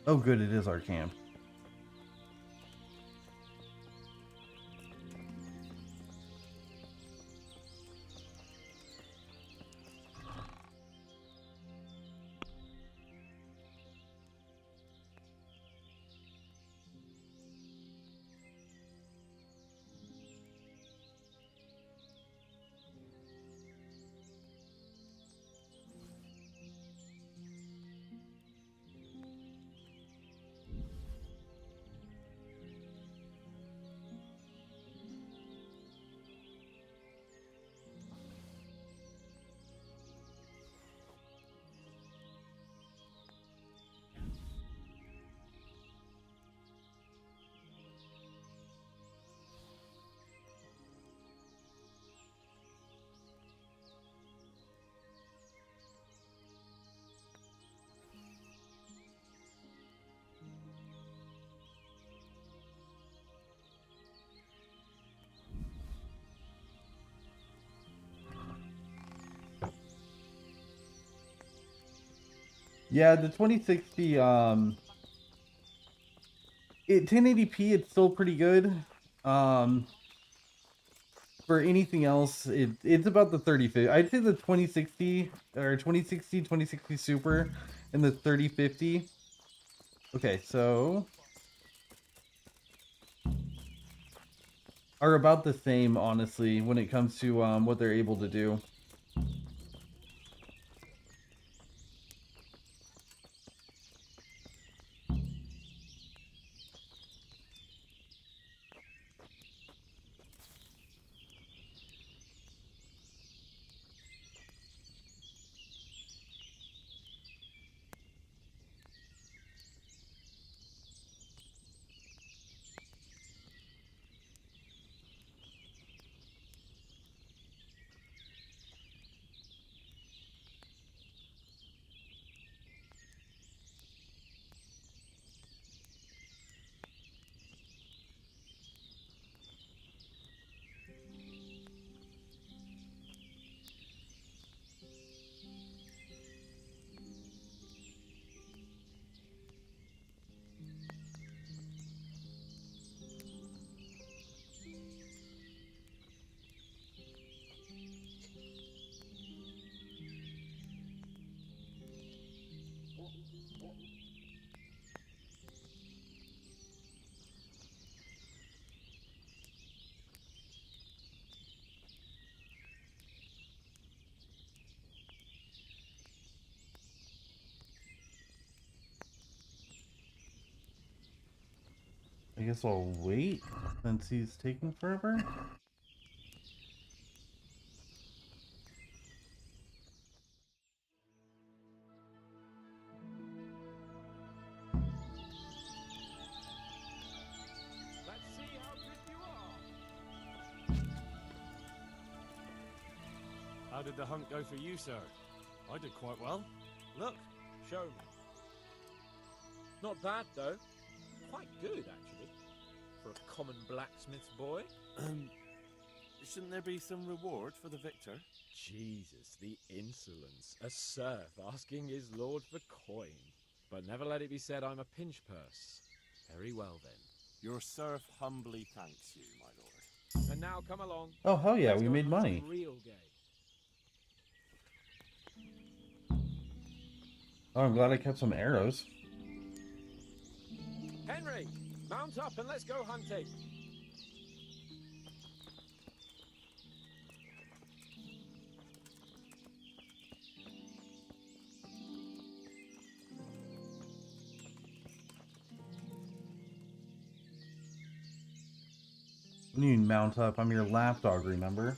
Oh good, it is our camp. Yeah, the 2060 1080p it's still pretty good. For anything else, it's about the 3050. I'd say the 2060 or 2060 Super and the 3050. Okay, so are about the same honestly when it comes to what they're able to do. I guess I'll wait since he's taking forever. Let's see how good you are. How did the hunt go for you, sir? I did quite well. Look. Show me. Not bad, though. Quite good, actually. For a common blacksmith's boy. Shouldn't there be some reward for the victor? Jesus, the insolence. A serf asking his lord for coin. But never let it be said I'm a pinch purse. Very well, then. Your serf humbly thanks you, my lord. And now come along. Oh hell yeah, Let's we go made and have money. some real game. Oh, I'm glad I kept some arrows. Henry, mount up and let's go hunting. You need mount up. I'm your lapdog, remember?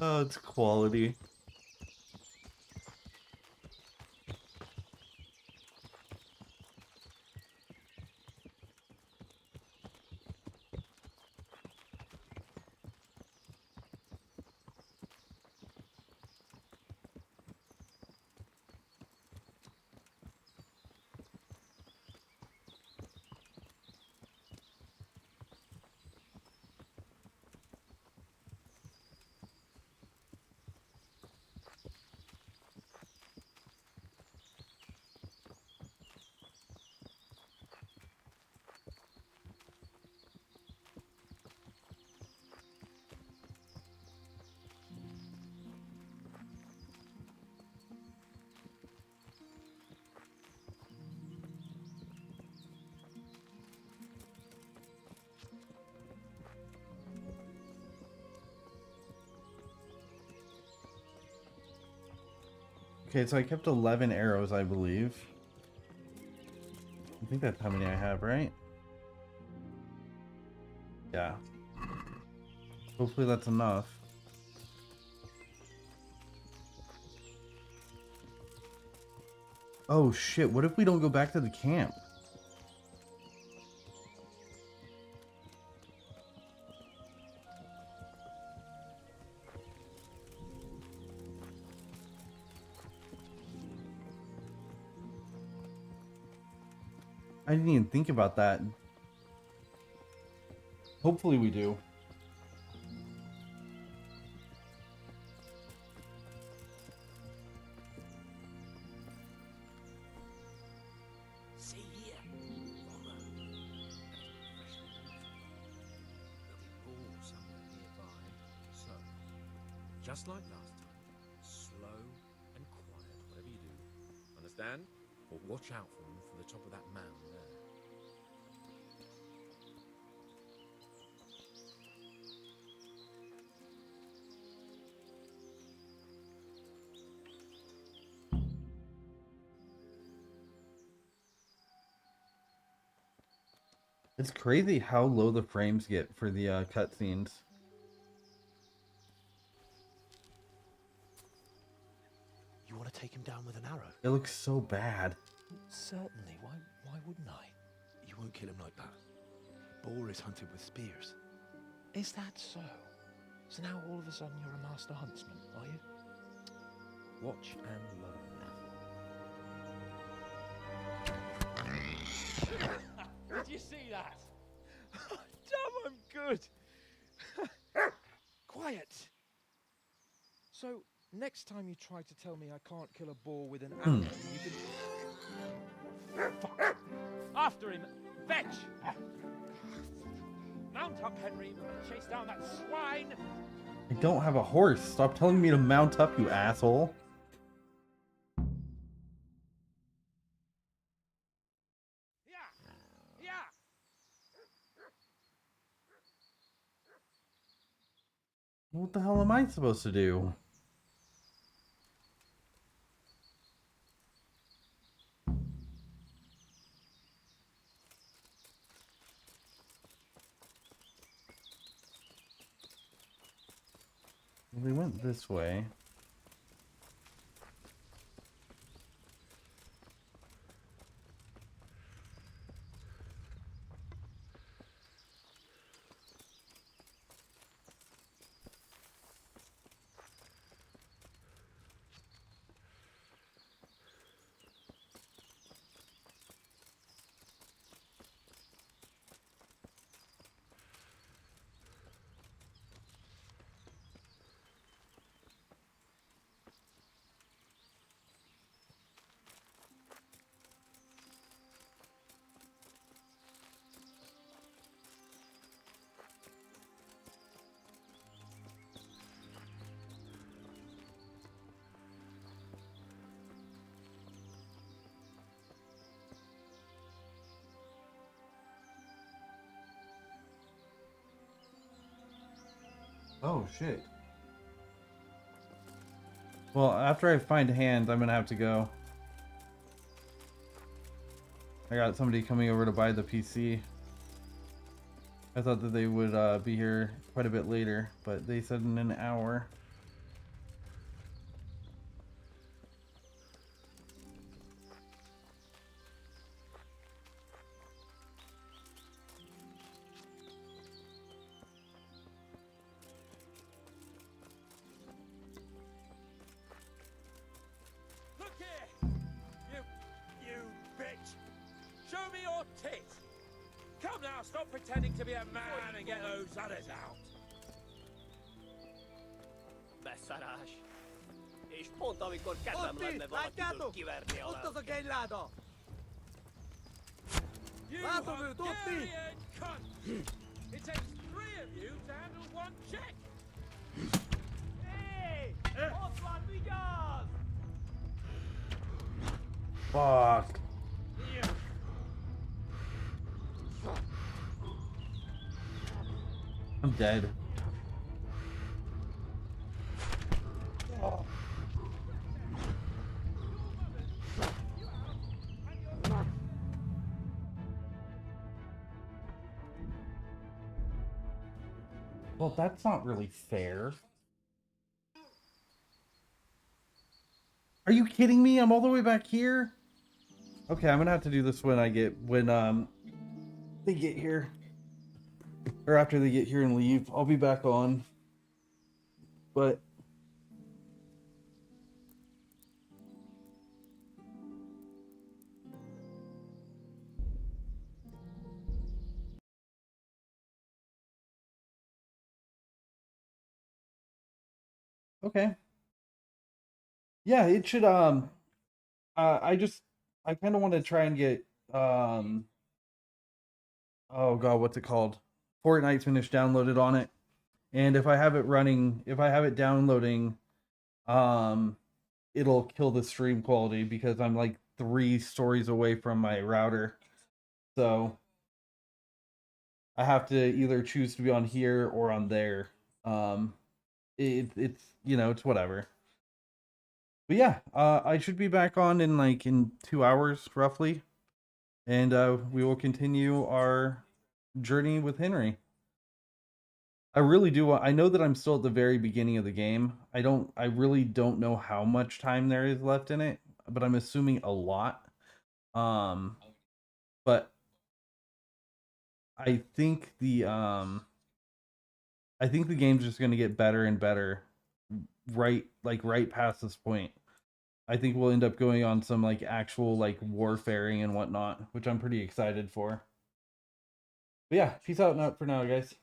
Oh, it's quality. Okay, so I kept 11 arrows, I believe. I think that's how many I have, right? Yeah. Hopefully that's enough. Oh shit, what if we don't go back to the camp? I didn't even think about that. Hopefully we do. See here. Somewhere nearby. So, just like last time, slow and quiet, whatever you do. Understand? Or watch out for them from the top of that mound there. It's crazy how low the frames get for the cutscenes. You want to take him down with an arrow? It looks so bad. Certainly. Why wouldn't I? You won't kill him like that. Boar is hunted with spears. Is that so? So now all of a sudden you're a master huntsman, are you? Watch and learn. Did you see that? Damn, I'm good. Quiet. So, next time you try to tell me I can't kill a boar with an arrow, you can... Fuck. After him. Fetch. Mount up, Henry, and chase down that swine. I don't have a horse. Stop telling me to mount up, you asshole. What the hell am I supposed to do? We went this way. Oh, shit. Well, after I find hands, I'm gonna have to go. I got somebody coming over to buy the PC. I thought that they would be here quite a bit later, but they said in an hour. Look here! You bitch! Show me your tits! Come now, stop pretending to be a man and get those others out! Beszarás. És pont amikor kedvem lenne valakitől kiverni a lelket. You Hungarian cunt! It takes 3 of you to handle 1 check! Hey! Ott van, vigyázz! Fuck. I'm dead. Well, that's not really fair. Are you kidding me? I'm all the way back here? Okay, I'm gonna have to do this when they get here. Or after they get here and leave. I'll be back on. But okay. Yeah, it should I kind of want to try and get oh god, what's it called? Fortnite's finished downloaded on it. And if I have it downloading, it'll kill the stream quality because I'm like 3 stories away from my router. So I have to either choose to be on here or on there. It's you know, it's whatever. But yeah, I should be back on in 2 hours roughly. And we will continue our journey with Henry. I really do want, I know that I'm still at the very beginning of the game. I really don't know how much time there is left in it, but I'm assuming a lot. But I think the game's just going to get better and better right past this point. I think we'll end up going on some like actual like warfaring and whatnot, which I'm pretty excited for. But yeah, peace out for now, guys.